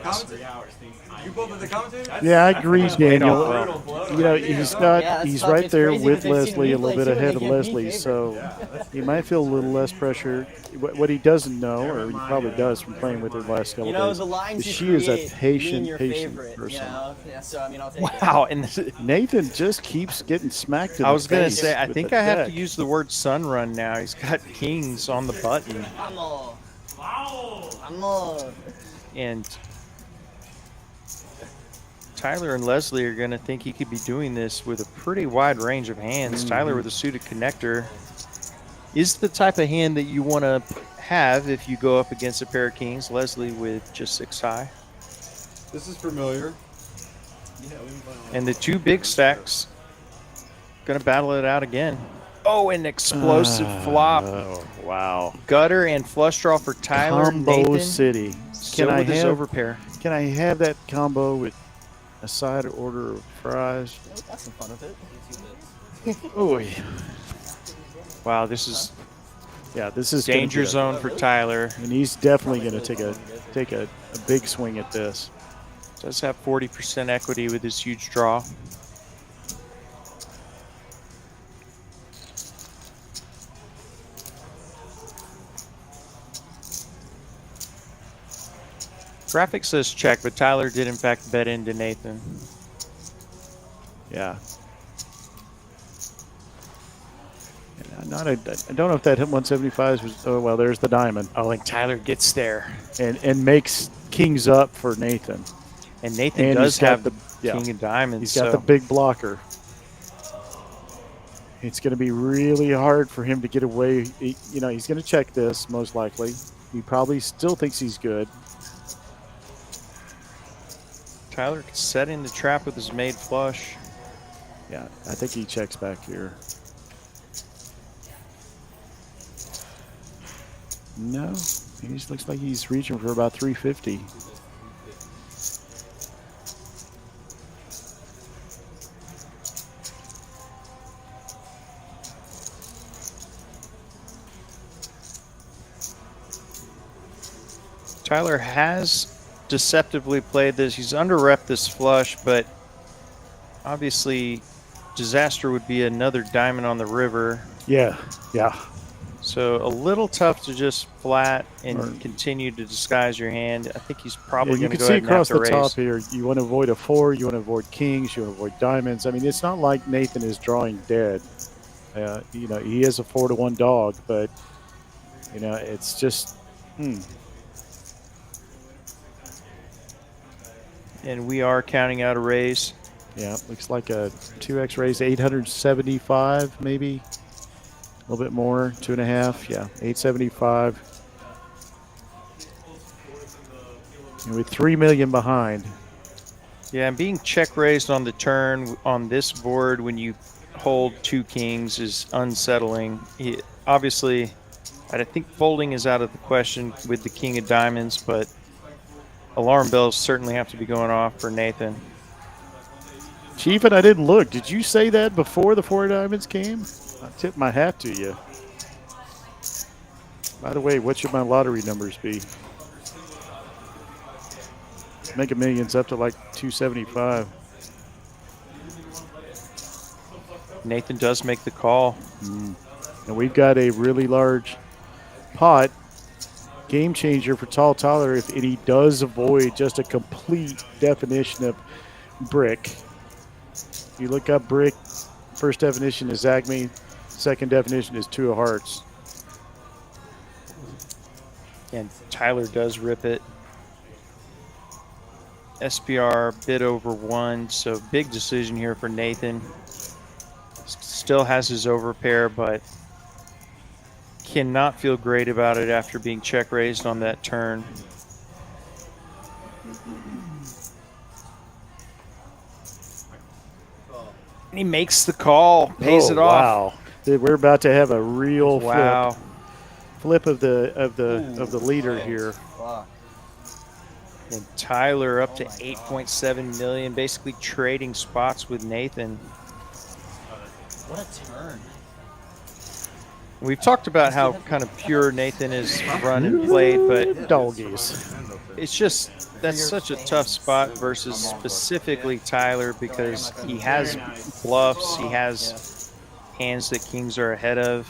You both at the commentary? Yeah, I agree, Daniel. Brutal. You know, he's right there with Leslie, a little bit ahead of Leslie, so he might feel a little less pressure. What he doesn't know, or he probably does from playing with her the last couple days, the lines is you she is a create mean patient your favorite, person. Yeah, so I mean, I'll take Wow, it. and Nathan just keeps getting smacked in I was the going to face say, I with think the I have deck. to use the word sun run now. He's got kings on the button. And Tyler and Leslie are going to think he could be doing this with a pretty wide range of hands. Tyler with a suited connector is the type of hand that you want to have if you go up against a pair of kings. Leslie with just 6 high. This is familiar. And the 2 big stacks going to battle it out again. Oh, an explosive flop. Oh, wow. Gutter and flush draw for Tyler. Combo Nathan City. still with his overpair. Can I have that combo with a side order of fries? That's some fun with it. Oh, wow, this is gonna danger be zone for Tyler. And he's definitely going to take a big swing at this. Does have 40% equity with his huge draw. Graphic says check, but Tyler did in fact bet into Nathan. Yeah. I don't know if that hit 175 was. Oh well, there's the diamond. Oh, and Tyler gets there and makes kings up for Nathan. And Nathan does have the king of diamonds. He's got the big blocker. It's going to be really hard for him to get away. He's going to check this most likely. He probably still thinks he's good. Tyler setting the trap with his made flush. Yeah, I think he checks back here. No, he just looks like he's reaching for about 350. Tyler has deceptively played this. He's under-rep this flush, but obviously disaster would be another diamond on the river. Yeah. So a little tough to just flat and continue to disguise your hand. I think he's probably going to go ahead and have to raise. You can see across the top here, you want to avoid a 4, you want to avoid kings, you want to avoid diamonds. I mean, it's not like Nathan is drawing dead. He is a 4-to-1 dog, but, it's just, And we are counting out a raise. Yeah, looks like a 2x raise, 875 maybe. A little bit more, 2.5, yeah, 875. And with 3 million behind. Yeah, and being check raised on the turn on this board when you hold 2 kings is unsettling. Obviously, I think folding is out of the question with the king of diamonds, but alarm bells certainly have to be going off for Nathan. Chief, and I didn't look. Did you say that before the 4 diamonds came? I tip my hat to you. By the way, what should my lottery numbers be? Mega Millions up to like 275. Nathan does make the call. And we've got a really large pot. Game changer for Tall Tyler if he does avoid just a complete definition of brick. If you look up brick, first definition is Acme, second definition is 2 of hearts. And Tyler does rip it. SPR bid over 1, so big decision here for Nathan. Still has his overpair, but cannot feel great about it after being check raised on that turn. And he makes the call, pays it off. Wow. We're about to have a real Wow. flip of the leader here. Fuck. And Tyler up to 8.7 million, basically trading spots with Nathan. What a turn. We've talked about how kind of pure Nathan is run and played, but doggies. It's just that's such a tough spot versus specifically Tyler because he has bluffs, he has hands that kings are ahead of.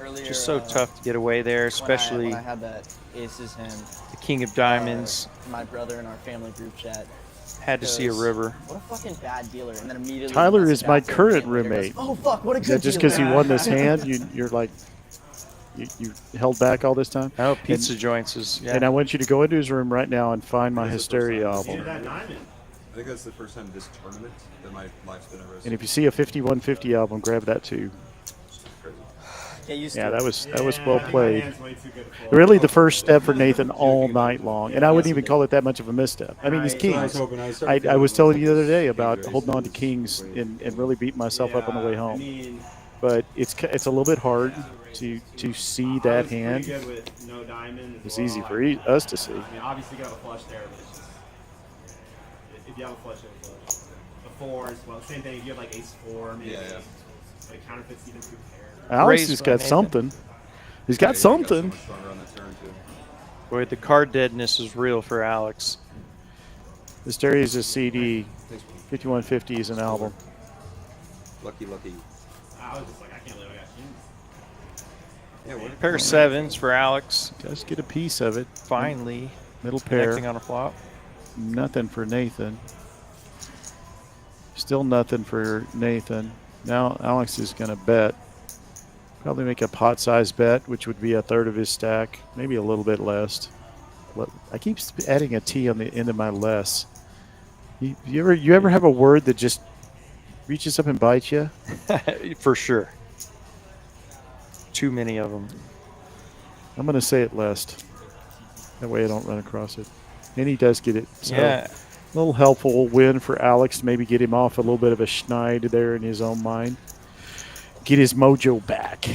Earlier, Just so tough to get away there, especially when I had that aces hand. the king of diamonds. My brother in our family group chat Had to see a river. What a fucking bad dealer, and then immediately. Tyler is my current roommate. Oh fuck! What a good Yeah, just because he won this hand, you're like, you held back all this time. Oh, pizza joints is. Yeah. And I want you to go into his room right now and find my Hysteria album. I think that's the first time this tournament that my life's been ever. And if you see a 5150 album, grab that too. Yeah, that was well played. Really, the first step for Nathan all night long, and I wouldn't even call it that much of a misstep. I mean, he's kings. I was telling you the other day about holding on to kings and really beating myself up on the way home. But it's a little bit hard to see that hand. It's easy for us to see. I mean, obviously you got a flush there, but it's just if you have a flush, you have a flush. The fours, well, same thing. If you have like ace four, maybe like counterfeits even two pairs. Alex has got something. He's got something. Boy, the card deadness is real for Alex. Hysteria is a CD. 5150 is an album. Lucky. I was just like, I can't believe I got kings. Yeah, Pair of sevens for Alex. Does get a piece of it. Finally. Middle pair. Connecting on a flop. Nothing for Nathan. Still nothing for Nathan. Now Alex is going to bet. Probably make a pot-sized bet, which would be a third of his stack, maybe a little bit less. I keep adding a T on the end of my less. You ever have a word that just reaches up and bites you? For sure. Too many of them. I'm going to say it less. That way I don't run across it. And he does get it. So yeah. A little helpful win for Alex to maybe get him off a little bit of a schneid there in his own mind. Get his mojo back.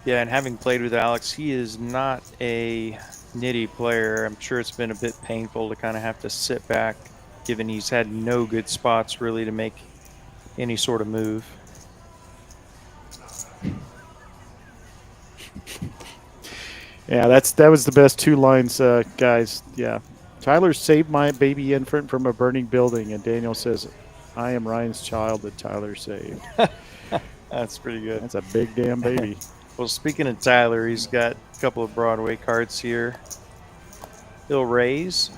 Yeah, and having played with Alex, he is not a nitty player. I'm sure it's been a bit painful to kind of have to sit back, given he's had no good spots really to make any sort of move. Yeah, that was the best two lines, guys. Yeah. Tyler saved my baby infant from a burning building, and Daniel says, I am Ryan's child that Tyler saved. That's pretty good. That's a big damn baby. Well, speaking of Tyler, he's got a couple of Broadway cards here. He'll raise.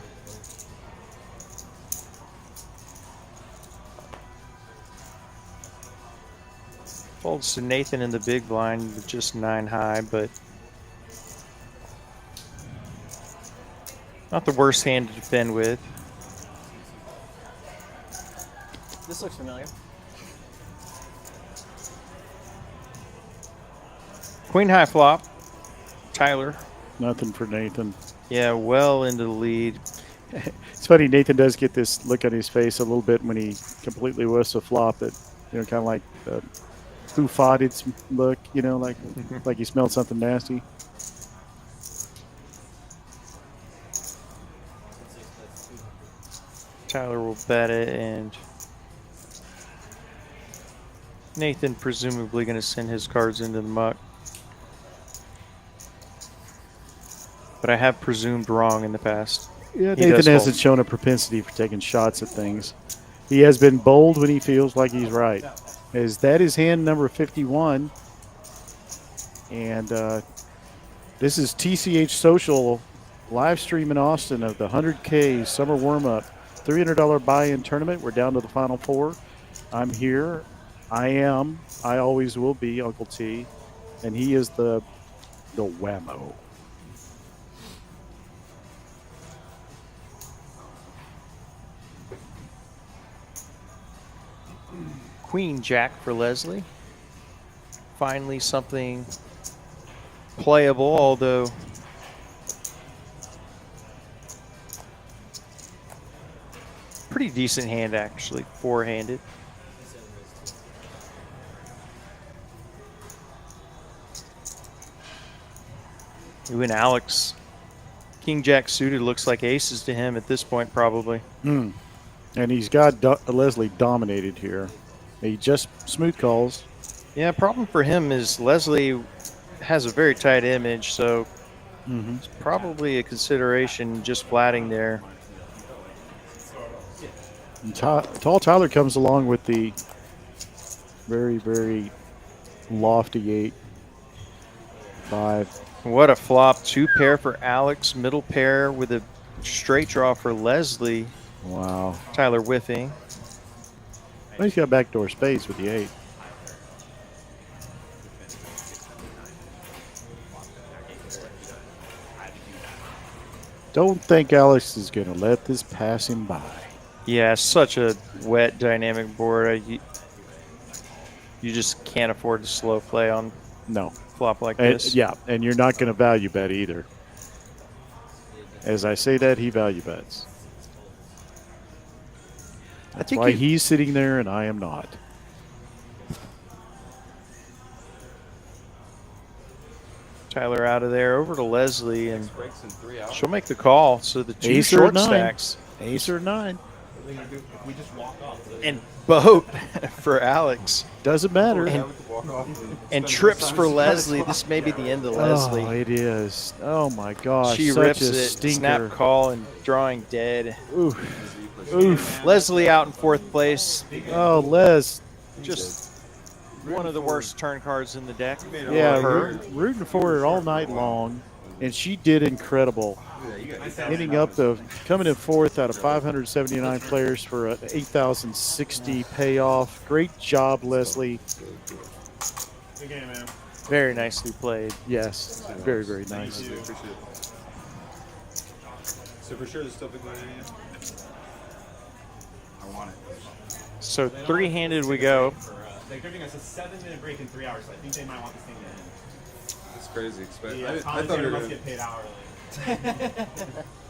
Folds to Nathan in the big blind with just 9 high, but not the worst hand to defend with. This looks familiar. Queen high flop. Tyler. Nothing for Nathan. Yeah, well into the lead. It's funny, Nathan does get this look on his face a little bit when he completely whiffs a flop that, kind of like the foo-footed look, like he smelled something nasty. Tyler will bet it, and Nathan presumably going to send his cards into the muck. But I have presumed wrong in the past. Yeah, Nathan hasn't shown a propensity for taking shots at things. He has been bold when he feels like he's right. That is hand number 51. And this is TCH Social live stream in Austin of the 100K Summer Warm-Up $300 buy-in tournament. We're down to the final 4. I'm here. I always will be Uncle T. And he is the whammo. Queen Jack for Leslie. Finally something playable, although Pretty decent hand, actually, four-handed. Ooh, and Alex, King Jack suited looks like aces to him at this point, probably. And he's got Leslie dominated here. He just smooth calls. Yeah, problem for him is Leslie has a very tight image, so it's probably a consideration just flatting there. And Tall Tyler comes along with the very, very lofty 8-5. What a flop. Two pair for Alex, middle pair with a straight draw for Leslie. Wow. Tyler whiffing. Well, he's got backdoor spades with the 8. Don't think Alex is going to let this pass him by. Yeah, such a wet, dynamic board. You just can't afford to slow play on flop like this. Yeah, and you're not going to value bet either. As I say that, he value bets. That's why he's sitting there and I am not. Tyler out of there, over to Leslie, and she'll make the call. So the two Ace short or 9. stacks. Ace or 9. We just walk off. And boat for Alex. Doesn't matter. And trips for Leslie. This may be the end of Leslie. Oh, it is. Oh, my gosh. She such rips a it, stinker. snap call, and drawing dead. Oof. Oof. Leslie out in fourth place. Oh, Les. Just one of the worst turn cards in the deck. Yeah, rooting for her all night long, and she did incredible. Ending up coming in fourth out of 579 players for an 8,060 payoff. Great job, Leslie. Good game, man. Very nicely played. Yes, very, very nice. Appreciate it. So for sure, there's still big money in it. I want it. So three-handed we go. They're giving us a 7-minute break in 3 hours, so I think they might want this thing to end. That's crazy. Yeah, I thought we were must gonna. get paid hourly.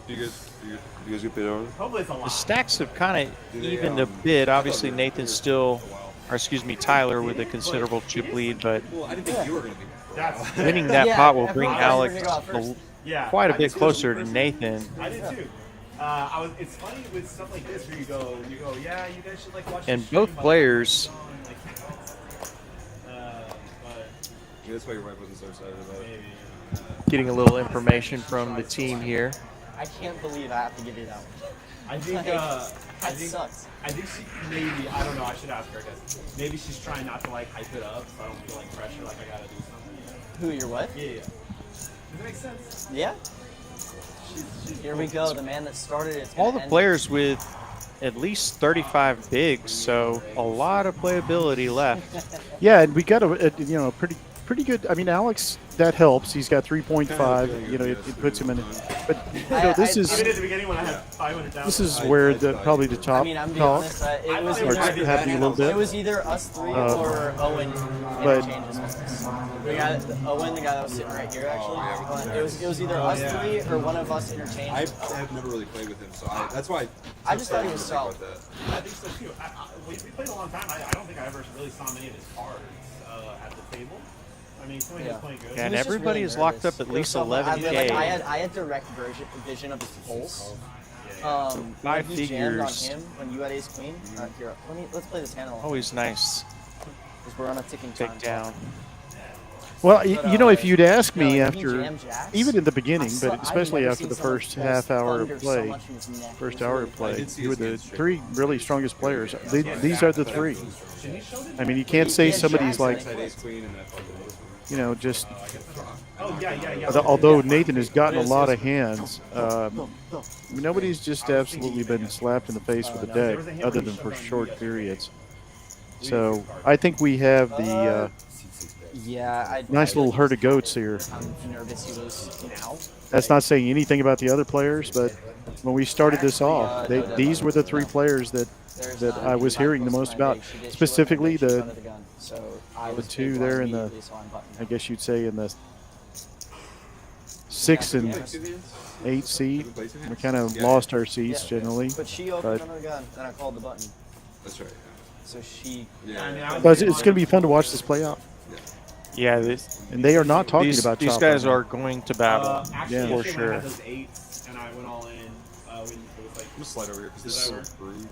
Do you guys get paid hourly? Hopefully it's a lot. The stacks have kind of evened a bit. Obviously, Nathan's still, or excuse me, Tyler with a considerable chip lead, but Well, I didn't think you were going to be. winning that pot will bring Alex Yeah, quite a I bit did too. closer to Nathan. I did too. It's funny with stuff like this where you go, yeah, you guys should like watch. And the stream both players. Yeah, that's why your wife wasn't so excited about it. Getting a little information from the team here. I can't believe I have to give you that one. I think That I think sucks. I think she maybe, I don't know, I should ask her because maybe she's trying not to like hype it up so I don't feel like pressure like I gotta do something. Who, your what? Yeah. Does that make sense? Yeah. Here we go, the man that started it. All the players with at least 35 bigs, so a lot of playability left. Yeah, and we got a pretty good. I mean, Alex, that helps. He's got 3.5. It puts him in. But this is Even at the beginning when I had 500,000. this is where probably the top I mean, I'm being talk. honest, it was Or either, had to be a little bit. It was either us three or Owen but- interchanges with us. We got Owen, the guy that was sitting right here, actually. It was either us three or one of us interchanged. I've never really played with him, so that's why I just thought he was solid. I think so too. We played a long time. I don't think I ever really saw many of his cards at the table. I mean, somebody was playing good. And everybody is locked up at least 11K. I had direct vision of his pulse. Five when he jammed on figures. him when you had ace queen. Here, let's play this hand. Always nice. Because we're on a ticking time. Take down. Well, if you'd asked me he after, jammed jacks. even in the beginning, but I've especially never after seen the someone first pulse half hour of thunder so play, much in his neck. first It was hour really of play, did see you were his the hands three really strongest players. These are the three. I mean, you can't say somebody's like, just. Although Nathan has gotten a lot of hands, nobody's just absolutely been slapped in the face with a deck, other than for short periods. So I think we have the nice little herd of goats here. I'm nervous he was now. That's not saying anything about the other players, but when we started this off, these were the three players that I was hearing the most about. Specifically, the two there in the, I guess you'd say in the 6 and 8 seed. We kind of lost our seats generally. But she opened another gun, and I called the button. That's right. So she. But it's going to be fun to watch this play out. Yeah, and they are not talking about these chop guys right now. are going to battle Actually, for yesterday when I sure. had those 8s, and I went all in. When it was like, I'm gonna slide over here because this is so brewed.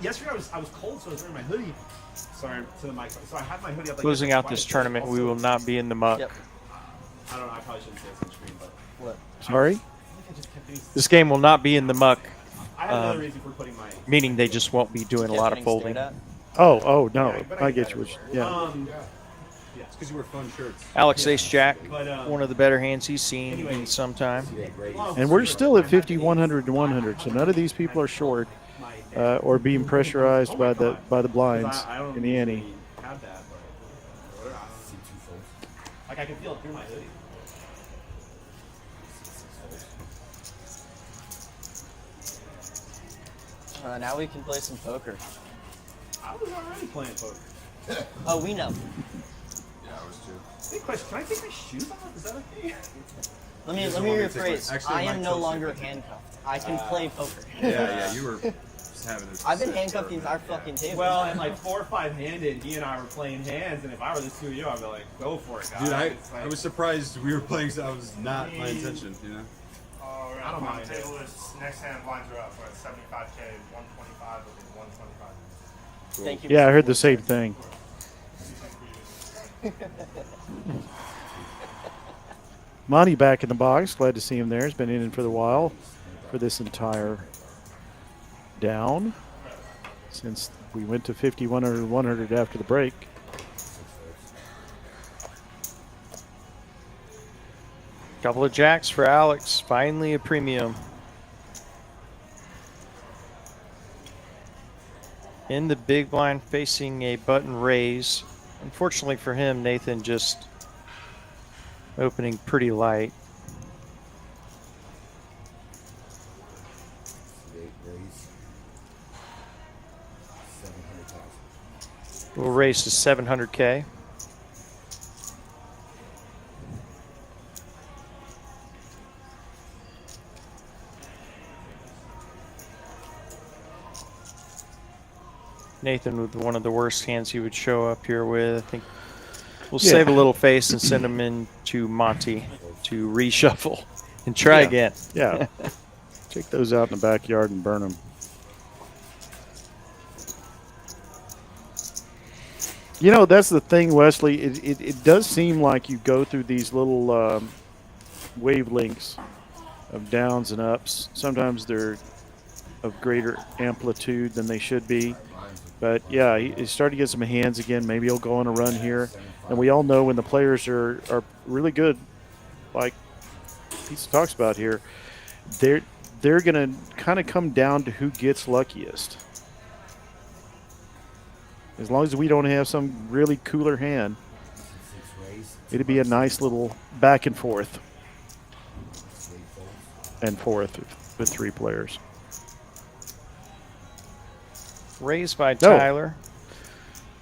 Yesterday I was cold, so I was wearing my hoodie. Sorry to the mic. So I had my hoodie up. Like, Closing out twice, this but tournament, we also- will not be in the muck. I don't know. I probably shouldn't say this on screen, but what? Sorry? This game will not be in the muck. I have another reason for putting my. Meaning they just won't be doing a lot of folding. Oh no, I get you. Yeah. It's because you wear fun shirts. Alex Ace Jack, one of the better hands he's seen in some time. And we're still at 50, 100, and 100. So none of these people are short or being pressurized by the blinds in the ante. Have that, but like I can feel it through my hoodie. Now we can play some poker. I was already playing poker. Oh, we know. Yeah, I was too. Hey, question: can I take my shoes off? Is that okay? Let me rephrase. I am no longer handcuffed. I can play poker. Yeah, you were just having this. I've been handcuffed the entire fucking table. Well, at like 4 or 5 handed, he and I were playing hands, and if I were the two of you, I'd be like, go for it, guys. Dude, It's like, I was surprised we were playing. So I was not my intention, you know. I don't mind. The table is next hand blinds are up. We're at 75K, 125, will be 125. Thank you. Yeah, I heard the same thing. Monty back in the box. Glad to see him there. He's been in for the while for this entire down since we went to 50, 100, 100 after the break. Couple of jacks for Alex. Finally a premium. In the big blind facing a button raise. Unfortunately for him, Nathan just opening pretty light. We'll raise to 700K. Nathan with one of the worst hands he would show up here with. I think we'll save a little face and send him in to Monty to reshuffle and try again. Yeah. Take those out in the backyard and burn them. You know, that's the thing, Wesley. It does seem like you go through these little wavelengths of downs and ups. Sometimes they're of greater amplitude than they should be. But, yeah, he's starting to get some hands again. Maybe he'll go on a run here. And we all know when the players are really good, like Pete talks about here, they're going to kind of come down to who gets luckiest. As long as we don't have some really cooler hand, it'd be a nice little back and forth with 3 players. Raised by Tyler.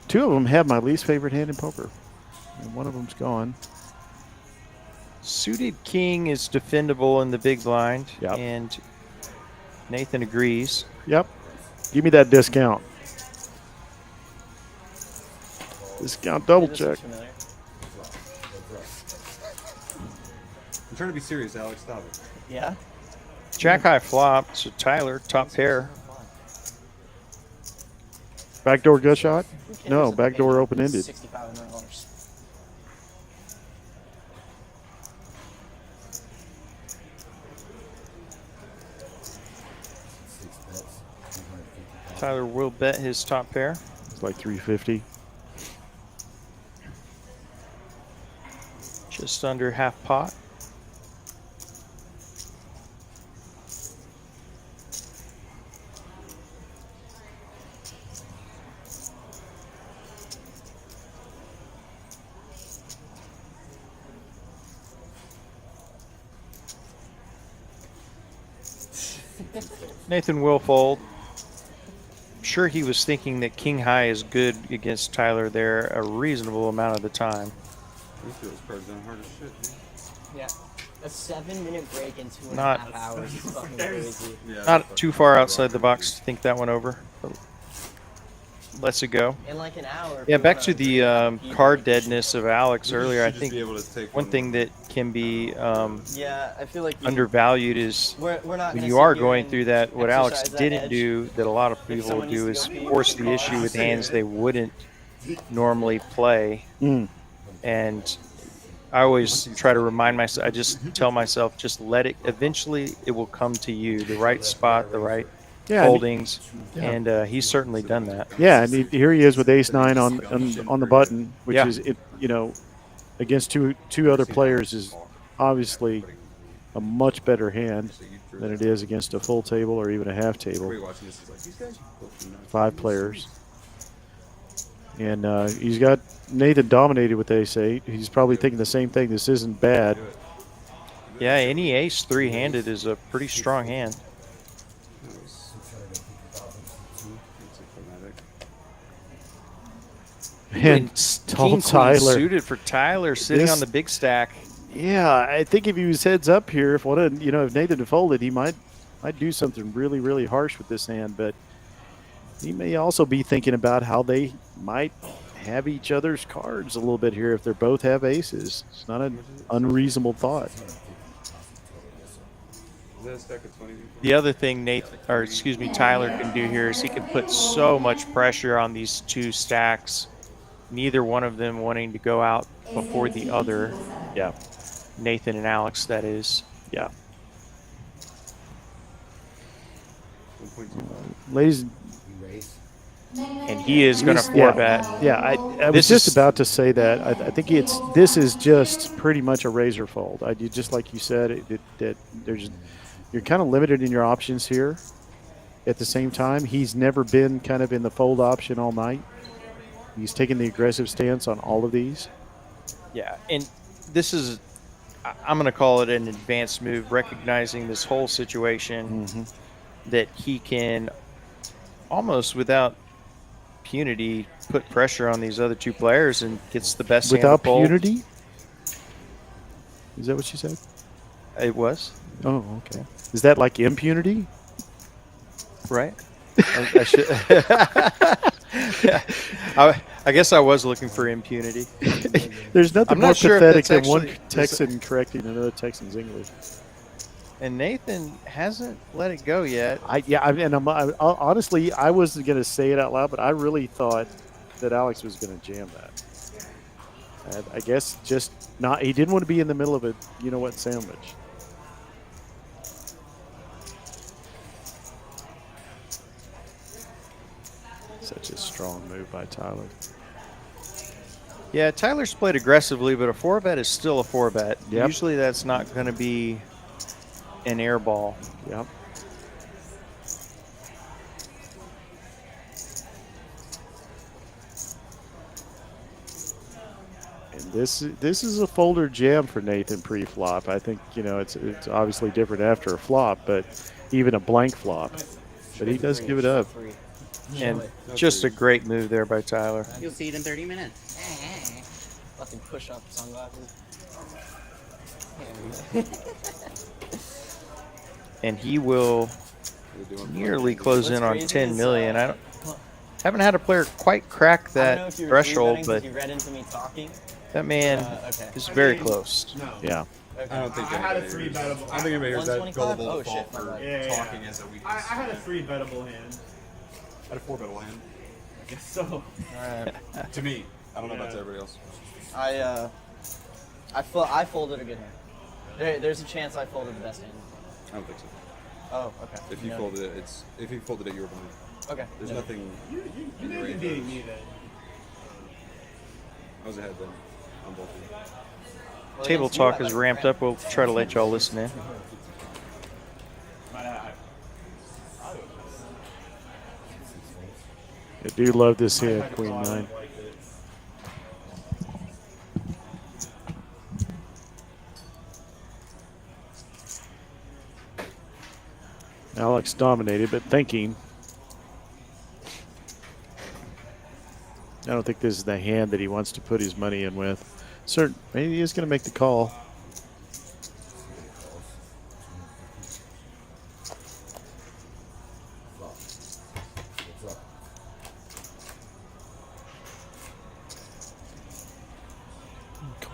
2 of them have my least favorite hand in poker, and one of them's gone. Suited king is defendable in the big blind, Yep. and Nathan agrees. Yep. Give me that discount. Discount double check. I'm trying to be serious, Alex. Stop it. Yeah. Jack high flop, so Tyler, top pair. Backdoor gut shot? No, backdoor open-ended. $6,500. Tyler will bet his top pair. It's like 350. Just under half pot. Nathan will fold. I'm sure he was thinking that king high is good against Tyler there a reasonable amount of the time. We feel those cards down hard as shit, dude. Yeah. A 7-minute break in 2.5 Not- hours is fucking crazy. Not too far outside the box to think that one over. But lets it go. In like an hour. Yeah, back to the card deadness of Alex earlier. I think one thing that can be yeah, I feel like undervalued is we're not when gonna you sit are here going and through that, what Alex exercise that didn't edge. do that a lot of people someone do needs is to go pee, force the issue with hands they wouldn't normally play. And I always try to remind myself, I just tell myself, just let it, eventually it will come to you, the right spot, the right holdings. And he's certainly done that. Yeah, and here he is with ace-9 on the button, which Yeah. is, against two other players is obviously a much better hand than it is against a full table or even a half table. 5 players. And he's got Nathan dominated with ace-8. He's probably thinking the same thing. This isn't bad. Yeah, any ace three-handed is a pretty strong hand. And King Tyler queen suited for Tyler sitting on the big stack. Yeah, I think if he was heads up here, if if Nathan had folded, he might do something really, really harsh with this hand. But he may also be thinking about how they might have each other's cards a little bit here if they both have aces. It's not an unreasonable thought. The other thing Tyler can do here is he can put so much pressure on these two stacks, neither one of them wanting to go out before the other. Yeah. Nathan and Alex, that is. Yeah. Ladies, and he is going to 4-bet. Yeah, I was just about to say that. I think this is just pretty much a razor fold. Just like you said, you're kind of limited in your options here. At the same time, he's never been kind of in the fold option all night. He's taken the aggressive stance on all of these. Yeah, and this is, I'm going to call it an advanced move, recognizing this whole situation that he can almost without punity put pressure on these other two players and gets the best hand Without to fold. punity? Is that what you said? It was. Oh, okay. Is that like impunity? Right. I should. I guess I was looking for impunity. There's nothing I'm more not sure if pathetic that's than one actually- Texan correcting another Texan's English. And Nathan hasn't let it go yet. Honestly, I wasn't going to say it out loud, but I really thought that Alex was going to jam that. I guess just not. He didn't want to be in the middle of a sandwich. Such a strong move by Tyler. Yeah, Tyler's played aggressively, but a 4-bet is still a 4-bet. Yep. Usually that's not going to be an air ball. Yep. And this is a folder jam for Nathan pre-flop. I think it's obviously different after a flop, but even a blank flop. But he does give it up. And just a great move there by Tyler. You'll see it in 30 minutes. Fucking push up sunglasses. And he will nearly close in on 10 million. I haven't had a player quite crack that threshold, but you read into me talking. that man is very close. No. Yeah. I don't think I had a anybody 3 bettable. I don't think anybody here's that 125? gullible Oh, to fall shit, for my bad. talking as a weakness. I had a 3 bettable hand. I had a 4 bettable hand. I guess so. Alright. To me, I don't know about to everybody else. I folded a good hand. There's a chance I folded the best hand. I don't think so. Oh, okay. If you folded it, you were behind. Okay. There's No. nothing. You in may your be range. beating me then. I was ahead then on both of you. Well, Table against you, talk I is like ramped up. We'll try to let y'all listen in. I do love this hand, Queen 9. Alex dominated, but thinking. I don't think this is the hand that he wants to put his money in with. Maybe he is going to make the call.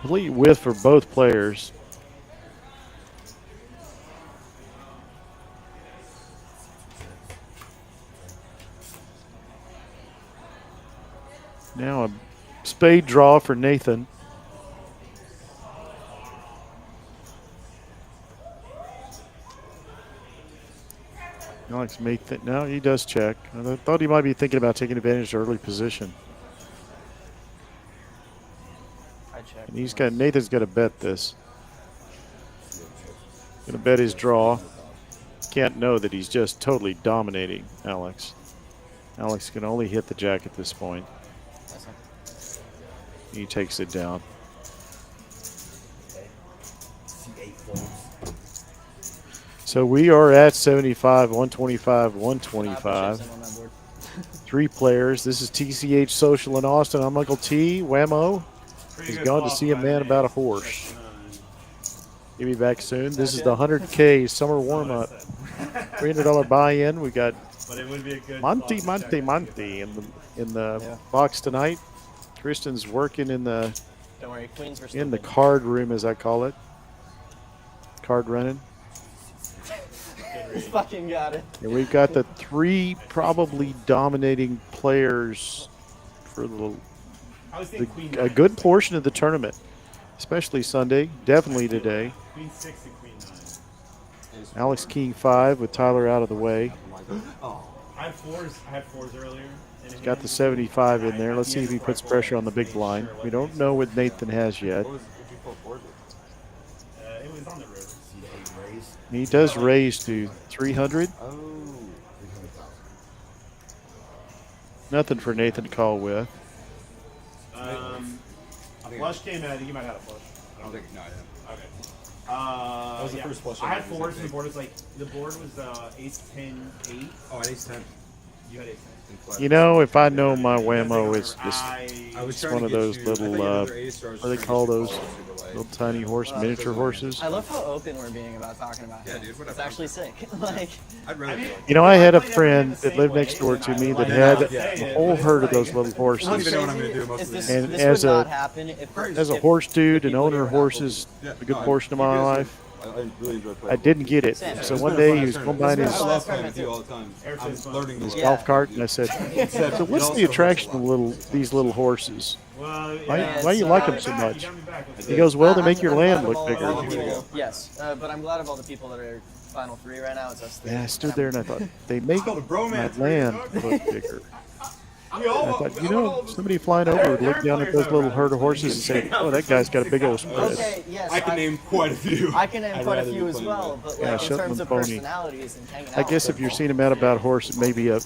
Complete width for both players. Now a spade draw for Nathan. Alex may think, no, he does check. I thought he might be thinking about taking advantage of early position. I check. And Nathan's got to bet this. Going to bet his draw. Can't know that he's just totally dominating Alex. Alex can only hit the jack at this point. He takes it down. So we are at 75, 125, 125. 3 players. This is TCH Social in Austin. I'm Uncle T. Whammo has gone to see a man about a horse. He'll be back soon. This is the 100K summer warm-up. $300 buy-in. We got Monty in the box tonight. Kristen's working in the Don't worry, Queens were in the card room, as I call it. Card running. He's fucking got it. And we've got the 3 probably dominating players for a good portion of the tournament, especially Sunday, definitely today. Queen 6 and Queen 9. Alex King 5 with Tyler out of the way. I had fours earlier. He's got the 75 in there. Let's see if he puts pressure on the big blind. We don't know what Nathan has yet. It was on the river. He does raise to 300. Nothing for Nathan to call with. A flush came in. I think you might have a flush. I don't think, no, I didn't. Okay. That was the first flush. I had fours, and the board was like, the board was ace 10, 8. Oh, an ace 10. You had ace 10. You know, if I know my whammo, it's was one of those little, what do they call those? Little tiny horse, miniature horses. I love how open we're being about talking about it. Dude, It's actually sick. Like, I'd rather You know, I had a friend that lived next door to me that had a whole herd of those little horses. I don't even know what I'm going to do most of the time. And this would not happen if as a horse dude and owner of horses a good portion of my life, I really enjoy playing. I didn't get it. So one day he was going by in his I love playing with you all the time. I'm learning this golf cart, and I said, "So what's the attraction of these little horses? Why you like them so much?" He goes, "Well, they make your land look bigger." Yes, but I'm glad of all the people that are Final 3 right now. It's us 3. Yeah, I stood there and I thought, they make my land look bigger. I thought, you know, somebody flying over would look down at those little herd of horses and say, "Oh, that guy's got a big old spread." Okay, yes, I can name quite a few. I can name quite a few as well, but like, in Shetland terms of pony. personalities and hanging out. I guess if you're seeing a man about a horse, it may be a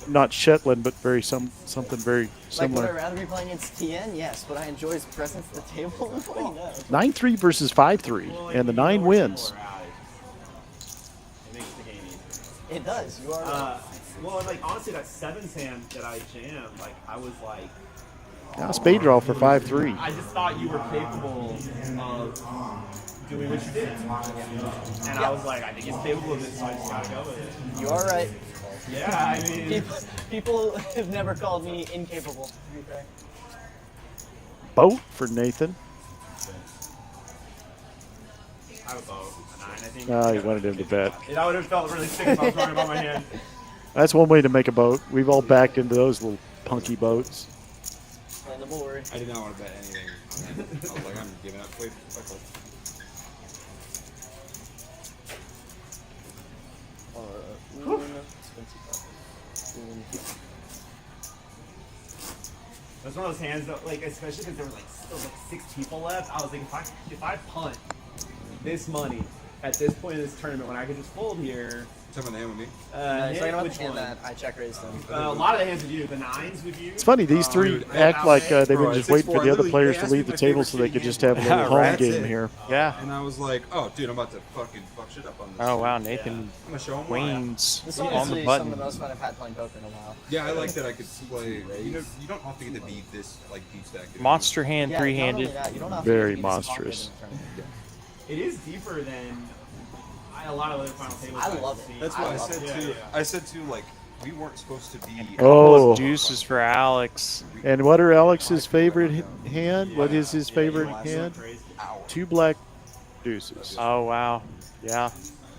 not Shetland, but something very Like, would I similar. rather be playing against TN? Yes. Would I enjoy his presence at the table? No. 9-3 versus 5-3, and the 9 wins. It makes the game easier. It does. You are right. Well, and like honestly, that 7's hand that I jammed, like I was like, Now spade draw for 5-3. I just thought you were capable of doing what you did, and I was like, I think he's capable of it, so I just gotta go with it. You are right. Yeah, I mean, people have never called me incapable, to be fair. Boat for Nathan. I would vote a 9, I think. Ah, he wanted him to bet. That would have felt really sick if I was wrong about my hand. That's one way to make a boat. We've all backed into those little punky boats. On the board. I did not want to bet anything. I was like, I'm giving up. Wait, That's one of those hands that, like, especially because there were like still like 6 people left. I was like, if I punt this money at this point in this tournament when I could just fold here. Talking about the hand with me? Nice. Talking about which the hand one? that I check raised them. A lot of the hands with you, the 9s with you. It's funny, these 3 act like they've been just waiting for the other players to leave the table so they could just have a little home game here. Yeah. And I was like, oh, dude, I'm about to fucking fuck shit up on this. Oh, wow, Nathan I'm gonna show him Queens This is on honestly the some of button. the most fun I've had playing poker in a while. Yeah, I like that I could play. You know, you don't have to get to be this like deep stack. Monster hand, Yeah, not only three-handed. that, you don't have to Very be this monstrous. confident in the tournament. It is deeper than a lot of other final tables. I I've love it. seen. That's what I said too. I said too, like We weren't supposed to be. Oh, Deuces for Alex. And what are Alex's favorite hand? What is his favorite hand? 2 black deuces. Oh, wow. Yeah.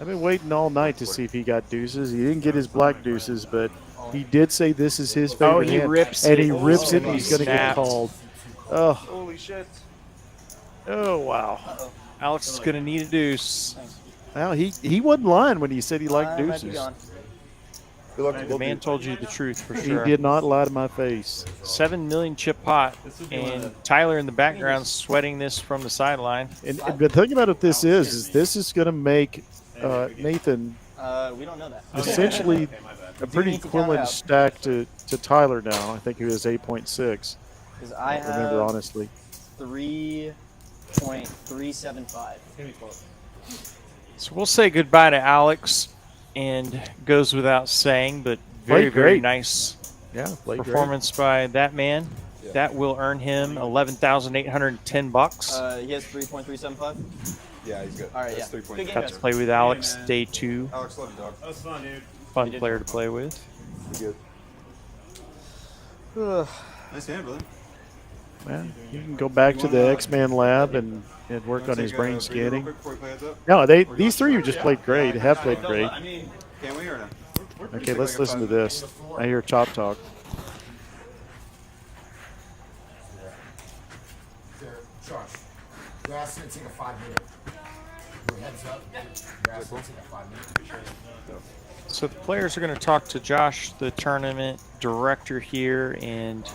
I've been waiting all night to see if he got deuces. He didn't get his black deuces, but he did say this is his favorite he hand. rips and it. he rips it, and Oh, he's going to get snapped. called. Oh, Holy shit. oh wow. Alex is going to need a deuce. Well, he wasn't lying when he said he liked Might be deuces. gone. Good luck to The both man of you. told you the truth for He sure. did not lie to my face. 7 million chip pot, and Tyler in the background sweating this from the sideline. And the thing about what this is this is going to make Nathan We don't know that. essentially a pretty need to count equivalent out. stack to Tyler now. I think he was 8.6. Because I don't remember have honestly. 3.375. So we'll say goodbye to Alex, and goes without saying, but very, Played very great. nice Played great. performance by that man. Yeah. That will earn him $11,810. He has 3.375. Yeah, he's good. All right, That's yeah. 3 Good points. game, Got guys. to play with Alex day 2. Alex, love you, dog. That was fun, dude. Fun player to play with. You good? Nice hand, brother. Well, you can go back to the X-Man lab and work on his brain scanning. Before we play heads up? No, these three have just played great. Have played great. I mean, Can we or no? Okay, let's listen to this. I hear chop talk. Josh, you're asking to take a 5-minute. Your heads up. You're asking to take a 5-minute. So the players are going to talk to Josh, the tournament director here, and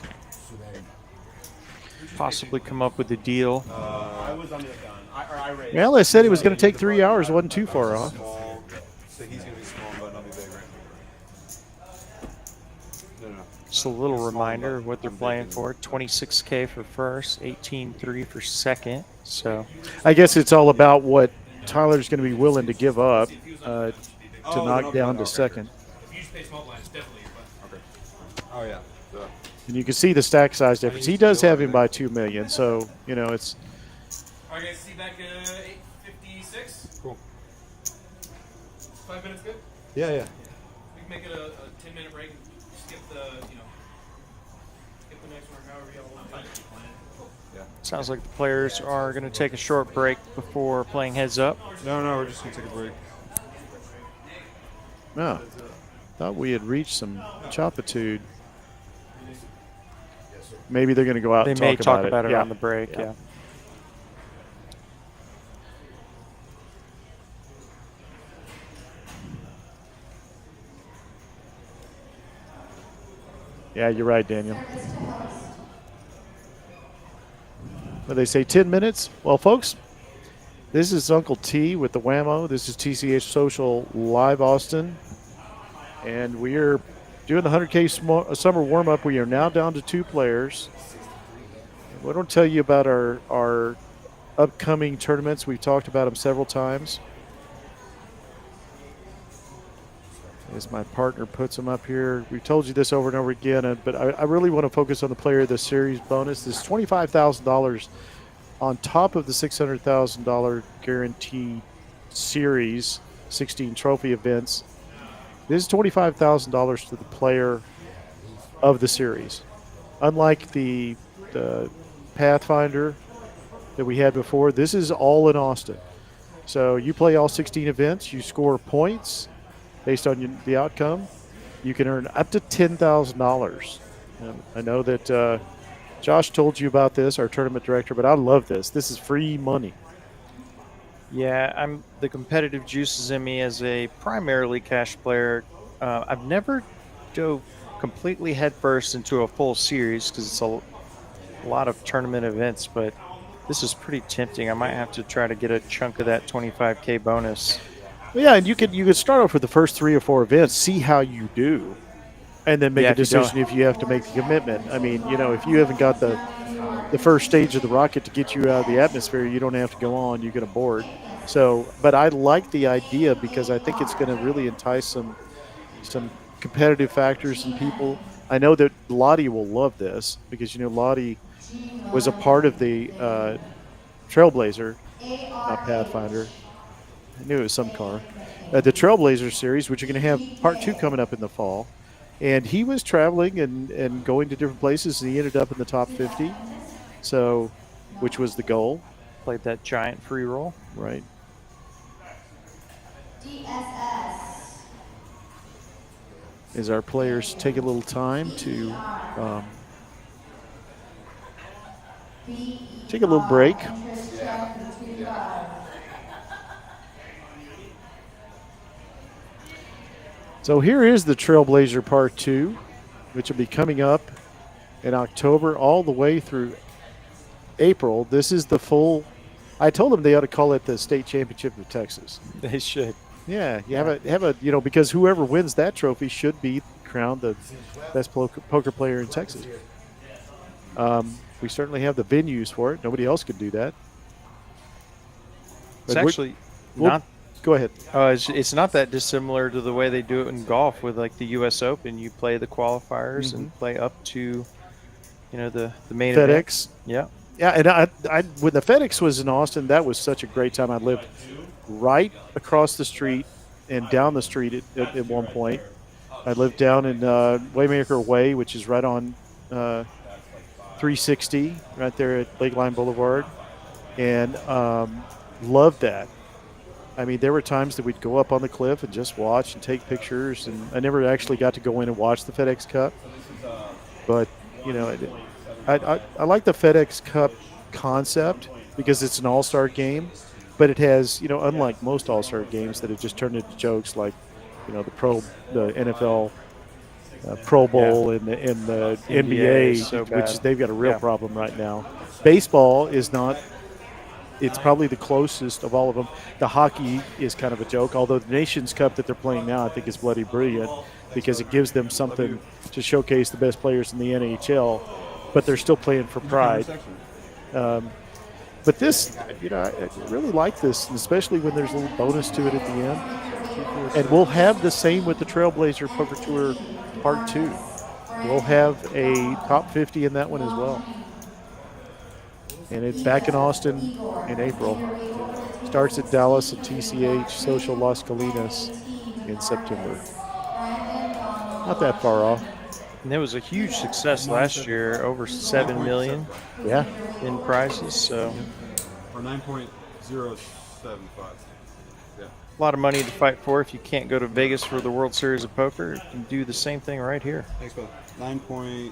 possibly come up with a deal. I was under the gun. I raised. Well, I said it was going to take 3 hours. It wasn't too far off. Small. So he's going to be small, but not be big, right? No. Just a little reminder of what they're playing for. 26K for first, 18.3 for second. So I guess it's all about what Tyler's going to be willing to give up to knock down to second. If you just pay small blinds, definitely you're fine. Okay. Oh, yeah. Duh. And you can see the stack size difference. He does have him by 2 million, so it's. All right, guys, see you back at 8:56. Cool. 5 minutes good? Yeah, yeah. We can make it a 10-minute break and skip the, skip the next one, or however y'all want to do it. sounds like the players are going to take a short break before playing heads up. No, we're just going to take a break. No, thought we had reached some chopitude. Maybe they're going to go out They and may talk talk about it Yeah. on the break, yeah. Yeah, you're right, Daniel. What they say, 10 minutes? Well, folks, this is Uncle T with the Whammo. This is TCH Social Live Austin. And we are doing the 100K summer warm-up. We are now down to 2 players. We don't tell you about our upcoming tournaments. We've talked about them several times. As my partner puts them up here. We've told you this over and over again, but I really want to focus on the player of the series bonus. This is $25,000 on top of the $600,000 guaranteed series, 16 trophy events. This is $25,000 to the player of the series. Unlike the Pathfinder that we had before, this is all in Austin. So you play all 16 events, you score points based on the outcome, you can earn up to $10,000. I know that Josh told you about this, our tournament director, but I love this. This is free money. Yeah, the competitive juices in me as a primarily cash player. I've never dove completely headfirst into a full series because it's a lot of tournament events, but this is pretty tempting. I might have to try to get a chunk of that 25K bonus. Yeah, and you could start off with the first 3 or 4 events, see how you do, and then make a decision if you have to make the commitment. I mean, if you haven't got the first stage of the rocket to get you out of the atmosphere, you don't have to go on. You can abort. So, but I like the idea because I think it's going to really entice some competitive factors in people. I know that Lottie will love this because Lottie was a part of the Trailblazer, not Pathfinder. I knew it was some car. The Trailblazer series, which you're going to have part 2 coming up in the fall. And he was traveling and going to different places, and he ended up in the top 50. So, which was the goal. Played that giant free roll. Right. DSS. As our players take a little time to take a little break. So here is the Trailblazer Part 2, which will be coming up in October all the way through April. This is the full. I told them they ought to call it the State Championship of Texas. They should. Yeah, you have a because whoever wins that trophy should be crowned the best poker player in Texas. We certainly have the venues for it. Nobody else could do that. It's But actually we'll- not. Go ahead. It's not that dissimilar to the way they do it in golf with like the U.S. Open. You play the qualifiers and play up to, the main FedEx. event. Yeah. Yeah, and I when the FedEx was in Austin, that was such a great time. I lived right across the street and down the street at one point. I lived down in Waymaker Way, which is right on 360, right there at Lakeline Boulevard, and loved that. I mean, there were times that we'd go up on the cliff and just watch and take pictures, and I never actually got to go in and watch the FedEx Cup. But, I like the FedEx Cup concept because it's an all-star game, but it has, unlike most all-star games that have just turned into jokes like, the NFL Pro Bowl and the NBA, so which bad. they've got a real problem right now. Baseball is not. It's probably the closest of all of them. The hockey is kind of a joke, although the Nations Cup that they're playing now I think is bloody brilliant because it gives them something to showcase the best players in the NHL, but they're still playing for pride. But this, I really like this, and especially when there's a little bonus to it at the end. And we'll have the same with the Trailblazer Poker Tour Part 2. We'll have a top 50 in that one as well. And it's back in Austin in April. Starts at Dallas at TCH Social Las Colinas in September. Not that far off. And it was a huge success last year, over $7 million. Yeah. In prizes. So Or 9.075. Yeah. a lot of money to fight for. If you can't go to Vegas for the World Series of Poker, you can do the same thing right here. Thanks, bud. 9.37.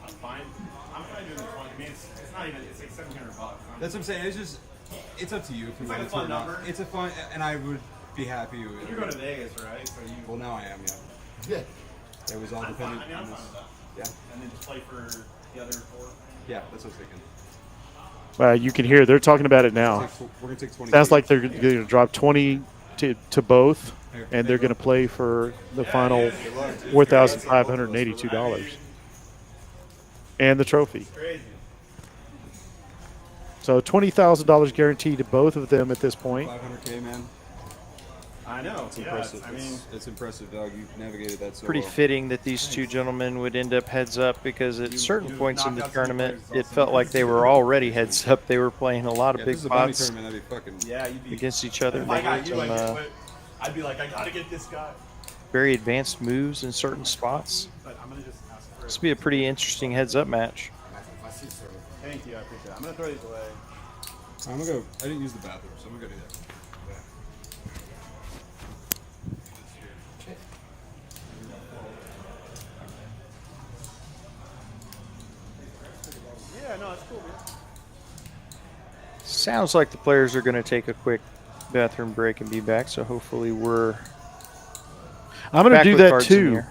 I'm fine. I'm fine doing the 20. I mean, it's not even. It's like $700. That's what I'm saying. It's up to you if you It's like want a fun to. number. It's a fun, and I would be happy with. You're going to Vegas, right? So you. Well, now I am. Yeah. It was all I'm fine. dependent I mean, I'm on fine this. with that. Yeah. And then just play for the other 4. Yeah, that's what I was thinking. Well, you can hear they're talking about it now. We're gonna take 20. Sounds like they're going to drop 20 to both, and they're going to play for the final $4,582 and the trophy. So $20,000 guaranteed to both of them at this point. 500K, man. I know. It's Yeah, impressive. I mean, it's impressive, dog. You've navigated that so Pretty well. fitting that these two gentlemen would end up heads up because at certain points in the tournament, it felt like they were already heads up. They were playing a lot of Yeah, big this is a bounty pots tournament. That'd be fucking. Yeah, you'd be against each other. If I They got had you, some I'd be like, I gotta get this guy. very advanced moves in certain spots. But I'm gonna just ask for. This will be a pretty interesting heads up match. Thank you. I appreciate it. I'm gonna throw these away. I'm gonna go. I didn't use the bathroom, so I'm gonna go do that. Yeah, no, it's cool, man. Sounds like the players are going to take a quick bathroom break and be back, so hopefully we're I'm going to back do with that cards in too. here.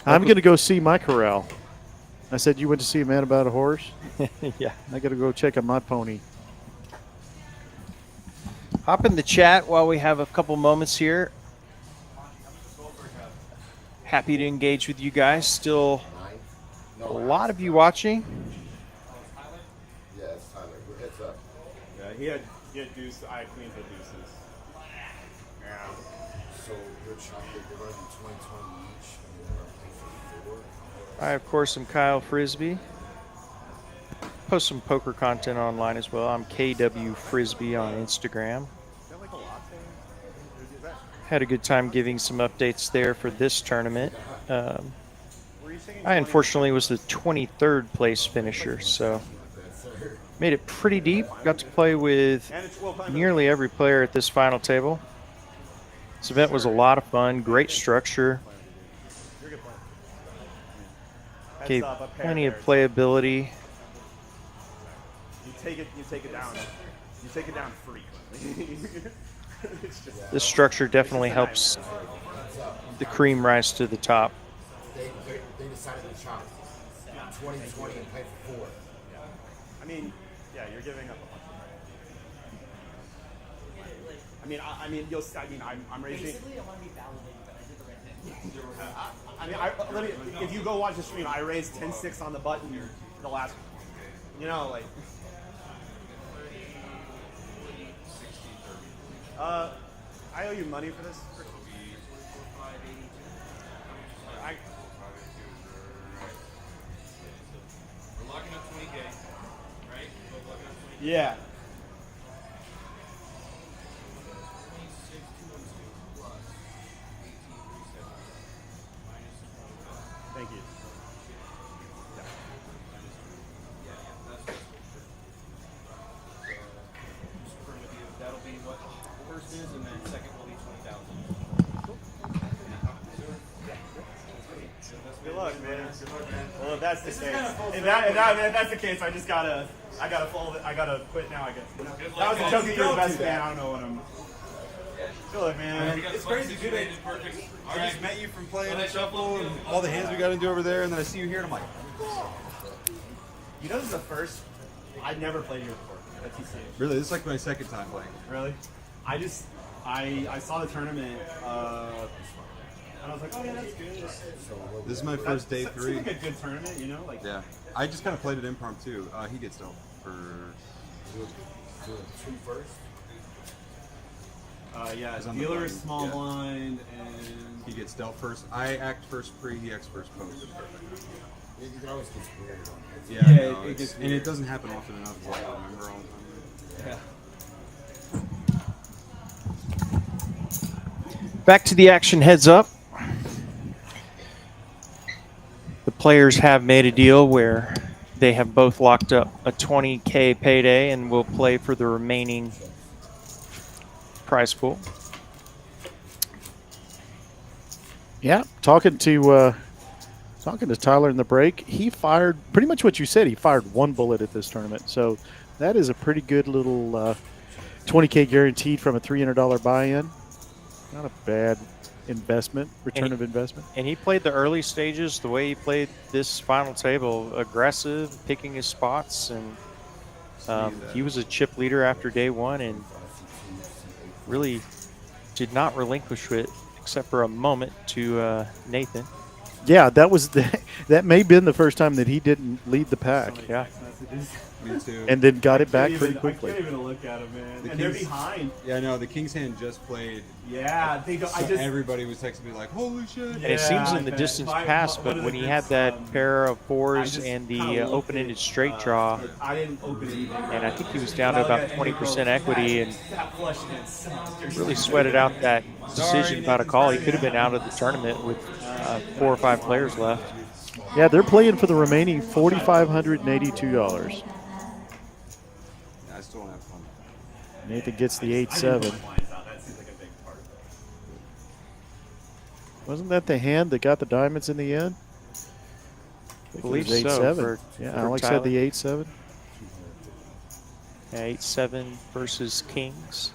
I'm going to go see my corral. I said you went to see a man about a horse? Yeah. I got to go check on my pony. Hop in the chat while we have a couple moments here. Happy to engage with you guys. Still a lot of you watching. Yeah, it's Tyler. We're heads up. Yeah, he had deuce. I had queens with deuces. Yeah. So your chocolate, they're going to be 20 each, and then we're going to play for 4. I, of course, am Kyle Frisbee. Post some poker content online as well. I'm KW Frisbee on Instagram. Is that like a latte? Or is that had a good time giving some updates there for this tournament. I unfortunately was the 23rd place finisher, so made it pretty deep. Got to play with nearly every player at this final table. This event was a lot of fun, great structure. Gave plenty of playability. You take it down. You take it down frequently. This structure definitely helps the cream rise to the top. They decided to try 2020 and play for 4. I mean, yeah, you're giving up a bunch. I'm raising. Basically, I want to be validated, but I did the right thing. If you go watch the stream, I raised 10-6 on the button the last. Like. I owe you money for this. We're locking up 20K, right? Yeah. Thank you. That'll be what first is, and then second will be 20,000. Good luck, man. Well, if that's the case, if that's the case, I gotta quit now. I guess. That was a joke of your best man. I don't know what I'm. Good luck, man. It's crazy, dude. I just met you from playing at Shuffle and all the hands we got to do over there, and then I see you here, and I'm like, this is the first. I'd never played here before at TCH. really? This is like my second time playing. Really? I saw the tournament, and I was like, oh yeah, that's good. This is my first day 3. Seems like a good tournament, like. Yeah. I just kind of played it impromptu. He gets dealt for 2 first. Yeah, He's on the dealer button. is small Yeah. blind, and he gets dealt first. I act first pre, he acts first post. It always gets weird. Yeah, Yeah, no, it gets and it doesn't happen often enough to remember all the time. Yeah. Back to the action, heads up. The players have made a deal where they have both locked up a 20K payday and will play for the remaining prize pool. Yeah, talking to Tyler in the break, he fired pretty much what you said. He fired 1 bullet at this tournament, so that is a pretty good little 20K guaranteed from a $300 buy-in. Not a bad return of investment. And he played the early stages the way he played this final table, aggressive, picking his spots, and he was a chip leader after day 1 and really did not relinquish it except for a moment to Nathan. Yeah, that may have been the first time that he didn't lead the pack. Yeah. Me too. And then got it back pretty quickly. I can't even look at him, man. And they're behind. Yeah, no, the King's hand just played. Yeah, they go. So everybody was texting me like, "Holy shit!" And it seems in the distance past, but when he had that pair of 4s and the open-ended straight draw, I didn't open anything. and I think he was down to about 20% equity and really sweated out that decision about a call. He could have been out of the tournament with 4 or 5 players left. Yeah, they're playing for the remaining $4,582. I still don't have fun. Nathan gets the 8-7. Wasn't that the hand that got the diamonds in the end? I believe so. 8-7. Yeah, for Alex Tyler. had the 8-7. Yeah, 8-7 versus Kings.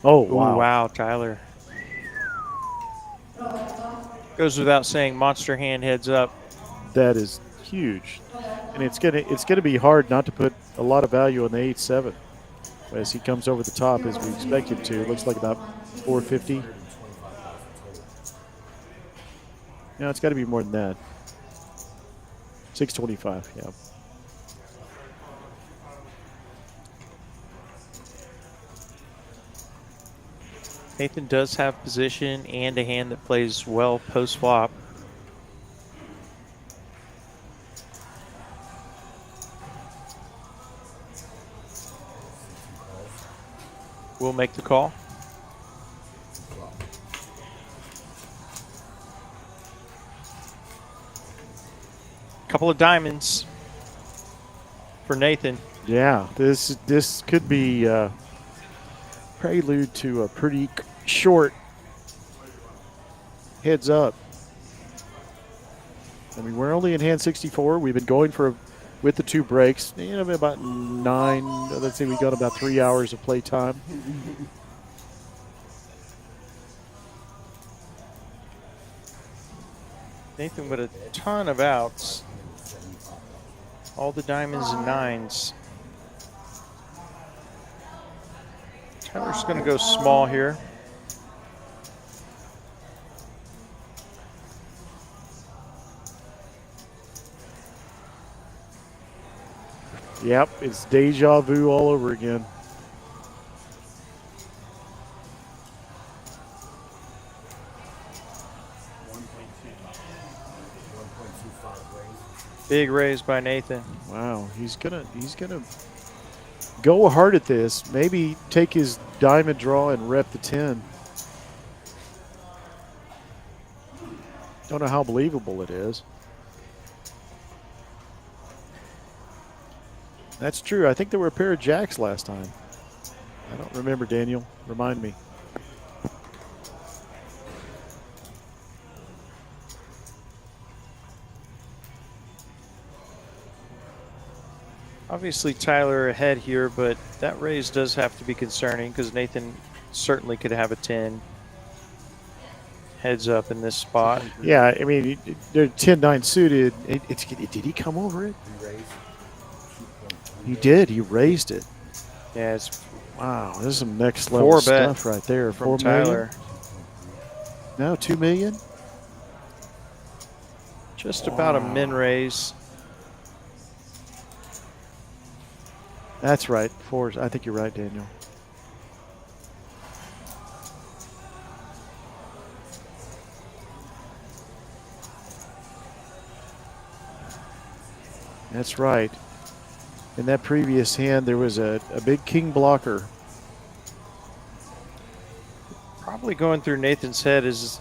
Oh, wow. Ooh, wow, Tyler. Goes without saying, monster hand heads up. That is huge. And it's gonna be hard not to put a lot of value on the 8-7 as he comes over the top as we expect him to. It looks like about 450. No, it's got to be more than that. 625, yeah. Nathan does have position and a hand that plays well post-flop. Oh, We'll make the call. Couple of diamonds for Nathan. Yeah, this could be prelude to a pretty short heads up. I mean, we're only in hand 64. We've been going with the 2 breaks. You know, about 9. Let's see, we got about 3 hours of play time. Nathan with a ton of outs. All the diamonds and 9s. Tyler's going to go small here. Yep, it's deja vu all over again. Big raise by Nathan. Wow, he's gonna go hard at this. Maybe take his diamond draw and rep the 10. Don't know how believable it is. That's true. I think there were a pair of jacks last time. I don't remember, Daniel. Remind me. Obviously Tyler ahead here, but that raise does have to be concerning because Nathan certainly could have a 10 heads up in this spot. Yeah, I mean, they're 10-9 suited. Did he come over it? He did. He raised it. Yeah, it's wow. This is some next level stuff right there. From 4 Tyler. million? No, 2 million? Just about a min raise. That's right. 4. I think you're right, Daniel. That's right. In that previous hand, there was a big king blocker. Probably going through Nathan's head is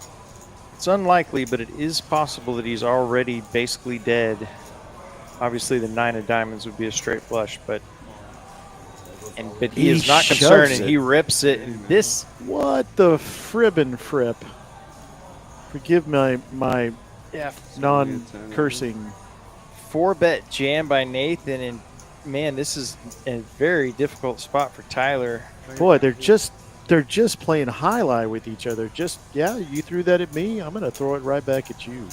it's unlikely, but it is possible that he's already basically dead. Obviously, the 9 of diamonds would be a straight flush, but he is not concerned, and he rips it. And this, what the fribbin' frip? Forgive my non-cursing. 4-bet jam by Nathan, and man, this is a very difficult spot for Tyler. Boy, they're just playing highlight with each other. Just, yeah, you threw that at me, I'm going to throw it right back at you.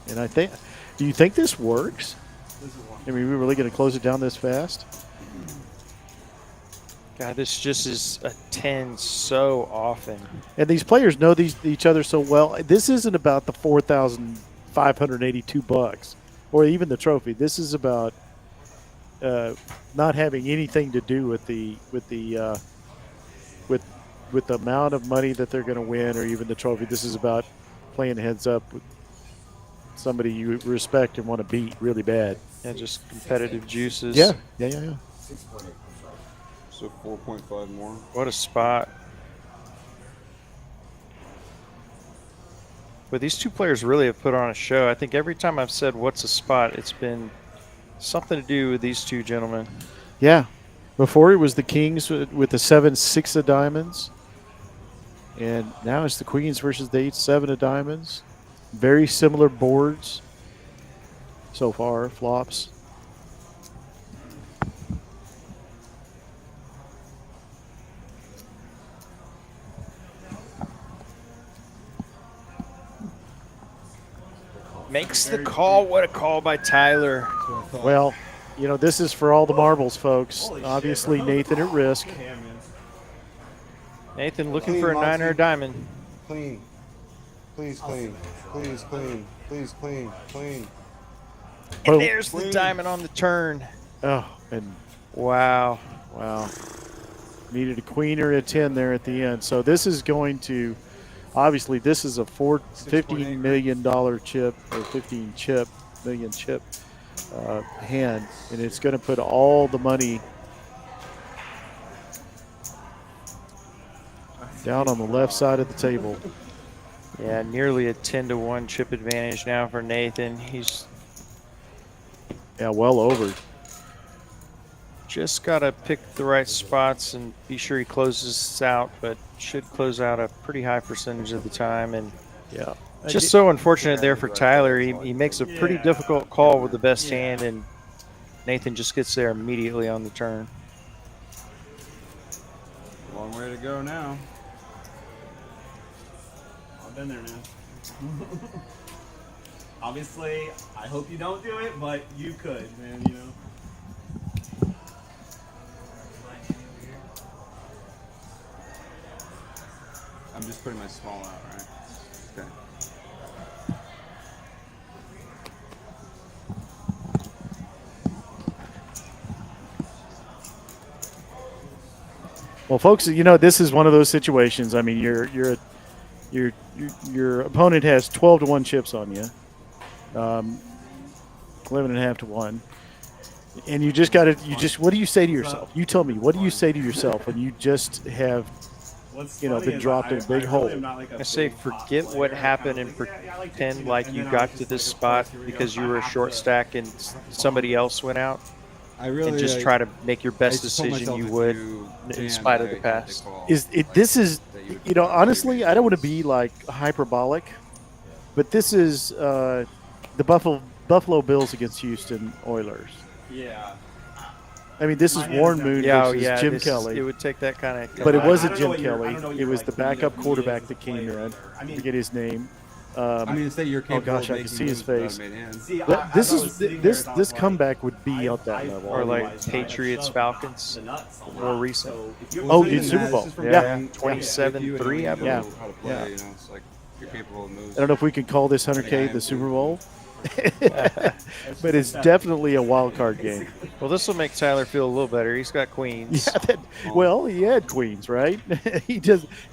And I think, do you think this works? I mean, we're really going to close it down this fast? God, this just is a 10 so often. And these players know each other so well. This isn't about the $4,582 or even the trophy. This is about not having anything to do with the amount of money that they're going to win or even the trophy. This is about playing heads up with somebody you respect and want to beat really bad. Yeah, just competitive juices. Yeah. So 4.5 more. What a spot. But these two players really have put on a show. I think every time I've said what's a spot, it's been something to do with these two gentlemen. Yeah. Before it was the Kings with the 7-6 of diamonds. And now it's the Queens versus the 8-7 of diamonds. Very similar boards so far, flops. Makes the call. What a call by Tyler. Well, you know, this is for all the marbles, folks. Obviously, Nathan at risk. Nathan looking for a 9 or a diamond. Clean. Please clean. Please clean. Please clean. Clean. And there's the diamond on the turn. Oh, and wow. Needed a queen or a 10 there at the end. So this is going to, obviously, this is a $15 million chip or 15 million chip hand, and it's going to put all the money down on the left side of the table. Yeah, nearly a 10-to-1 chip advantage now for Nathan. He's well over. Just got to pick the right spots and be sure he closes this out, but should close out a pretty high percentage of the time. And yeah, just so unfortunate there for Tyler. He makes a pretty difficult call with the best hand, and Nathan just gets there immediately on the turn. Long way to go now. I've been there, man. Obviously, I hope you don't do it, but you could, man, you know. I'm just putting my small out, right? Okay. Well, folks, you know, this is one of those situations. I mean, your opponent has 12-to-1 chips on you, 11.5-to-1, and you just got to. What do you say to yourself? You tell me. What do you say to yourself when you just have, been dropped in a big hole? I say forget what happened and pretend like you got to this spot because you were a short stack and somebody else went out. And just try to make your best decision you would in spite of the past. This is, honestly, I don't want to be like hyperbolic, but this is the Buffalo Bills against Houston Oilers. Yeah. I mean, this is Warren Moon versus Jim Kelly. It would take that kind of. But it wasn't Jim Kelly. It was the backup quarterback that came in. I forget his name. I mean, say you're capable I can see his face. See, This comeback would be at that level. Or like Patriots Falcons, more recent. Oh, in Super Bowl. Yeah, 27-3. I believe. Yeah. It's like you're capable of moves. I don't know if we could call this 100K the Super Bowl. But it's definitely a wild card game. Well, this will make Tyler feel a little better. He's got queens. Yeah, well, he had queens, right? He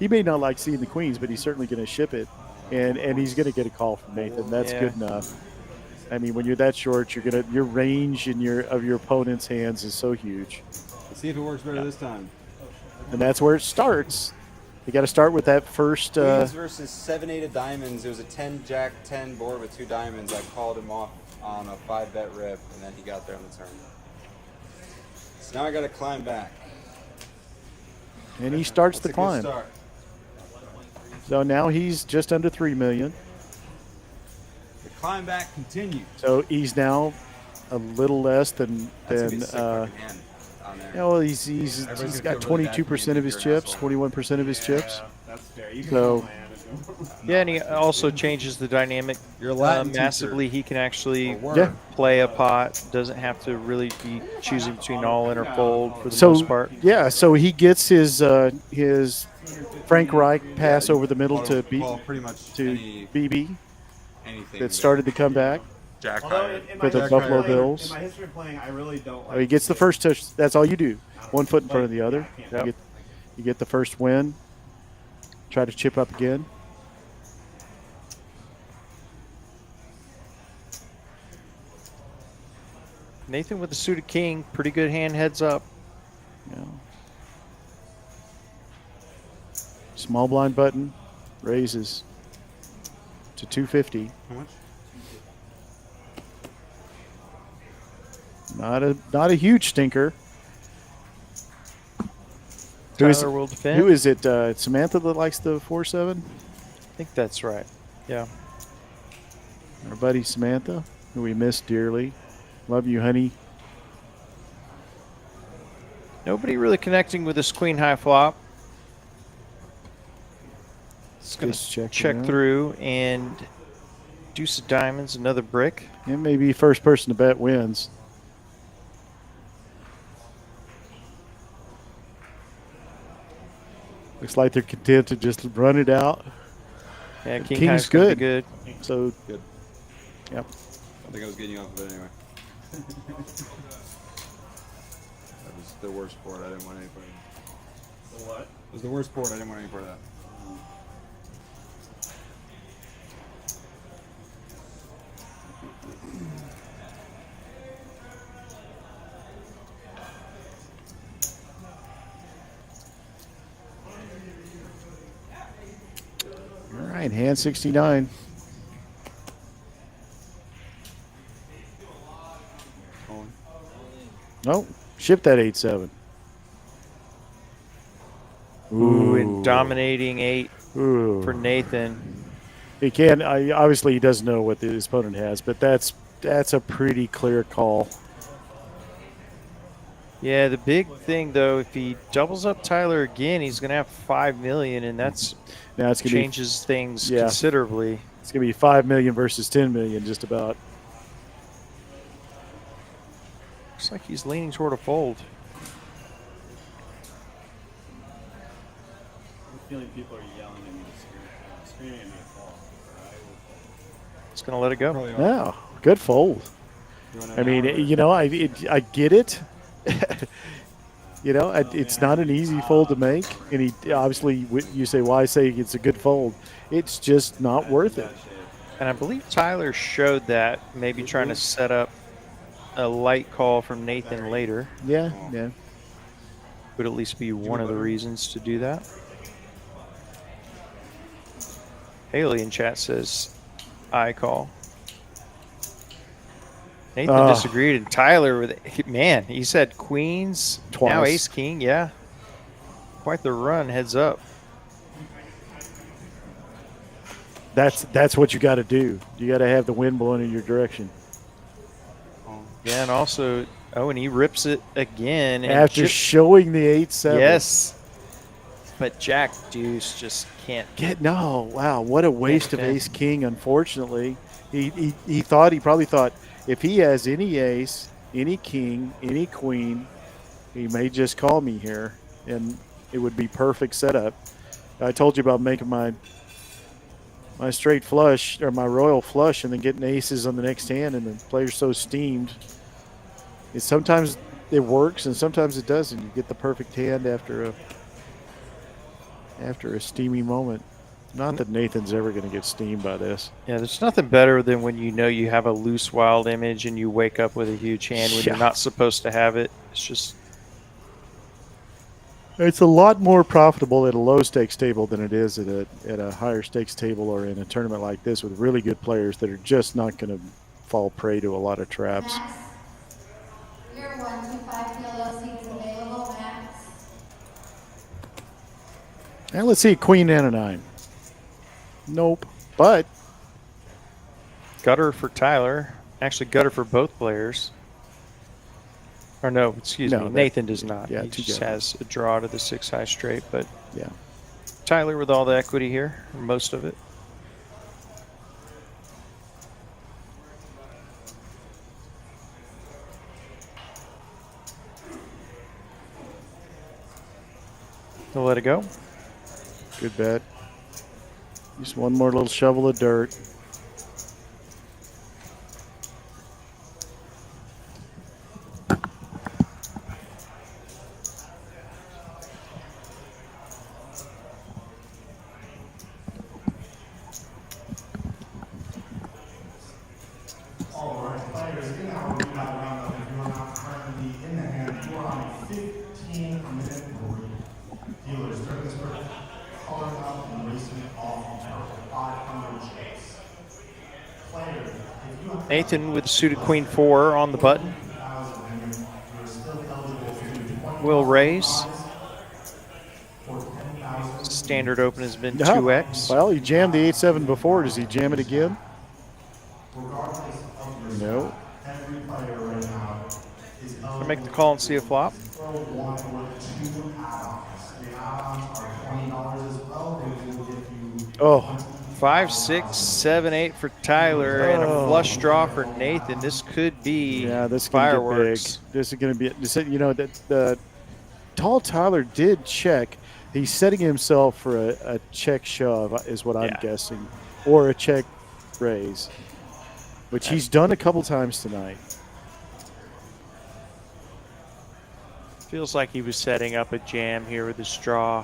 may not like seeing the queens, but he's certainly going to ship it, and he's going to get a call from Nathan. That's good enough. I mean, when you're that short, your range and of your opponent's hands is so huge. Let's see if it works better this time. And that's where it starts. You got to start with that first. Queens versus 7-8 of diamonds. It was a 10-jack-10 board with 2 diamonds. I called him off on a 5-bet rip, and then he got there on the turn. So now I got to climb back. And he starts the climb. So now he's just under $3 million. The climb back continues. So he's now a little less than. Well, he's got 22% of his chips, 21% of his chips. That's fair. So, yeah, and he also changes the dynamic massively. He can actually play a pot. Doesn't have to really be choosing between all in or fold for the most part. Yeah, so he gets his Frank Reich pass over the middle to BB that started the comeback. For the Buffalo Bills. In my history of playing, I really don't like. He gets the first touch. That's all you do. One foot in front of the other. You get the first win. Try to chip up again. Nathan with the suited king. Pretty good hand heads up. Yeah. Small blind button. Raises to 250. How much? Not a huge stinker. Who is it? Samantha that likes the 4-7? I think that's right. Yeah. Our buddy Samantha, who we miss dearly. Love you, honey. Nobody really connecting with this queen high flop. It's going to check through and deuce of diamonds, another brick. It may be first person to bet wins. Looks like they're content to just run it out. Yeah, King's good. So good. Yep. I think I was getting you off of it anyway. That was the worst board. I didn't want any part of it. The what? It was the worst board. I didn't want any part of that. All 69, hand 69. Oh, shift that 8-7. Ooh, and dominating 8 for Nathan. He can't. Obviously, he doesn't know what his opponent has, but that's a pretty clear call. Yeah, the big thing though, if he doubles up Tyler again, he's going to have 5 million, and that's now it's changes things considerably. It's going to be 5 million versus 10 million, just about. Looks like he's leaning toward a fold. I'm feeling people are yelling at me, screaming at me to fall. Just going to let it go. Yeah, good fold. I mean, I get it. It's not an easy fold to make, and he obviously, you say, why say it's a good fold? It's just not worth it. And I believe Tyler showed that, maybe trying to set up a light call from Nathan later. Yeah. Would at least be one of the reasons to do that. Haley in chat says, I call. Nathan disagreed, and Tyler, man, he said queens, twice. Now ace king, yeah. Quite the run, heads up. That's what you got to do. You got to have the wind blowing in your direction. Yeah, and also, and he rips it again. And after showing the 8-7. Yes. But Jack Deuce just can't no. Wow, what a waste of ace king, unfortunately. He probably thought, if he has any ace, any king, any queen, he may just call me here, and it would be perfect setup. I told you about making my straight flush or my royal flush and then getting aces on the next hand, and the player's so steamed. Sometimes it works and sometimes it doesn't. You get the perfect hand after a steamy moment. Not that Nathan's ever going to get steamed by this. Yeah, there's nothing better than when you know you have a loose wild image and you wake up with a huge hand when you're not supposed to have it. It's just... It's a lot more profitable at a low stakes table than it is at a higher stakes table or in a tournament like this with really good players that are just not going to fall prey to a lot of traps. Max, your 125 yellow seats available, Max. And let's see, queen and a 9. Nope, but gutter for Tyler. Actually, gutter for both players. Or no, excuse me, Nathan does not. Yeah, he just has a draw to the 6 high straight, but yeah. Tyler with all the equity here, or most of it. He'll let it go. Good bet. Just one more little shovel of dirt. Alright, players, in our round roundup, if you are not currently in the hand, you are on a 15-minute break. Dealers, during this break, calling up and racing it off the purple 500 chase. Players, if you have Nathan with suited queen 4 on the button. Will raise. Standard open has been 2x. Well, he jammed the 8-7 before. Does he jam it again? No. Every player right now is eligible Make the call and see a flop. throw one or 2 add-ons. The add-ons are $20 as well. They will give you 5, 6, 7, 8 for Tyler and a flush draw for Nathan. This could be this fireworks. Get big. This is going to be. The tall Tyler did check. He's setting himself for a check shove, is what I'm guessing, or a check raise, which he's done a couple times tonight. Feels like he was setting up a jam here with his draw.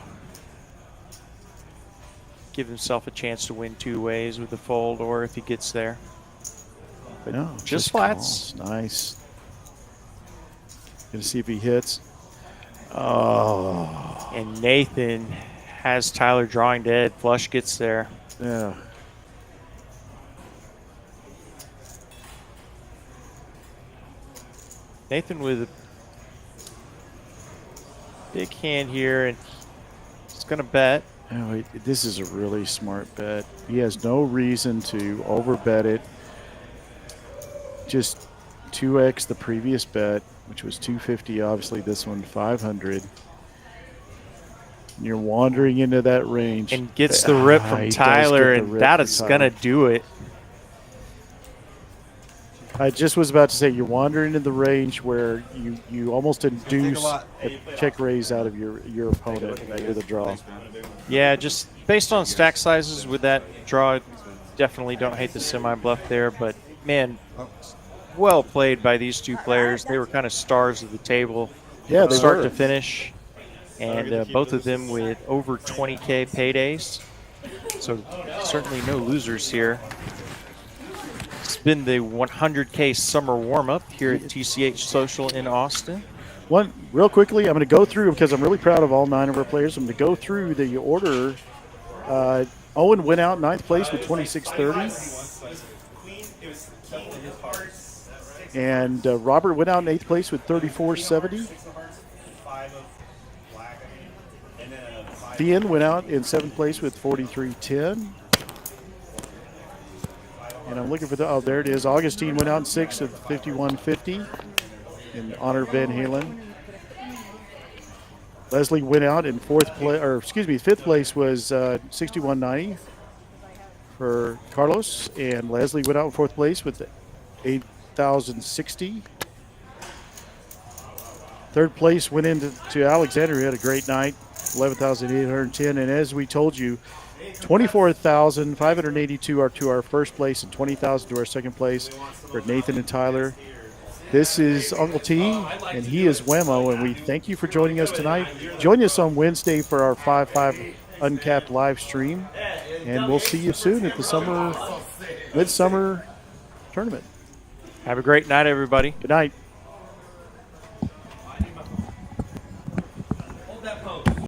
Give himself a chance to win 2 ways with the fold, or if he gets there. But no, just flats. Calls. Nice. Gonna see if he hits. Oh. And Nathan has Tyler drawing dead. Flush gets there. Yeah. Nathan with a big hand here, and he's going to bet. Oh, this is a really smart bet. He has no reason to overbet it. Just 2x the previous bet, which was 250. Obviously, this one 500. You're wandering into that range. And gets the rip He from does Tyler, get the and rip that from is Tyler. going to do it. I just was about to say, you're wandering into the range where you almost induce a check raise out of your opponent with a draw. Yeah, just based on stack sizes with that draw, definitely don't hate the semi-bluff there. But, man, well played by these two players. They were kind of stars of the table Yeah, they start were. to finish. And both of them with over 20K paydays. So certainly no losers here. It's been the 100K summer warm-up here at TCH Social in Austin. One real quickly, I'm going to go through because I'm really proud of all 9 of our players. I'm going to go through the order. Owen went out 9th place with 2630. And Robert went out in 8th place with 3470. Thean went out in 7th place with 4310. And I'm looking for the, oh, there it is. Augustine went out in 6th at 5150 in honor of Van Halen. Leslie went out in 5th place was 6190 for Carlos. And Leslie went out in 4th place with 8,060. 3rd place went into Alexander, who had a great night, 11,810. And as we told you, 24,582 are to our first place and 20,000 to our second place for Nathan and Tyler. This is Uncle T, and he is Wemo, and we thank you for joining us tonight. Join us on Wednesday for our 5-5 Uncapped live stream, and we'll see you soon at the midsummer tournament. Have a great night, everybody. Good night. Hold that pose.